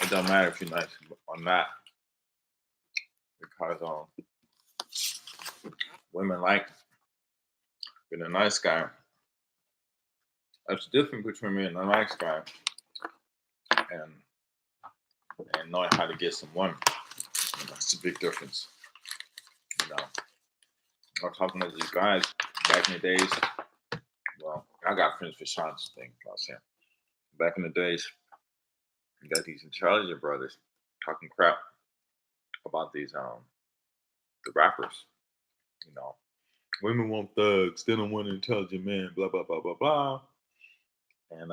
it don't matter if you're nice or not because women like being a nice guy. That's different between being a nice guy and knowing how to get some women. That's a big difference. You know, I'm talking to these guys back in the days. Well, I got friends for Sean's thing. I'm saying back in the days, you got these intelligent brothers talking crap about these the rappers. You know, women want thugs. They don't want an intelligent man. Blah blah blah blah blah. And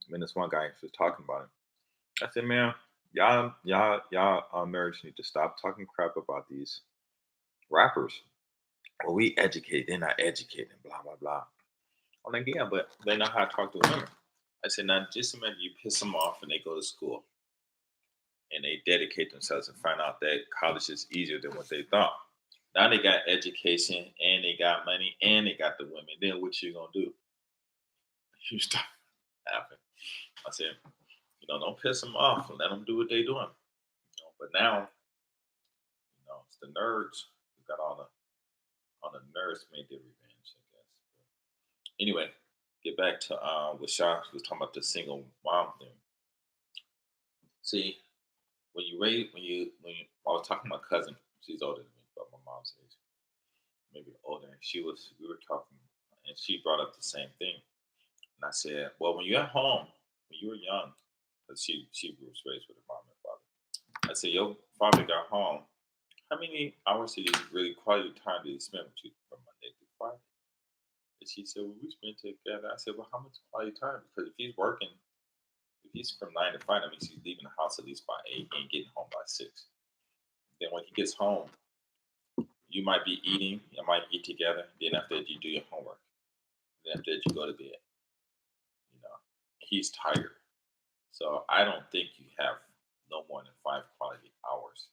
then this one guy was talking about it. I said, man, y'all nerds need to stop talking crap about these rappers. Well, we educate. They're not educated. Blah blah blah. I'm like, yeah, but they know how to talk to women. I said, now just imagine you piss them off and they go to school and they dedicate themselves and find out that college is easier than what they thought. Now they got education and they got money and they got the women. Then what you gonna do? You stop laughing. I said, don't piss them off and let them do what they doing. But now, it's the nerds who got all the nerds made their revenge, I guess. But anyway, get back to what Sean was talking about the single mom thing. See, I was talking to my cousin. She's older than me, about my mom's age, maybe older. And we were talking, and she brought up the same thing. And I said, well, when you're at home, when you were young, because she was raised with her mom and father. I said, your father got home. How many hours did he really quality time did he spend with you from Monday through Friday? And she said, well, we spent together. I said, well, how much quality time? Because if he's working, if he's from 9 to 5, that means he's leaving the house at least by 8 and getting home by 6. Then when he gets home, you might be eating, you might eat together. Then after that, you do your homework. Then after that, you go to bed. He's tired. So I don't think you have no more than 5 quality hours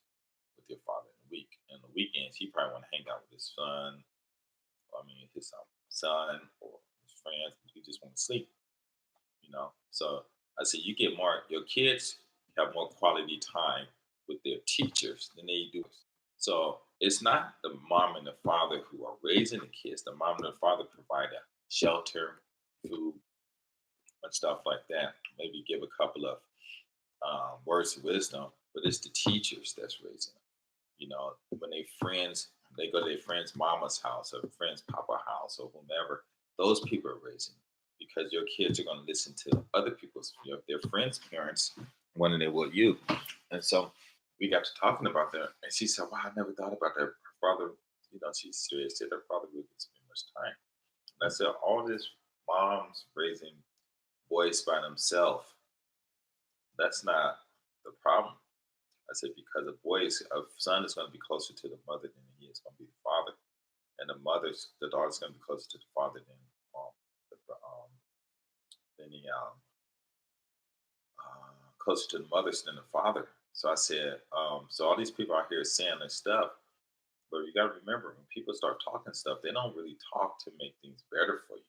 with your father in the week. And the weekends, he probably want to hang out with his son. His son or his friends. He just want to sleep. So I said, your kids have more quality time with their teachers than they do. So it's not the mom and the father who are raising the kids. The mom and the father provide a shelter, food, and stuff like that. Maybe give a couple of words of wisdom, but it's the teachers that's raising them. When they go to their friend's mama's house or friend's papa house or whomever, those people are raising them because your kids are going to listen to other people's, their friends' parents more than they will you. And so we got to talking about that, and she said, "Wow, I never thought about that." Her father, she said her father would spend much time. And I said, all this moms raising boys by themselves, that's not the problem. I said because a son is going to be closer to the mother than he is going to be the father, and the daughter's going to be closer to the father um, than the closer to the mothers than the father. So I said, so all these people out here saying this stuff, but you got to remember when people start talking stuff, they don't really talk to make things better for you.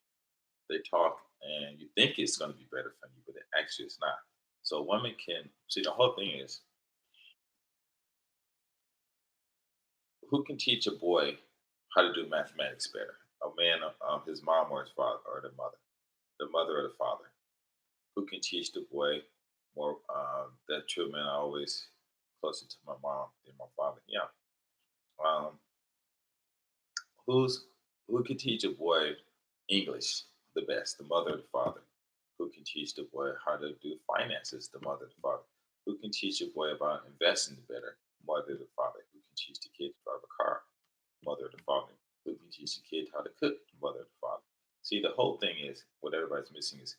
They talk and you think it's going to be better for you, but it actually is not. So women can see the whole thing is who can teach a boy how to do mathematics better? A man, his mom or his father or the mother or the father. Who can teach the boy more? That true man always closer to my mom than my father. Yeah. Um, who's who can teach a boy English the best? The mother or the father? Who can teach the boy how to do finances? The mother or the father? Who can teach a boy about investing better? Mother or the father? Who can teach the kid to drive a car? Mother or the father? Who can teach the kid how to cook? Mother or the father? See, the whole thing is what everybody's missing is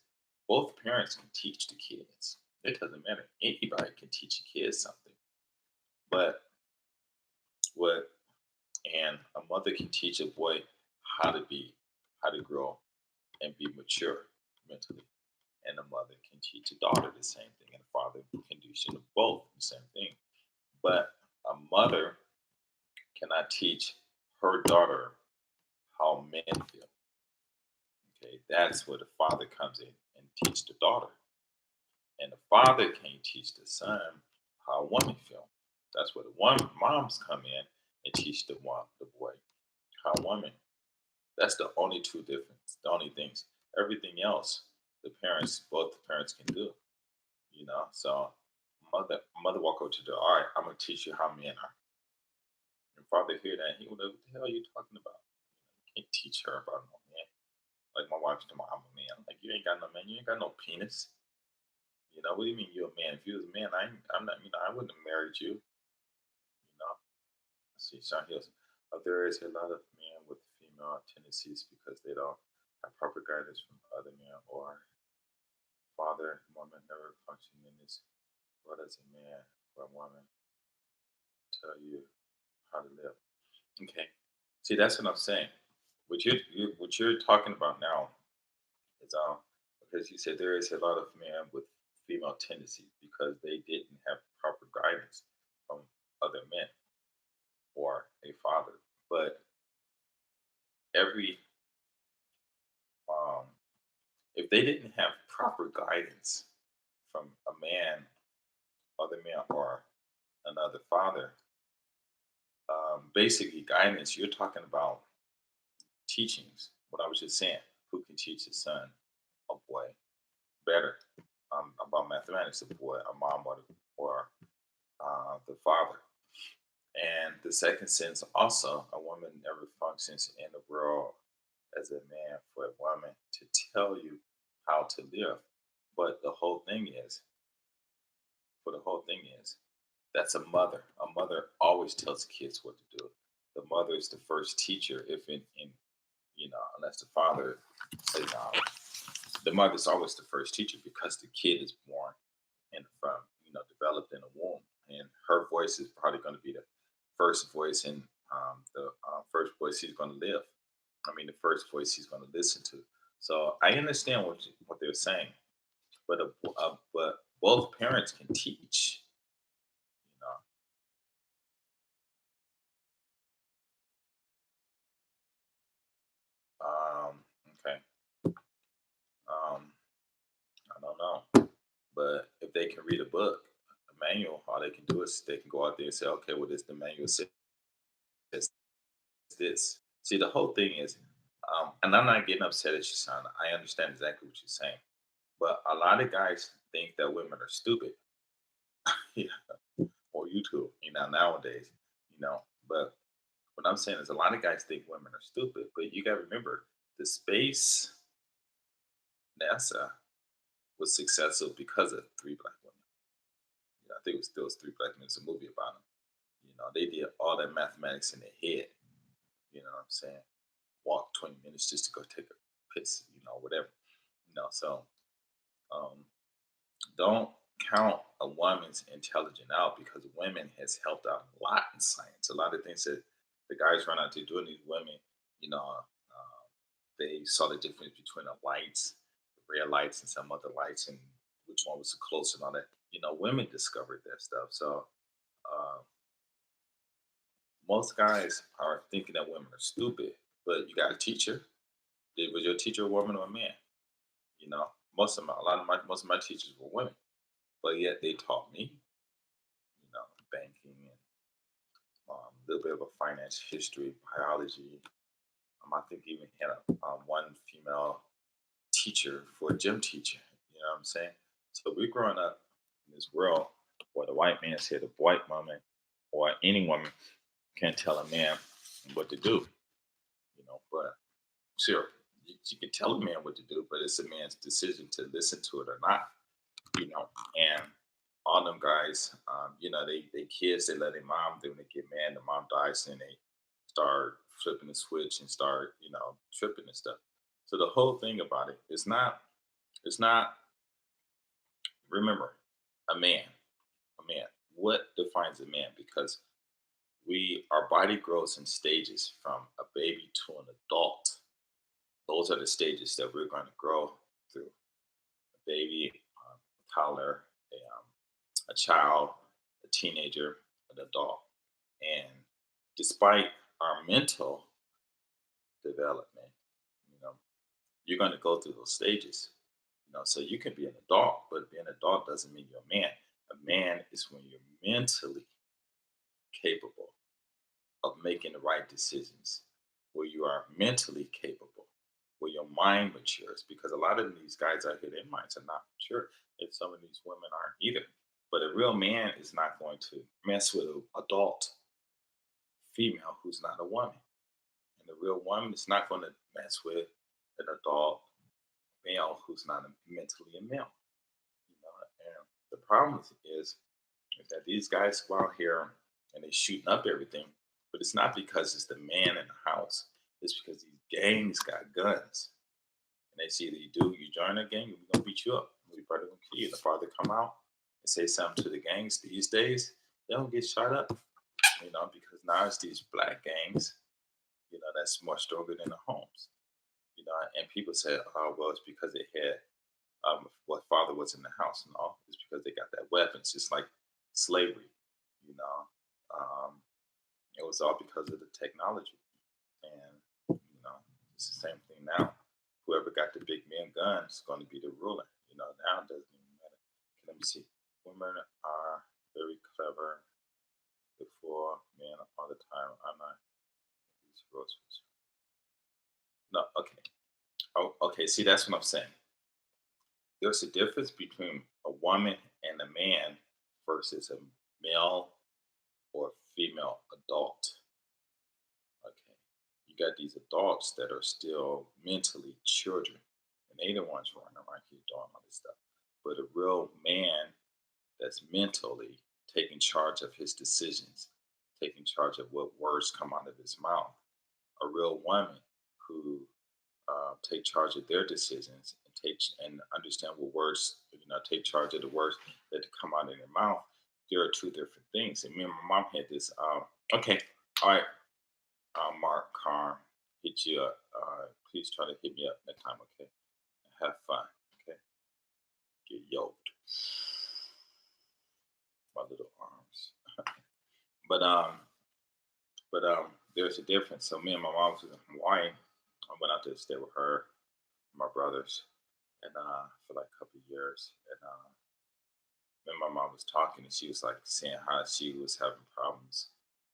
both parents can teach the kids. It doesn't matter. Anybody can teach a kid something. But what and a mother can teach a boy how to be, how to grow and be mature mentally. And a mother can teach a daughter the same thing, and a father can teach them both the same thing. But a mother cannot teach her daughter how men feel. Okay, that's where the father comes in and teach the daughter. And the father can't teach the son how a woman feel. That's where the one moms come in and teach the boy how a woman. That's the only two difference. The only things. Everything else, both the parents can do. So mother walk over to the all right. I'm gonna teach you how men are. And father hear that he would what the hell are you talking about? You can't teach her about no man. Like my wife's to my I'm a man. Like you ain't got no man. You ain't got no penis. What do you mean you're a man? If you was a man, I'm not. I wouldn't have married you. You know. See, Sean Hills. There is a lot of men with female tendencies because they don't have proper guidance from other men or father. Woman never function in this. What does a man or a woman tell you how to live? Okay. See, that's what I'm saying. What you're talking about now is because you said there is a lot of men with female tendencies because they didn't have proper guidance from other men or a father. But every um, if they didn't have proper guidance from a man, other man, or another father, basically guidance, you're talking about teachings. What I was just saying, who can teach a son, a boy, better about mathematics, a boy, a mom, or the father. And the second sense, also, a woman never functions in the world as a man for a woman to tell you how to live. But the whole thing is, that's a mother. A mother always tells kids what to do. The mother is the first teacher, if unless the father says, the mother's always the first teacher because the kid is born and from developed in a womb, and her voice is probably going to be the first voice and the first voice he's going to live. I mean, the first voice he's going to listen to. So I understand what they're saying, but both parents can teach. You know, okay. Um, I don't know, but if they can read a book, a manual, all they can do is they can go out there and say, okay, well, this the manual says this. See, the whole thing is, and I'm not getting upset at you, son. I understand exactly what you're saying, but a lot of guys think that women are stupid. Yeah, or you too, nowadays, you know. But what I'm saying is, a lot of guys think women are stupid, but you got to remember, the space NASA was successful because of three black women. I think it was three black men. It's a movie about them. They did all that mathematics in their head. You know what I'm saying? Walk 20 minutes just to go take a piss, whatever. So Um, don't count a woman's intelligence out because women has helped out a lot in science. A lot of things that the guys run out to doing, these women, you know, they saw the difference between the lights, the red lights, and some other lights, and which one was the close and all that. Women discovered that stuff. So uh, most guys are thinking that women are stupid, but you got a teacher. Was your teacher a woman or a man? Most of my teachers were women, but yet they taught me, banking and a little bit of a finance history, biology. I think even had one female teacher for a gym teacher. You know what I'm saying? So we're growing up in this world where the white man said a white woman or any woman can't tell a man what to do. But sure, you can tell a man what to do, but it's a man's decision to listen to it or not. And all them guys, they kids, they let their mom, then when they get mad, the mom dies, and they start flipping the switch and start, tripping and stuff. So the whole thing about it is not, remember, a man, a man. What defines a man? Because our body grows in stages from a baby to an adult. Those are the stages that we're going to grow through. A baby, a toddler, a child, a teenager, an adult. And despite our mental development, you know, you're going to go through those stages. So you can be an adult, but being an adult doesn't mean you're a man. A man is when you're mentally capable of making the right decisions, where you are mentally capable, where your mind matures. Because a lot of these guys out here, their minds are not mature, and some of these women aren't either. But a real man is not going to mess with an adult female who's not a woman. And a real woman is not going to mess with an adult male who's not mentally a male. And the problem is that these guys go out here and they shooting up everything, but it's not because it's the man in the house. It's because these gangs got guns, and they see that you join a gang, we're gonna beat you up. We probably gonna kill you. The father come out and say something to the gangs these days, they don't get shot up, because now it's these black gangs, that's more stronger than the homes, and people say, oh, well, it's because they had what father was in the house. No, it's because they got that weapons. It's like slavery, you know. It was all because of the technology, and it's the same thing now. Whoever got the big man gun is going to be the ruler. Now it doesn't even matter. Okay, let me see. Women are very clever before men all the time. I'm not these groceries. No, okay. Oh, okay. See, that's what I'm saying. There's a difference between a woman and a man versus a male or female adult. Okay. You got these adults that are still mentally children, and they the ones running around here doing all this stuff. But a real man that's mentally taking charge of his decisions, taking charge of what words come out of his mouth. A real woman who take charge of their decisions and understand what words, take charge of the words that come out of their mouth. There are two different things. And me and my mom had this. Okay, all right, Mark Carm, hit you up. Please try to hit me up next time. Okay, have fun. Okay, get yoked. My little arms. but there's a difference. So me and my mom was in Hawaii. I went out there to stay with her, my brothers, and for like a couple of years. And then my mom was talking, and she was like saying how she was having problems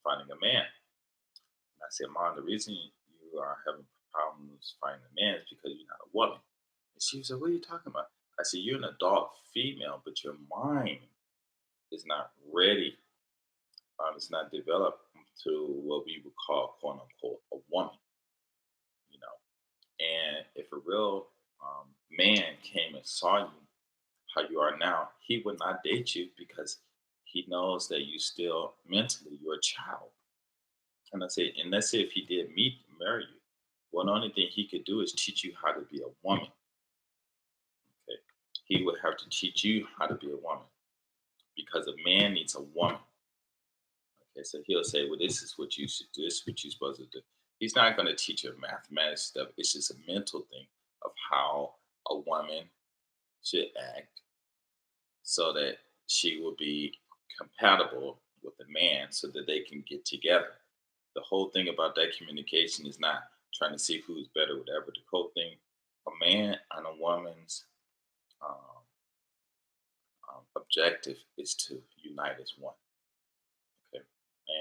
finding a man. And I said, Mom, the reason you are having problems finding a man is because you're not a woman. And she was like, what are you talking about? I said, you're an adult female, but your mind is not ready. It's not developed to what we would call, quote unquote, a woman. You know, and if a real man came and saw you how you are now, he would not date you because he knows that you still mentally you're a child. And I say, and let's say if he did marry you, well, the only thing he could do is teach you how to be a woman. Okay. he would have to teach you how to be a woman because a man needs a woman. Okay, so he'll say, "Well, this is what you should do. This is what you're supposed to do." He's not going to teach you mathematics stuff. It's just a mental thing of how a woman should act so that she will be compatible with a man so that they can get together. The whole thing about that communication is not trying to see who's better, whatever. The whole thing, a man and a woman's um, objective is to unite as one. Okay,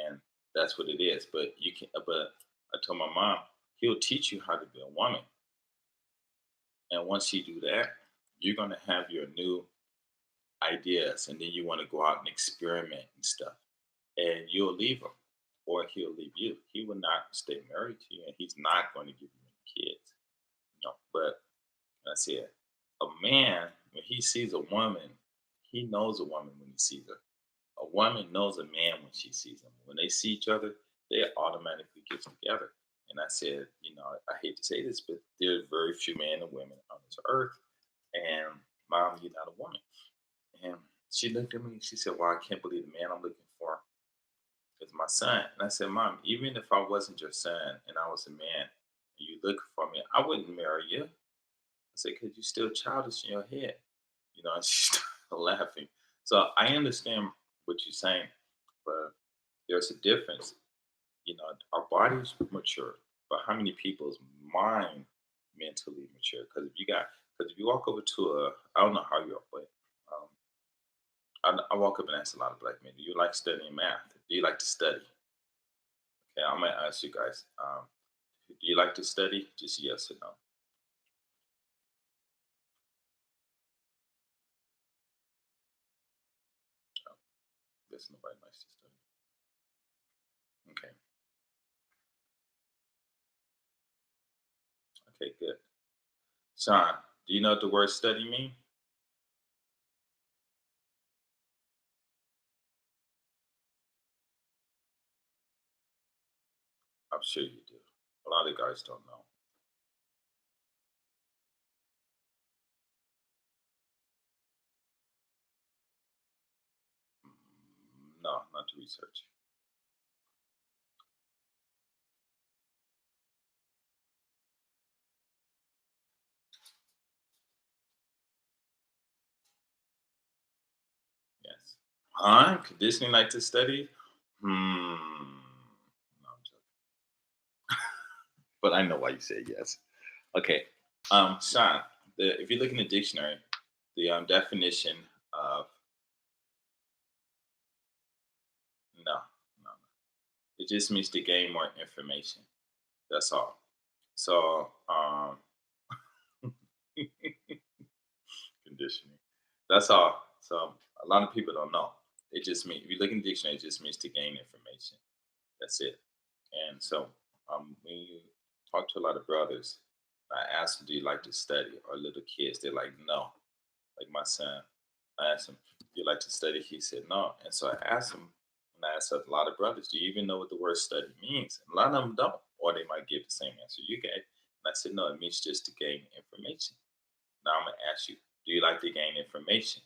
and that's what it is. But you can. But I told my mom, he'll teach you how to be a woman, and once you do that, you're gonna have your new ideas, and then you want to go out and experiment and stuff, and you'll leave him, or he'll leave you. He will not stay married to you, and he's not going to give you any kids. No, but like I said, a man when he sees a woman, he knows a woman when he sees her. A woman knows a man when she sees him. When they see each other, they automatically get together. And I said, I hate to say this, but there's very few men and women on this earth. And mom, you're not a woman. And she looked at me and she said, "Well, I can't believe the man I'm looking for is my son." And I said, "Mom, even if I wasn't your son and I was a man and you look for me, I wouldn't marry you." I said, "Because you're still childish in your head." And she started laughing. So I understand what you're saying, but there's a difference. Our bodies mature, but how many people's mind mentally mature? Because if you walk over to I don't know how you are, but um, I walk up and ask a lot of black men, "Do you like studying math? Do you like to study?" Okay, I'm gonna ask you guys, do you like to study? Just yes or no. No, guess nobody likes to study. Okay, okay, good. Sean, do you know what the word study mean? I'm sure you do. A lot of guys don't know. No, not to research. Yes. Huh? Could Disney like to study? No, I'm joking. But I know why you said yes. Okay. Sean, if you look in the dictionary, the definition of no, no, no. It just means to gain more information. That's all. So, conditioning. That's all. So, a lot of people don't know. It just means, if you look in the dictionary, it just means to gain information. That's it. And so, when you talk to a lot of brothers, I ask them, "Do you like to study?" Or little kids, they're like, "No." Like my son, I asked him, "Do you like to study?" He said, "No." And so I asked him, and I asked a lot of brothers, "Do you even know what the word study means?" And a lot of them don't, or they might give the same answer you gave. And I said, "No, it means just to gain information." Now I'm gonna ask you, "Do you like to gain information?"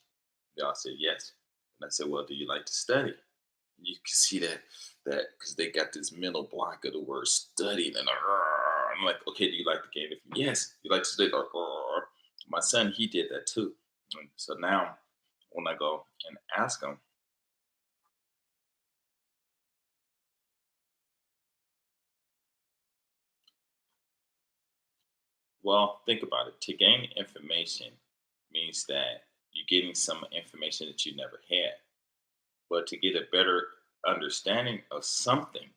They all said yes. And I said, "Well, do you like to study?" And you can see that because they got this mental block of the word study, and I'm like, "Okay, do you like to gain information?" Yes. You like to study? My son, he did that too. And so now, when I go and ask him, well, think about it. To gain information means that you're getting some information that you never had. But to get a better understanding of something,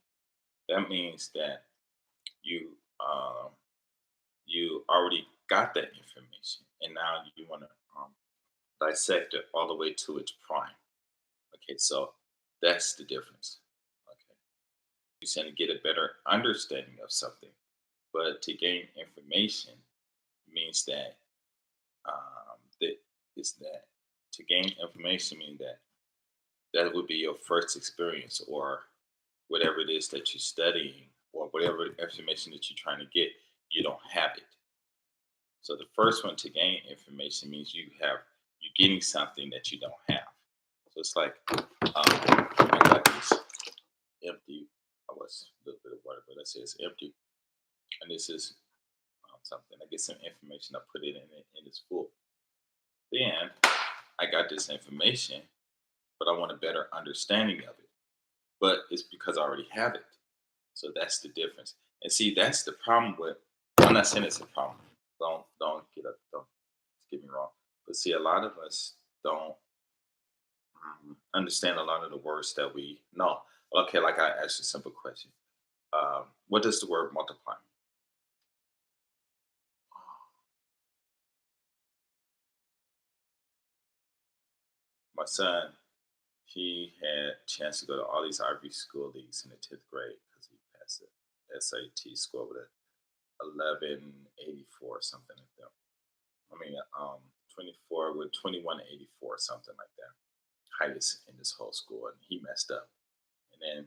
that means that you you already got that information, and now you want to dissect it all the way to its prime. Okay, so that's the difference. Okay, you're saying to get a better understanding of something, but to gain information means that that is that to gain information means that that would be your first experience or whatever it is that you're studying or whatever information that you're trying to get, you don't have it. So the first one to gain information means you have you're getting something that you don't have. So it's like I got this empty. I was a little bit of water, but let's say it's empty, and this is something. I get some information, I put it in it, and it's full. Then I got this information, but I want a better understanding of it. But it's because I already have it. So that's the difference. And see, that's the problem with. I'm not saying it's a problem. Don't get up. Don't get me wrong. But see, a lot of us don't understand a lot of the words that we know. Okay, like I asked a simple question. What does the word multiply mean? My son, he had a chance to go to all these Ivy School leagues in the 10th grade because he passed the SAT score with a 1184 or something like that. I mean, 24 with 2184, something like that. Highest in this whole school, and he messed up. And then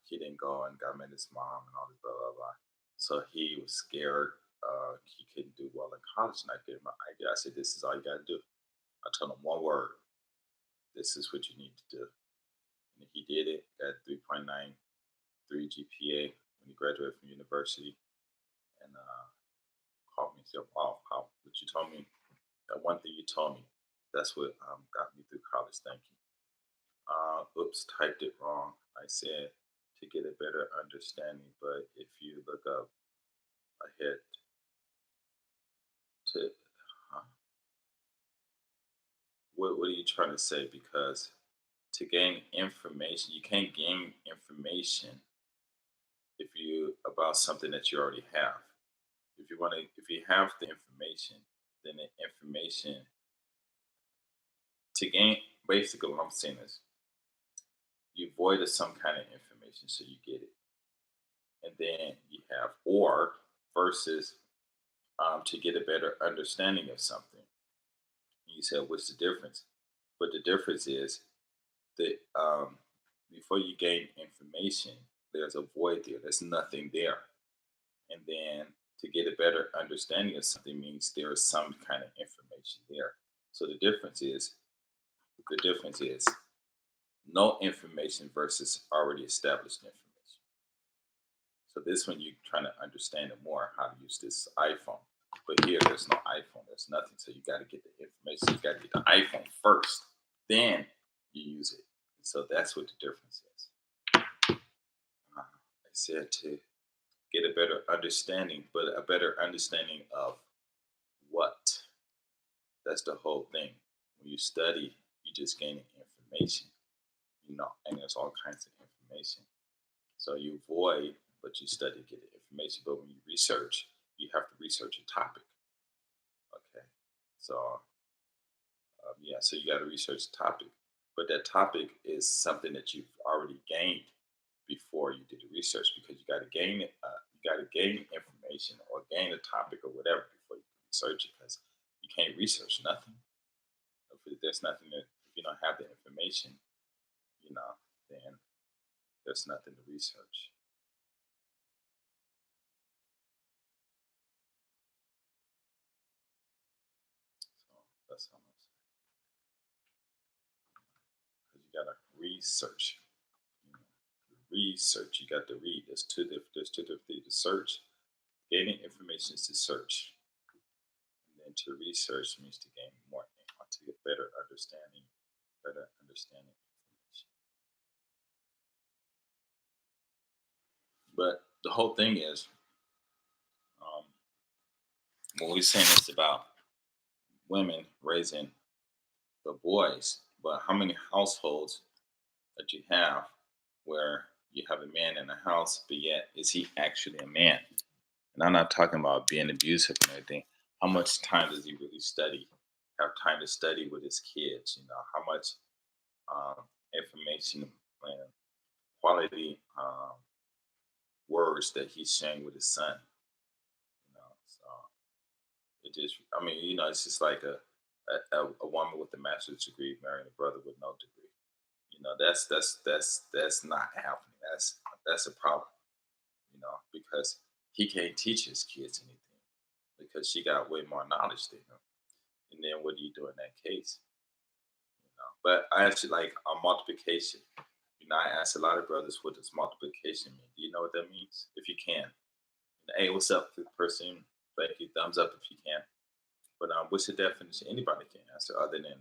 he didn't go and got met his mom and all this blah blah blah. So he was scared. He couldn't do well in college, and I gave him an idea. I said, "This is all you got to do." I told him one word. This is what you need to do. And he did it. Got 3.93 GPA when he graduated from university, and called me and said, "Wow, how what you told me? That one thing you told me. That's what got me through college. Thank you." Oops, typed it wrong. I said to get a better understanding, but if you look up ahead to, huh? What are you trying to say? Because to gain information, you can't gain information if you about something that you already have. If you have the information, then the information to gain. Basically, what I'm saying is, you void some kind of information so you get it, and then you have or versus to get a better understanding of something. You said, what's the difference? But the difference is that before you gain information, there's a void there. There's nothing there. And then to get a better understanding of something means there is some kind of information there. So the difference is no information versus already established information. So this one you're trying to understand it more how to use this iPhone. But here there's no iPhone, there's nothing. So you got to get the information. You got to get the iPhone first, then you use it. So that's what the difference is. I said to get a better understanding, but a better understanding of what? That's the whole thing. When you study, you just gaining information, and there's all kinds of information. So you avoid, but you study to get the information. But when you research, you have to research a topic. Okay. So yeah, so you got to research the topic, but that topic is something that you've already gained before you did the research because you got to gain it. You got to gain information or gain a topic or whatever before you can research it because you can't research nothing. If there's nothing that if you don't have the information, then there's nothing to research. So that's how I'm saying. Because you gotta research. Research. You got to read. There's two different things. To search, gaining information is to search, and then to research means to gain more, to get better understanding information. But the whole thing is, um, when we're saying it's about women raising the boys, but how many households that you have where you have a man in the house, but yet is he actually a man? And I'm not talking about being abusive and everything. How much time does he really study? Have time to study with his kids? How much information and quality words that he's sharing with his son? So it just, I mean, it's just like a woman with a master's degree marrying a brother with no degree. That's not happening. That's a problem. Because he can't teach his kids anything because she got way more knowledge than him. And then what do you do in that case? But I actually like multiplication. I ask a lot of brothers, what does multiplication mean? Do you know what that means? If you can. Hey, what's up to the person? Thank you. Thumbs up if you can. But what's the definition? Anybody can answer other than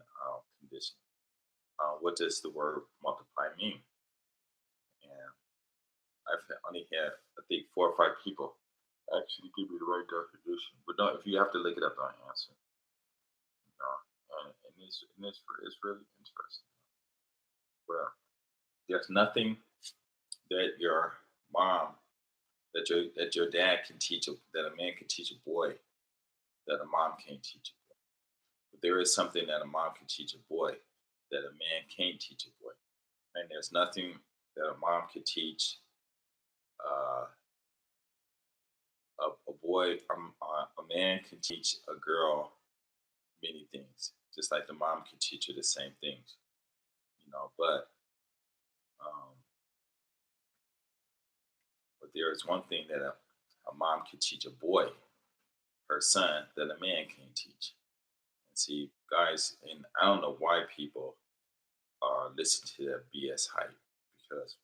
condition. What does the word multiply mean? And I've only had, I think, 4 or 5 people actually give me the right definition. But no, if you have to look it up, don't answer. And it's really interesting. Well, there's nothing that your mom, that your dad can teach, that a man can teach a boy that a mom can't teach a boy. But there is something that a mom can teach a boy that a man can't teach a boy. And there's nothing that a mom could teach uh, a boy. A man can teach a girl many things, just like the mom can teach her the same things. But um, there is one thing that a mom can teach a boy, her son, that a man can't teach. And see, guys, and I don't know why people are listening to that BS hype, because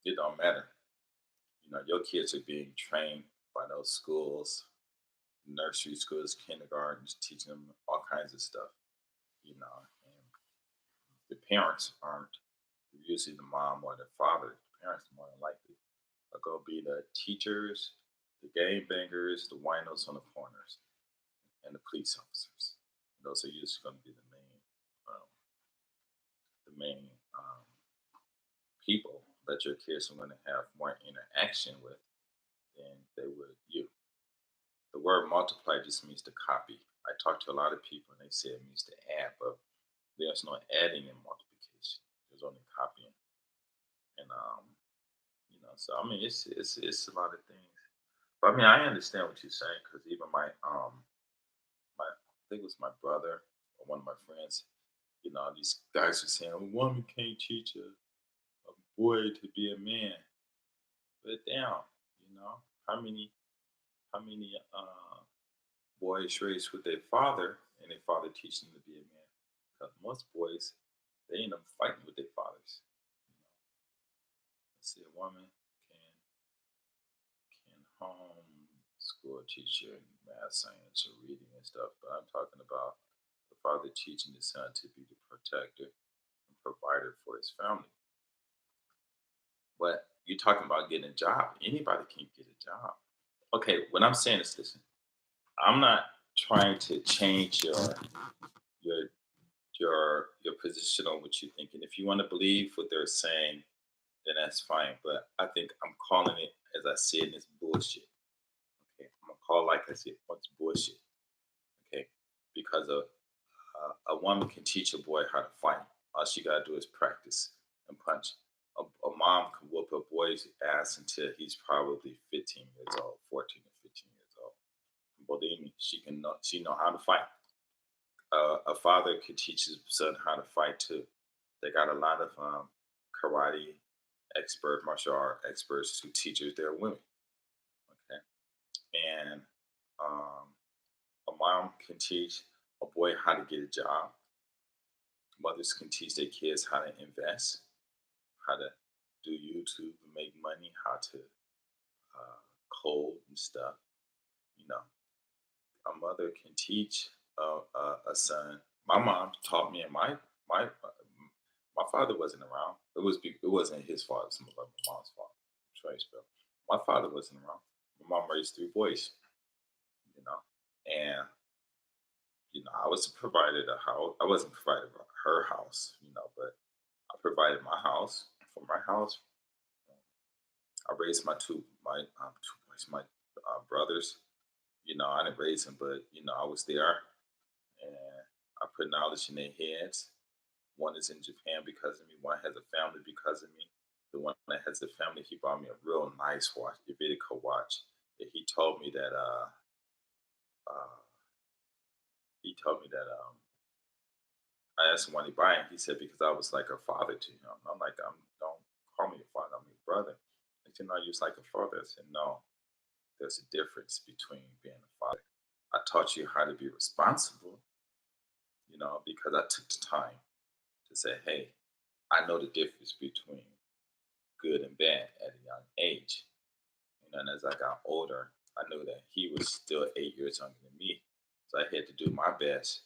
it don't matter. Your kids are being trained by those schools, nursery schools, kindergartens, teaching them all kinds of stuff. And the parents aren't usually the mom or the father. The parents more than likely are going to be the teachers, the game bangers, the winos on the corners, and the police officers. Those are usually going to be um, the main people that your kids are going to have more interaction with than they would you. The word multiply just means to copy. I talk to a lot of people and they say it means to add, but there's no adding in multiplication. There's only copying. And so I mean, it's a lot of things. But I mean, I understand what you're saying, because even my I think it was my brother or one of my friends. These guys were saying a woman can't teach a boy to be a man. But damn, how many boys raised with their father, and their father teaching them to be a man? Because most boys, they end up fighting with their fathers. Let's see, a woman can home school teacher in math, science, or reading and stuff, but I'm talking about the father teaching the son to be the protector and provider for his family. But you're talking about getting a job. Anybody can get a job. Okay, what I'm saying is, listen, I'm not trying to change your your position on what you think. And if you want to believe what they're saying, then that's fine. But I think I'm calling it, as I said, it's bullshit. Okay, I'm gonna call it like I said, what's bullshit. Okay, because a woman can teach a boy how to fight. All she gotta do is practice and punch. A mom can whoop a boy's ass until he's probably 15 years old, 14 or 15 years old. Believe me, she know how to fight. A father could teach his son how to fight too. They got a lot of karate expert, martial art experts who teachers. They're women. Okay, and um, a mom can teach a boy how to get a job. Mothers can teach their kids how to invest, how to do YouTube and make money, how to uh, code and stuff. You know, a mother can teach a son. My mom taught me, and my father wasn't around. It wasn't his fault. It was my mom's fault. Trace, bro. My father wasn't around. My mom raised 3 boys. You know, and I was provided a house. I wasn't provided her house. But I provided my house. For my house, I raised my two boys, my brothers. I didn't raise them, but I was there, and I put knowledge in their heads. One is in Japan because of me. One has a family because of me. The one that has a family, he bought me a real nice watch, a Davidico watch. And uh, he told me that I asked him why he buy it. He said because I was like a father to him. I'm like, don't call me a father. I'm your brother. He said, no, you was like a father. I said, no, there's a difference between being a father. I taught you how to be responsible, because I took the time to say, hey, I know the difference between good and bad at a young age. And as I got older, I knew that he was still 8 years younger than me. So I had to do my best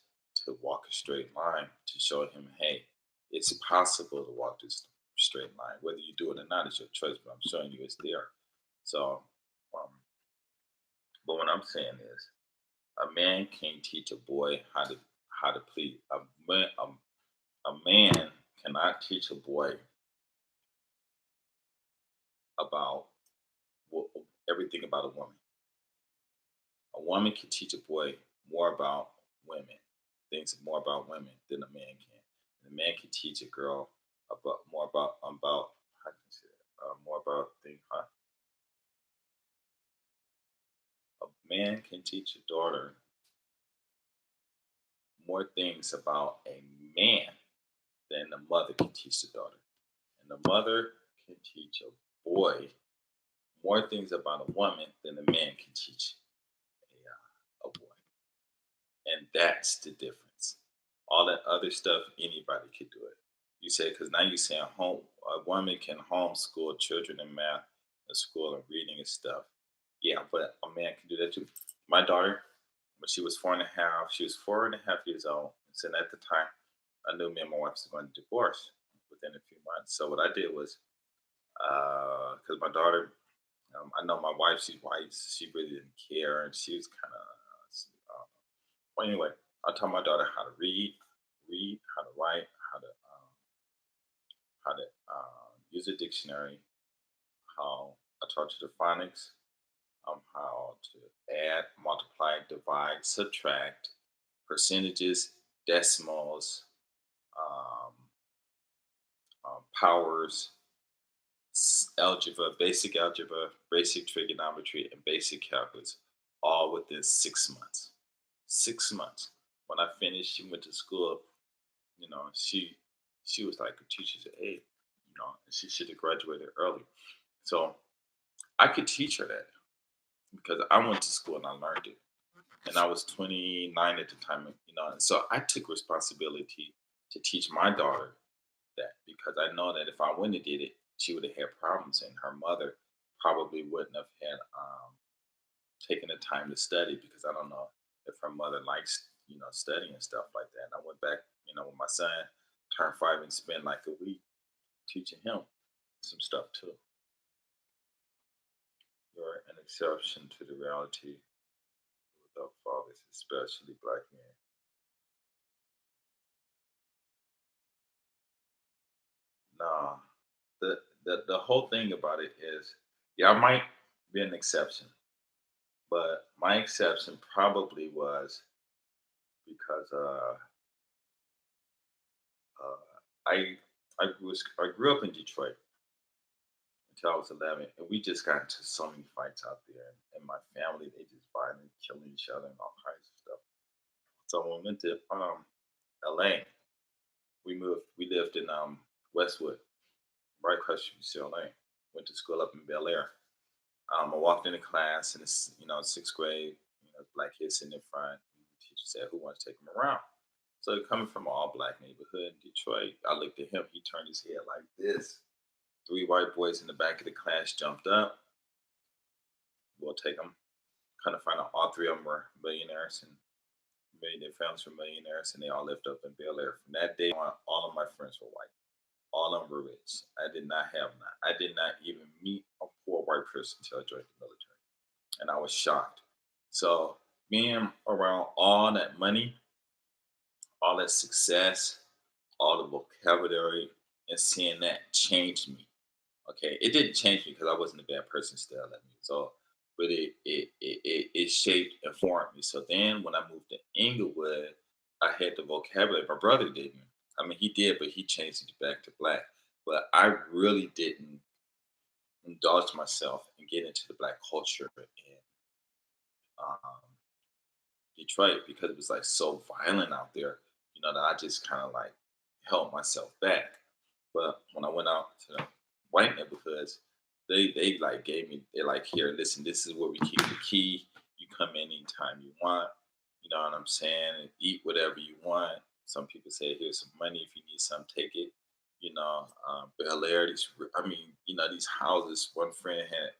to walk a straight line to show him, hey, it's possible to walk this straight line. Whether you do it or not is your choice, but I'm showing you it's there. So, um, but what I'm saying is, a man can't teach a boy how to please. A man cannot teach a boy about wo- everything about a woman. A woman can teach a boy more about women, things more about women than a man can. And a man can teach a girl about how can I say that? More about things. A man can teach a daughter more things about a man than the mother can teach the daughter. And the mother can teach a boy more things about a woman than a man can teach a boy. And that's the difference. All that other stuff, anybody could do it. You say, because now you're saying a woman can homeschool children in math and school and reading and stuff. Yeah, but a man can do that too. My daughter, when she was 4.5, she was 4.5 years old. And so at the time, I knew me and my wife was going to divorce within a few months. So what I did was, because my daughter, I know my wife, she's white, she really didn't care, and she was kind of, well, anyway, I taught my daughter how to read, how to write, how to use a dictionary, how I taught her the phonics, how to add, multiply, divide, subtract, percentages, decimals, um, powers, algebra, basic trigonometry, and basic calculus, all within 6 months. 6 months. When I finished, she went to school. She was like a teacher's aide. And she should have graduated early. So I could teach her that because I went to school and I learned it. And I was 29 at the time, and so I took responsibility to teach my daughter that because I know that if I wouldn't have did it, she would have had problems, and her mother probably wouldn't have had taken the time to study because I don't know if her mother likes studying and stuff like that. And I went back, when my son turned 5 and spent like a week teaching him some stuff too. You're an exception to the reality without fathers, especially black men. Nah, the whole thing about it is, yeah, I might be an exception, but my exception probably was because uh, I I grew up in Detroit until I was 11, and we just got into so many fights out there, and my family they just fighting, killing each other, and all kinds of stuff. So when we went to L.A., we lived in Westwood, right across from UCLA. Went to school up in Bel Air. I walked into class, and it's sixth grade. Black kids sitting in front. And the teacher said, "Who wants to take them around?" So coming from an all black neighborhood in Detroit, I looked at him. He turned his head like this. 3 white boys in the back of the class jumped up. We'll take them. Kind of find out all 3 of them were millionaires and made their families were millionaires, and they all lived up in Bel Air. From that day on, all of my friends were white. All of them were rich. I did not have none. I did not even meet a poor white person until I joined the military. And I was shocked. So being around all that money, all that success, all the vocabulary, and seeing that changed me. Okay, it didn't change me because I wasn't a bad person still at me. So, but it shaped and formed me. So then when I moved to Inglewood, I had the vocabulary. My brother didn't. I mean, he did, but he changed it back to black. But I really didn't indulge myself and get into the black culture in um, Detroit because it was like so violent out there. That I just kind of like held myself back. But when I went out to the white neighborhoods, they like gave me they're like, here, listen, this is where we keep the key. You come in anytime you want. You know what I'm saying? And eat whatever you want. Some people say, "Here's some money if you need some, take it." Bel Air. I mean, these houses. One friend had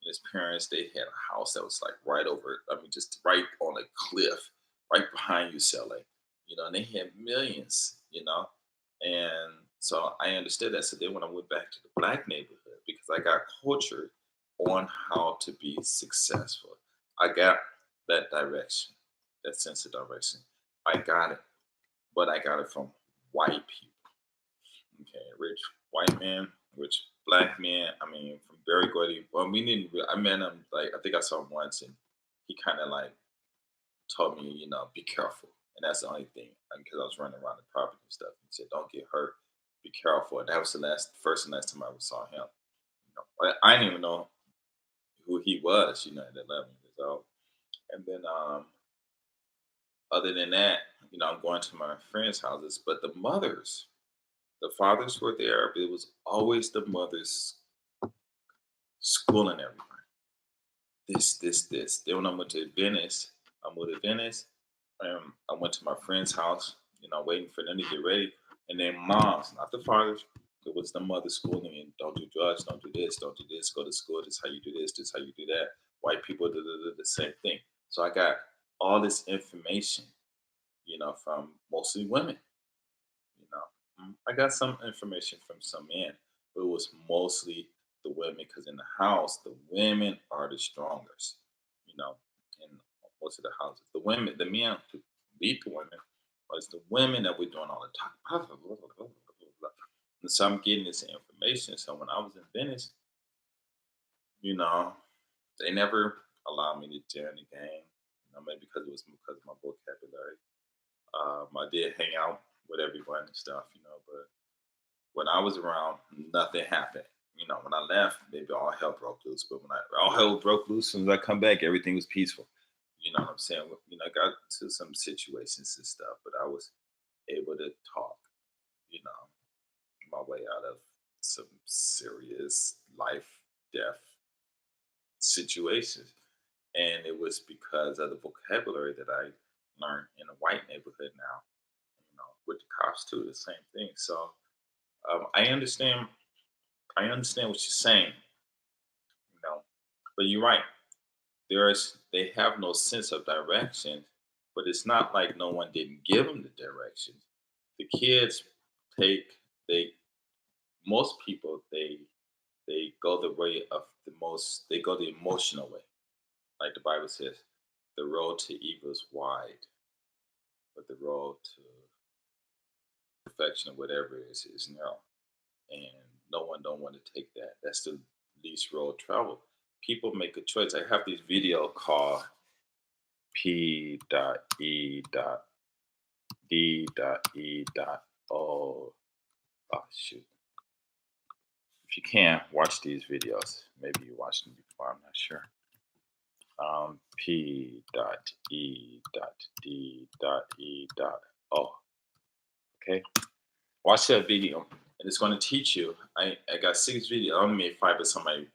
his parents. They had a house that was like right over. I mean, just right on a cliff, right behind UCLA. And they had millions. And so I understood that. So then when I went back to the black neighborhood, because I got cultured on how to be successful, I got that direction, that sense of direction. I got it, but I got it from white people. Okay, rich white man, rich black man. I mean, from Barry Gordy. Well, we didn't. I met him like I think I saw him once, and he kind of like told me, be careful, and that's the only thing because I was running around the property and stuff. He said, "Don't get hurt. Be careful." And that was first and last time I ever saw him. I didn't even know who he was. At 11 years old, and then other than that, I'm going to my friends' houses, but the mothers. The fathers were there, but it was always the mothers schooling everybody. This. Then when I went to Venice, I went to my friend's house, waiting for them to get ready. And then moms, not the fathers, it was the mother schooling and don't do drugs, don't do this, don't do this, go to school, this is how you do this is how you do that. White people do the same thing. So I got all this information, from mostly women. I got some information from some men, but it was mostly the women because in the house, the women are the strongest, in most of the houses. The men could beat the women, but it's the women that we're doing all the time. And so I'm getting this information. So when I was in Venice, you know, they never allowed me to join the gang, maybe because it was because of my vocabulary. I did hang out with everyone and stuff, but when I was around, nothing happened. When I left, maybe all hell broke loose. But when all hell broke loose, as soon as I come back, everything was peaceful. You know what I'm saying? I got to some situations and stuff, but I was able to talk, you know, my way out of some serious life, death situations. And it was because of the vocabulary that I learned in a white neighborhood now, with the cops too, the same thing. So I understand. I understand what you're saying, you know, but you're right. They have no sense of direction, but it's not like no one didn't give them the direction. The kids take they most people they go the way of they go the emotional way. Like the Bible says, the road to evil is wide, but the road to perfection or whatever is narrow. And no one don't want to take that. That's the least road travel. People make a choice. I have this video called P. E. D. E. O. Oh shoot! If you can watch these videos, maybe you watched them before. I'm not sure. P. E. D. E. O. Okay, watch that video, and it's going to teach you. I got 6 videos. I only made 5, but somebody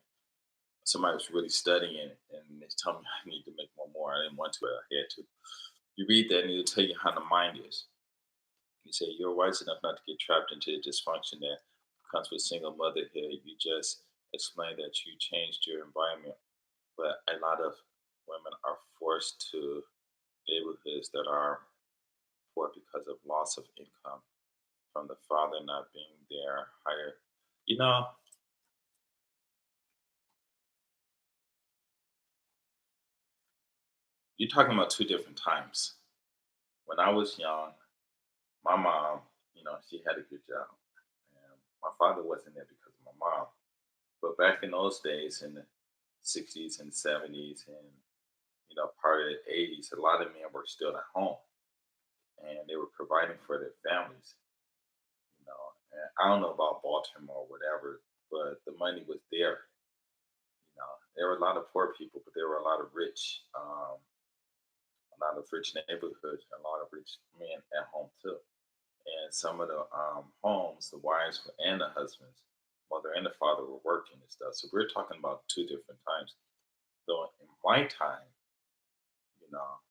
was really studying it, and they told me I need to make more. I didn't want to, but I had to. You read that, and it'll tell you how the mind is. You say you're wise enough not to get trapped into the dysfunction that comes with single motherhood. You just explain that you changed your environment, but a lot of women are forced to neighborhoods that are poor because of loss of income from the father not being there. Higher, you know, you're talking about 2 different times. When I was young, my mom, she had a good job. And my father wasn't there because of my mom. But back in those days, in the 60s and 70s, and part of the 80s, a lot of men were still at home, and they were providing for their families. And I don't know about Baltimore or whatever, but the money was there. There were a lot of poor people, but there were a lot of rich neighborhoods, and a lot of rich men at home too. And some of the homes, the wives and the husbands, mother and the father were working and stuff. So we're talking about 2 different times. So in my time,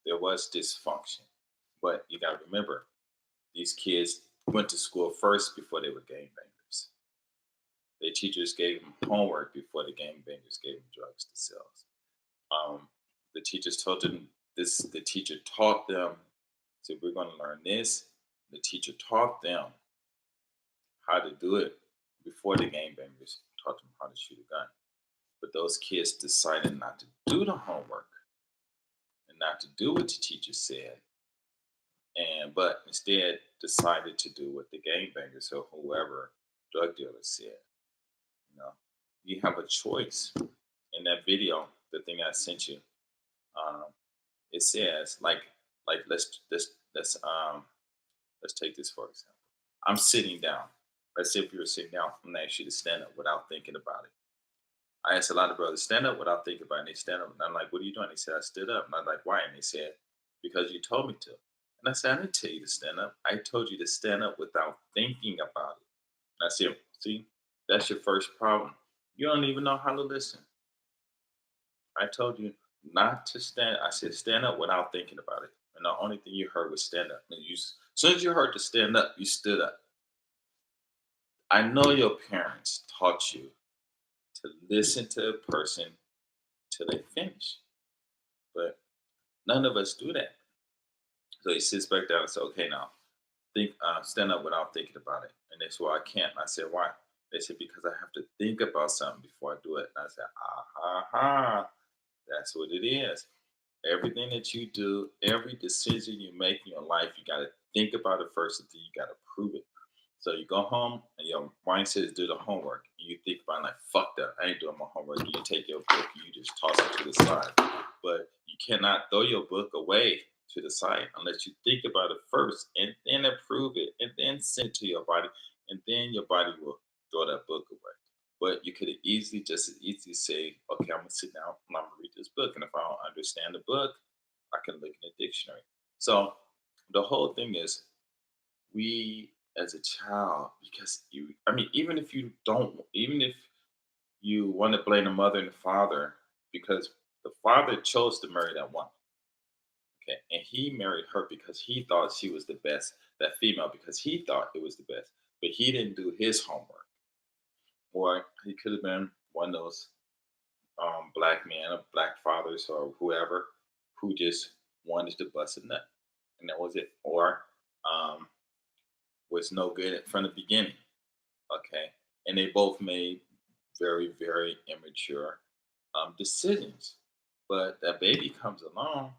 there was dysfunction. But you got to remember, These kids went to school first before they were gangbangers. Their teachers gave them homework before the gangbangers gave them drugs to sell. Um, the teachers told them this. The teacher taught them. So we're going to learn this. The teacher taught them how to do it before the gangbangers taught them how to shoot a gun. But those kids decided not to do the homework and not to do what the teacher said, and but instead decided to do what the gangbangers or whoever drug dealer said. You know, you have a choice. In that video, the thing I sent you, um, it says like let's take this for example. I'm sitting down. Let's say if you were sitting down, I'm gonna ask you to stand up without thinking about it. I asked a lot of brothers, stand up without thinking about it. And they stand up. And I'm like, what are you doing? They said, I stood up. And I'm like, why? And they said, because you told me to. And I said, I didn't tell you to stand up. I told you to stand up without thinking about it. And I said, see, that's your first problem. You don't even know how to listen. I told you not to stand. I said, stand up without thinking about it. And the only thing you heard was stand up. And as soon as you heard to stand up, you stood up. I know your parents taught you to listen to a person till they finish. But none of us do that. So he sits back down and says, okay, now stand up without thinking about it. And they said, well, I can't. And I said, why? They said, because I have to think about something before I do it. And I said, that's what it is. Everything that you do, every decision you make in your life, you got to think about it first and then you got to prove it. So you go home and your mind says do the homework. And you think about it like, fuck that, I ain't doing my homework. You take your book and you just toss it to the side. But you cannot throw your book away to the side unless you think about it first and then approve it and then send it to your body. And then your body will throw that book away. But you could have easily just as easily say, okay, I'm gonna sit down and I'm gonna read this book. And if I don't understand the book, I can look in the dictionary. So the whole thing is we as a child, because you I mean, even if you want to blame the mother and the father, because the father chose to marry that woman. Okay. And he married her because he thought she was the best, that female, because he thought it was the best. But he didn't do his homework. Or he could have been one of those black men or black fathers or whoever who just wanted to bust a nut. And that was it. Or um, was no good from the beginning. Okay. And they both made very, very immature decisions. But that baby comes along,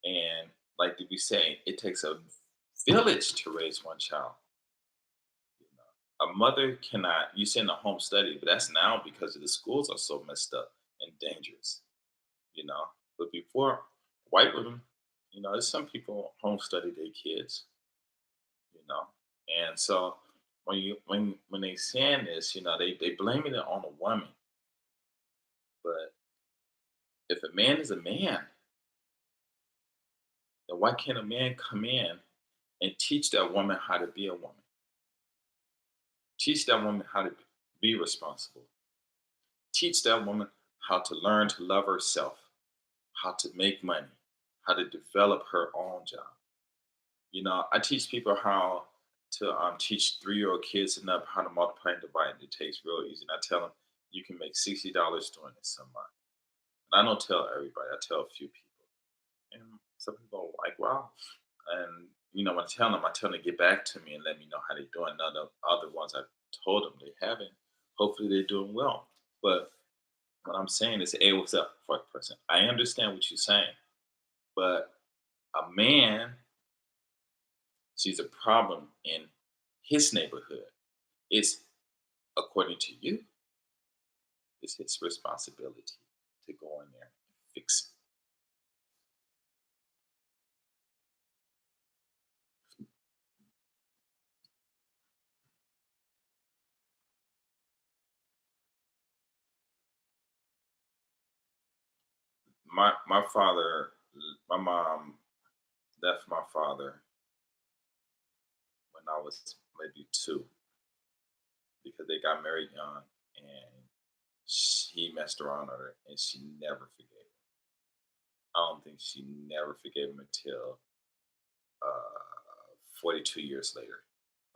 and like did we say, it takes a village to raise one child. You know, a mother cannot. You send a home study, but that's now because of the schools are so messed up and dangerous. You know, but before white women, there's some people home study their kids. You know, and so when they saying this, they blaming it on a woman. But if a man is a man, then why can't a man come in and teach that woman how to be a woman? Teach that woman how to be responsible. Teach that woman how to learn to love herself, how to make money, how to develop her own job. I teach people how to teach 3-year-old kids and up how to multiply and divide. It takes real easy. And I tell them you can make $60 doing this a month. And I don't tell everybody. I tell a few people. And some people are like, wow. And when I tell them to get back to me and let me know how they're doing. None of the other ones I told them they haven't. Hopefully they're doing well. But what I'm saying is, hey, what's up, fuck person? I understand what you're saying, but a man sees a problem in his neighborhood. It's according to you, it's his responsibility to go in there and fix it. My father, my mom left my father when I was maybe 2 because they got married young and he messed around on her and she never forgave him. I don't think she never forgave him until 42 years later.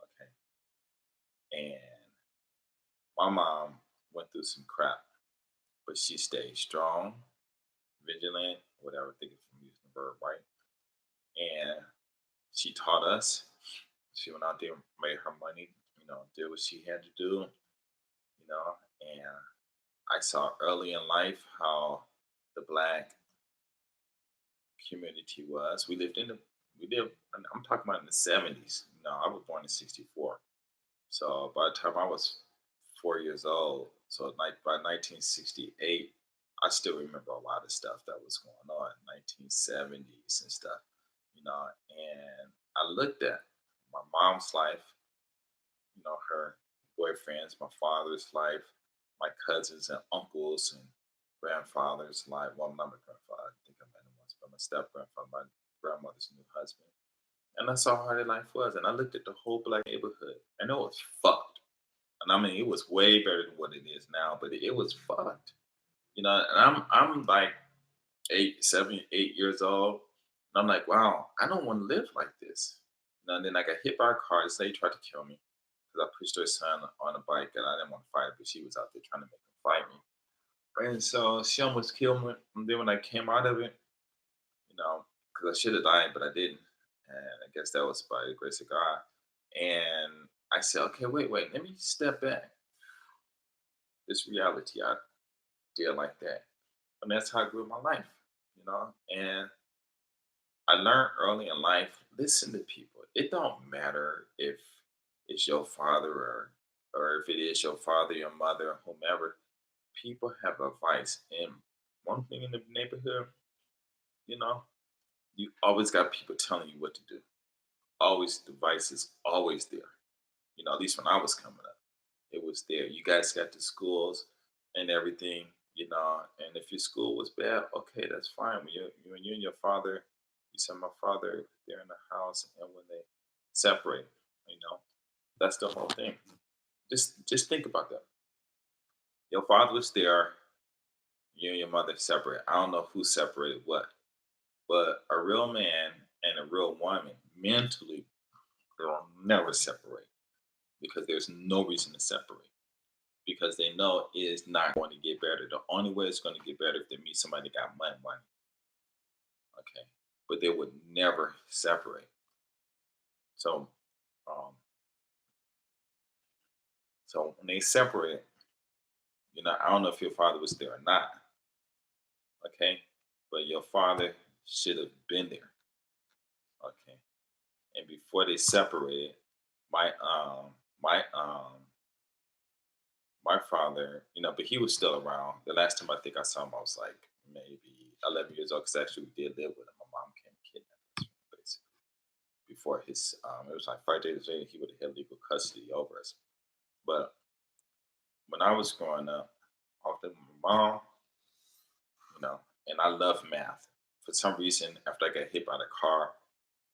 Okay. And my mom went through some crap, but she stayed strong, vigilant, whatever, I think if I'm using the verb right. And she taught us. She went out there, made her money, did what she had to do, and I saw early in life how the black community was. We lived, I'm talking about in the 70s. I was born in 64. So by the time I was 4 years old, so like by 1968, I still remember a lot of stuff that was going on, 1970s and stuff, and I looked at my mom's life, her boyfriends, my father's life, my cousins and uncles and grandfather's life. Well, not my grandfather, I think I met him once, but my step grandfather, my grandmother's new husband. And I saw how their life was. And I looked at the whole black neighborhood and it was fucked. And I mean, it was way better than what it is now, but it was fucked. And I'm like 7, 8 years old. And I'm like, wow, I don't want to live like this. And then I got hit by a car. They tried to kill me because I pushed her son on a bike and I didn't want to fight her, but she was out there trying to make him fight me. And so she almost killed me. And then when I came out of it, because I should have died, but I didn't. And I guess that was by the grace of God. And I said, okay, wait, let me step back. This reality out there like that. And that's how I grew my life, And I learned early in life, listen to people. It don't matter if it's your father or if it is your father, your mother, whomever. People have advice. And one thing in the neighborhood, you know, you always got people telling you what to do. Always advice is always there. At least when I was coming up, it was there. You guys got the schools and everything, and if your school was bad, okay, that's fine. When you and your father, you said my father, they're in the house, and when they separate, you know, that's the whole thing. Just think about that. Your father was there, you and your mother separate. I don't know who separated what, but a real man and a real woman mentally they'll never separate because there's no reason to separate because they know it is not going to get better. The only way it's going to get better if they meet somebody that got money, okay? But they would never separate. So, um, so when they separate, I don't know if your father was there or not, okay? But your father should have been there, okay? And before they separated, my my my father, but he was still around. The last time I think I saw him, I was like maybe 11 years old because actually we did live with him. My mom came and kidnapped us basically before his. It was like 5 days later he would have had legal custody over us. But when I was growing up, I was with my mom, and I love math. For some reason, after I got hit by the car,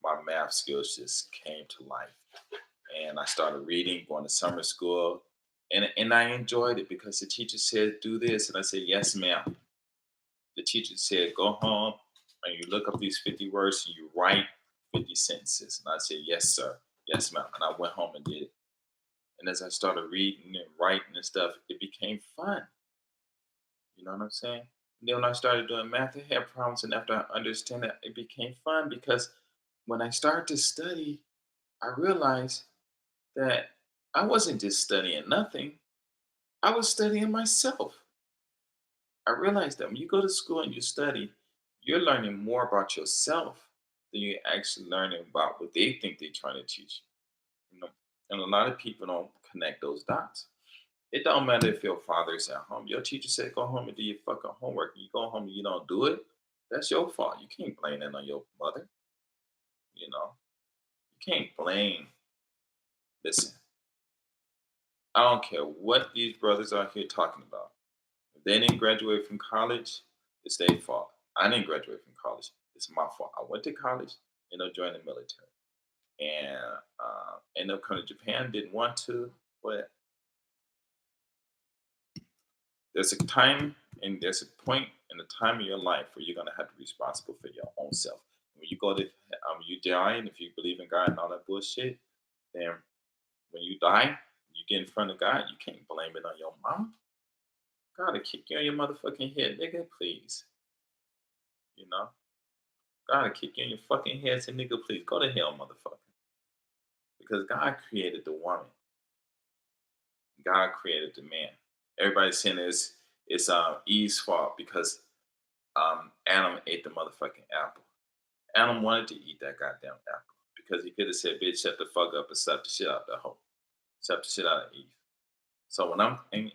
my math skills just came to life. And I started reading, going to summer school, and I enjoyed it because the teacher said, "Do this," and I said, "Yes, ma'am." The teacher said, "Go home and you look up these 50 words and you write 50 sentences." And I said, "Yes, sir. Yes, ma'am." And I went home and did it. And as I started reading and writing and stuff, it became fun. You know what I'm saying? And then when I started doing math, I had problems, and after I understand it, it became fun because when I started to study, I realized that I wasn't just studying nothing. I was studying myself. I realized that when you go to school and you study, you're learning more about yourself than you're actually learning about what they think they're trying to teach you. And a lot of people don't connect those dots. It don't matter if your father's at home. Your teacher said go home and do your fucking homework. And you go home and you don't do it. That's your fault. You can't blame it on your mother. You know, you can't blame. Listen, I don't care what these brothers are here talking about. If they didn't graduate from college, it's their fault. I didn't graduate from college. It's my fault. I went to college, ended up joining the military, and ended up coming to Japan. Didn't want to, but there's a time and there's a point in the time of your life where you're gonna have to be responsible for your own self. When you go to you die, and if you believe in God and all that bullshit, then when you die, you get in front of God, you can't blame it on your mom. God to kick you on your motherfucking head, nigga, please. You know? God to kick you in your fucking head, say, nigga, please go to hell, motherfucker. Because God created the woman. God created the man. Everybody's saying it's Eve's fault because Adam ate the motherfucking apple. Adam wanted to eat that goddamn apple because he could have said, "Bitch, shut the fuck up and slap the shit out of that hoe, slap the shit out of Eve." So when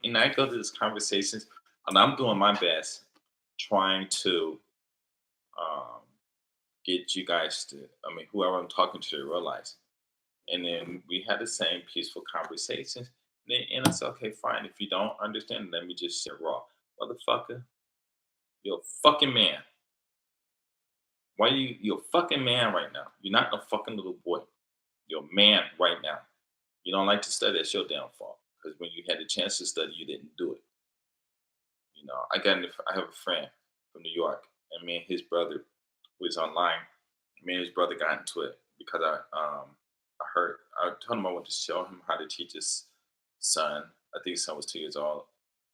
and I go to these conversations, and I'm doing my best, trying to um, get you guys to, I mean, whoever I'm talking to, realize. And then we had the same peaceful conversations. And it's okay, fine. If you don't understand, let me just say raw, motherfucker. You're a fucking man. Why you're a fucking man right now? You're not a fucking little boy. You're a man right now. You don't like to study, that's your downfall. Because when you had the chance to study, you didn't do it. You know, I have a friend from New York, and me and his brother was online. Me and his brother got into it because I told him I wanted to show him how to teach his son. I think his son was 2 years old,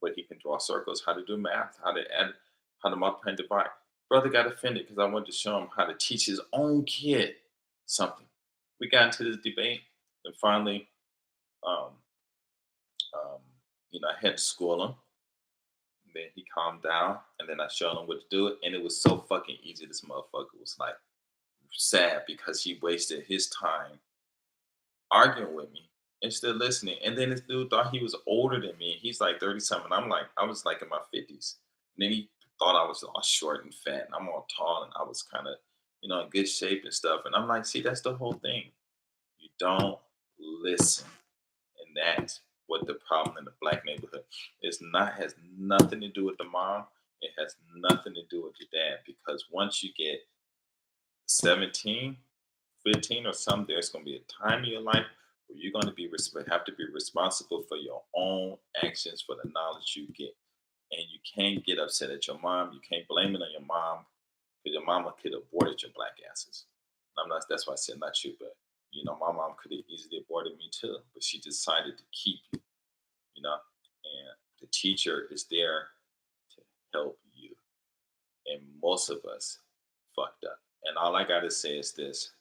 but he can draw circles, how to do math, how to add, how to multiply and divide. Brother got offended because I wanted to show him how to teach his own kid something. We got into this debate, and finally, um, um, I had to school him. Then he calmed down, and then I showed him what to do, and it was so fucking easy. This motherfucker was like sad because he wasted his time arguing with me instead of listening. And then this dude thought he was older than me. He's like 30 something. I was like in my 50s. And then he thought I was all short and fat, and I'm all tall, and I was kind of, in good shape and stuff. And I'm like, see, that's the whole thing. You don't listen. And that's what the problem in the black neighborhood is. Not has nothing to do with the mom. It has nothing to do with your dad. Because once you get 17, 15 or something, there's going to be a time in your life where you're going to have to be responsible for your own actions, for the knowledge you get. And you can't get upset at your mom. You can't blame it on your mom because your mama could have aborted your black asses. That's why I said not you, but my mom could have easily aborted me too, but she decided to keep you, and the teacher is there to help you. And most of us fucked up. And all I gotta say is this.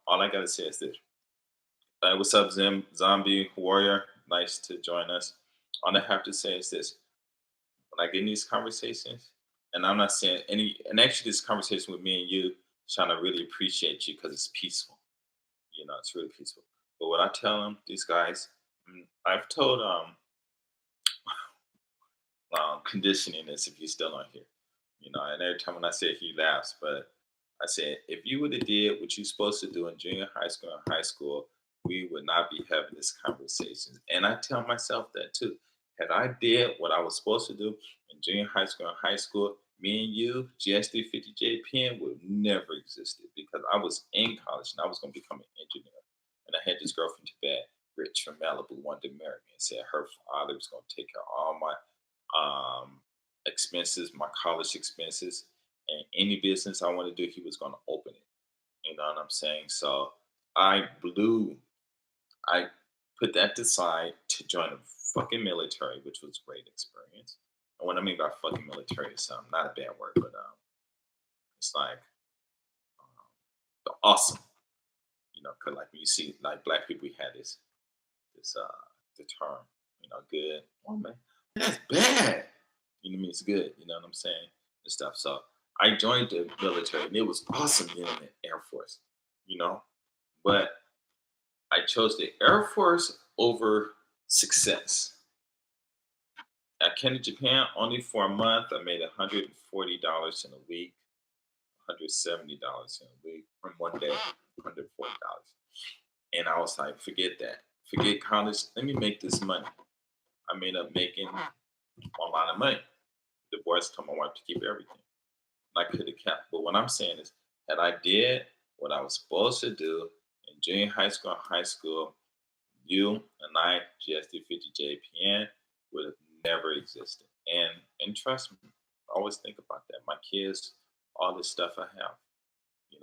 All I gotta say is this. What's up, Zombie Warrior? Nice to join us. All I have to say is this. When I get in these conversations, and I'm not saying and actually this conversation with me and you, trying to really appreciate you because it's peaceful. It's really peaceful. But what I tell them, these guys, I've told conditioning this if you're still on here. And every time when I say it, he laughs. But I said, if you would have did what you're supposed to do in junior high school and high school, we would not be having this conversation. And I tell myself that too. Had I did what I was supposed to do in junior high school and high school, me and you, GS350JPN, would have never existed because I was in college and I was going to become an engineer. And I had this girl from Tibet, Rich from Malibu, wanted to marry me and said her father was going to take care of all my expenses, my college expenses, and any business I want to do, he was going to open it. You know what I'm saying? So I I put that aside to join the fucking military, which was a great experience. And what I mean by fucking military is not a bad word, but it's like awesome. Cause like when you see like black people, we had this the term, good. Oh man, that's bad. You know what I mean? It's good. You know what I'm saying? And stuff. So I joined the military, and it was awesome being in the Air Force. You know, but I chose the Air Force over success. I came to Japan only for a month. I made $140 in a week, $170 in a week from one day, $140. And I was like, forget that. Forget college. Let me make this money. I ended up making a lot of money. The boys told my wife to keep everything. I could have kept. But what I'm saying is, had I did what I was supposed to do in junior high school and high school, you and I, GSD50JPN, would have never existed. And trust me, I always think about that. My kids, all this stuff I have.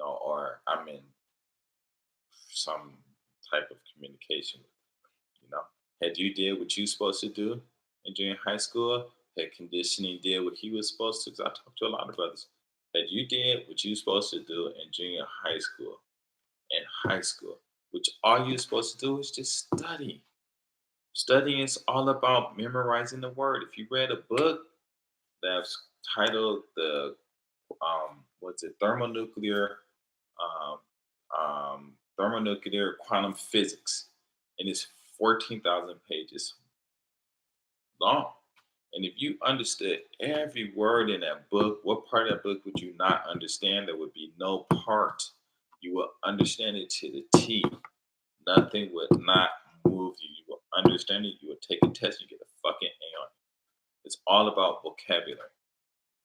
or I'm in some type of communication. You know, had you did what you supposed to do in junior high school, had conditioning did what he was supposed to. Because I talked to a lot of brothers. Had you did what you supposed to do in junior high school, and high school, which all you're supposed to do is just study. Studying is all about memorizing the word. If you read a book that's titled the what's it, um, thermonuclear quantum physics, and it's 14,000 pages long. And if you understood every word in that book, what part of that book would you not understand? There would be no part. You will understand it to the T. Nothing would not move you. You will understand it. You will take a test. You get a fucking A on it. It's all about vocabulary.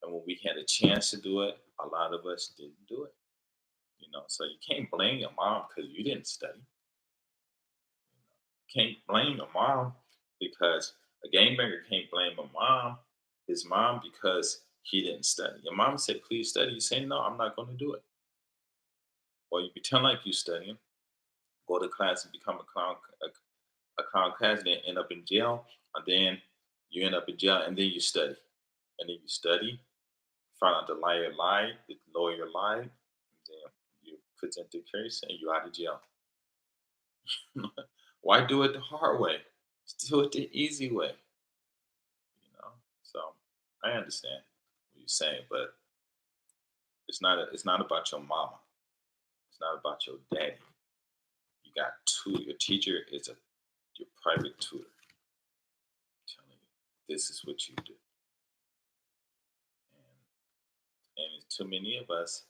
And when we had a chance to do it, a lot of us didn't do it. So you can't blame your mom because you didn't study. Can't blame your mom because a gangbanger can't blame his mom because he didn't study. Your mom said, please study. You say, no, I'm not going to do it. Or you pretend like you studying, go to class and become a clown class, and then end up in jail. And then you end up in jail, and then you study. And then you study, find out the liar lied, the lawyer lied, and then you present the case, and you're out of jail. Why do it the hard way? Just do it the easy way. So I understand what you're saying, but it's not about your mama. It's not about your daddy. You got two. Your teacher is your private tutor telling you this is what you do. And too many of us,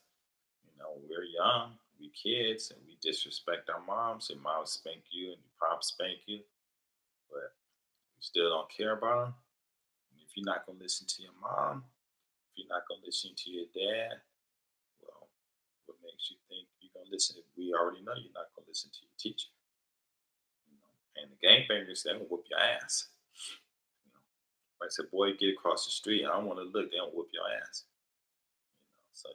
we're young, we kids, and we disrespect our moms. And moms spank you, and your pops spank you, but you still don't care about them. And if you're not gonna listen to your mom, if you're not gonna listen to your dad, well, what makes you think you're gonna listen? We already know you're not gonna listen to your teacher. And the gangbangers, they gonna whoop your ass. Like I said, boy, get across the street. I don't want to look. They don't whoop your ass. So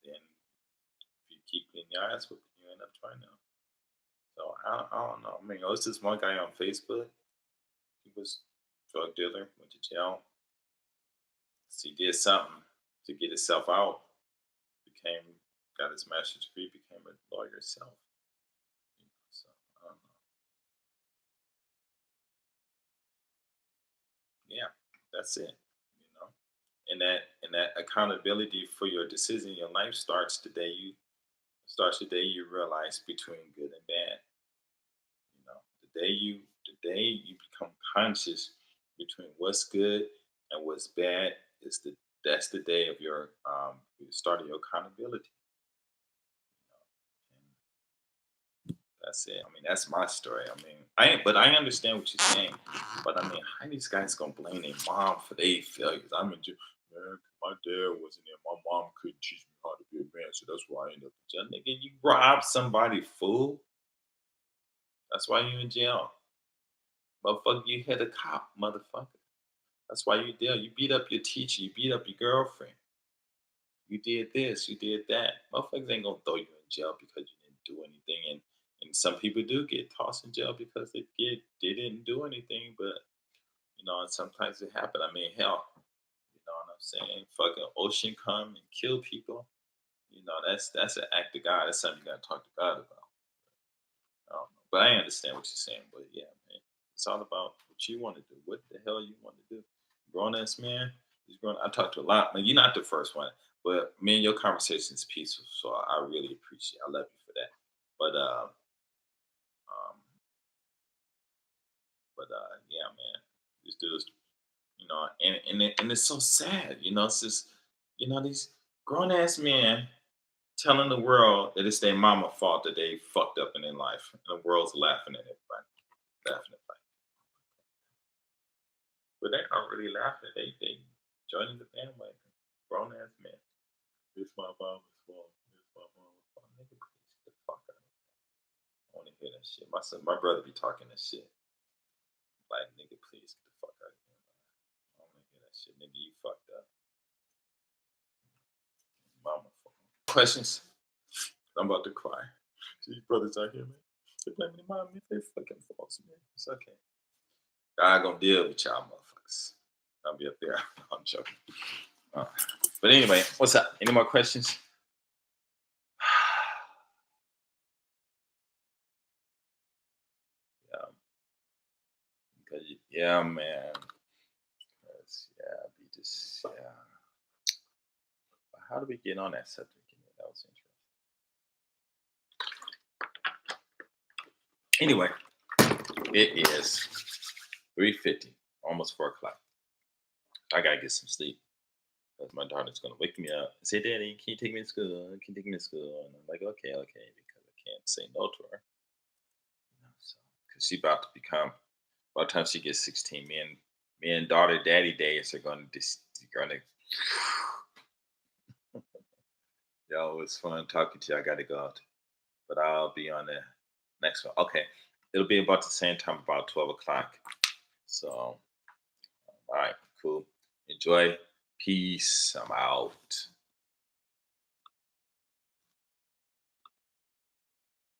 then if you keep getting your ass whooped, you end up trying to. So I don't know. I mean, there's this one guy on Facebook. He was a drug dealer, went to jail. So he did something to get himself out. Got his master's degree, became a lawyer himself. So I don't know. Yeah, that's it. You know, and that accountability for your decision in your life starts the day you realize between good and bad. The day you become conscious between what's good and what's bad is that's the day of your start of your accountability. And that's it. I mean, that's my story. I mean, I understand what you're saying. But I mean, how these guys gonna blame their mom for their failures? I mean, man, my dad wasn't there. My mom couldn't teach me how to be a man, so that's why I ended up in jail. Nigga, you robbed somebody, fool. That's why you in jail. Motherfucker, you hit a cop, motherfucker. That's why you there. You beat up your teacher. You beat up your girlfriend. You did this. You did that. Motherfuckers ain't gonna throw you in jail because you didn't do anything. And some people do get tossed in jail because they didn't do anything. But and sometimes it happen. I mean, hell, you know what I'm saying? Fucking ocean come and kill people. That's an act of God. That's something you gotta talk to God about. I don't know. But I understand what you're saying. But yeah, man, it's all about what you want to do. What the hell you want to do? Grown ass man. He's grown. I talk to a lot. Man, you're not the first one, but me and your conversation is peaceful. So I really appreciate. I love you for that. But um, yeah, man, this dude's, and it's so sad. It's just, these grown ass men telling the world that it's their mama fault that they fucked up in their life, and the world's laughing at everybody, laughing at everybody. But they're not really laughing. They joining the bandwagon. Grown ass men. It's my mama's fault. It's my mama's fault. Nigga, please get the fuck out of here. I want to hear that shit. My brother be talking that shit. Like, nigga, please get the fuck out of here. I want to hear that shit. Nigga, you fucked up. Mama fault. Questions? I'm about to cry. These brothers out here, man. They blaming their mom. They fucking false, man. It's okay. God gonna deal with y'all motherfuckers. I'll be up there. I'm joking. But anyway, what's up? Any more questions? Yeah. Because, yeah, man. Yeah, be just, yeah. How do we get on that subject? That was interesting. Anyway, it is 3:50, almost 4 o'clock. I gotta get some sleep because my daughter's gonna wake me up and say, "Daddy, can you take me to school? Can you take me to school?" And I'm like, "Okay, okay," because I can't say no to her. So, because she about to become, by the time she gets 16, me and daughter daddy days are gonna. Yo, it's fun talking to you. I gotta go out, but I'll be on the next one. Okay, it'll be about the same time, about 12 o'clock. So, all right, cool. Enjoy. Peace. I'm out.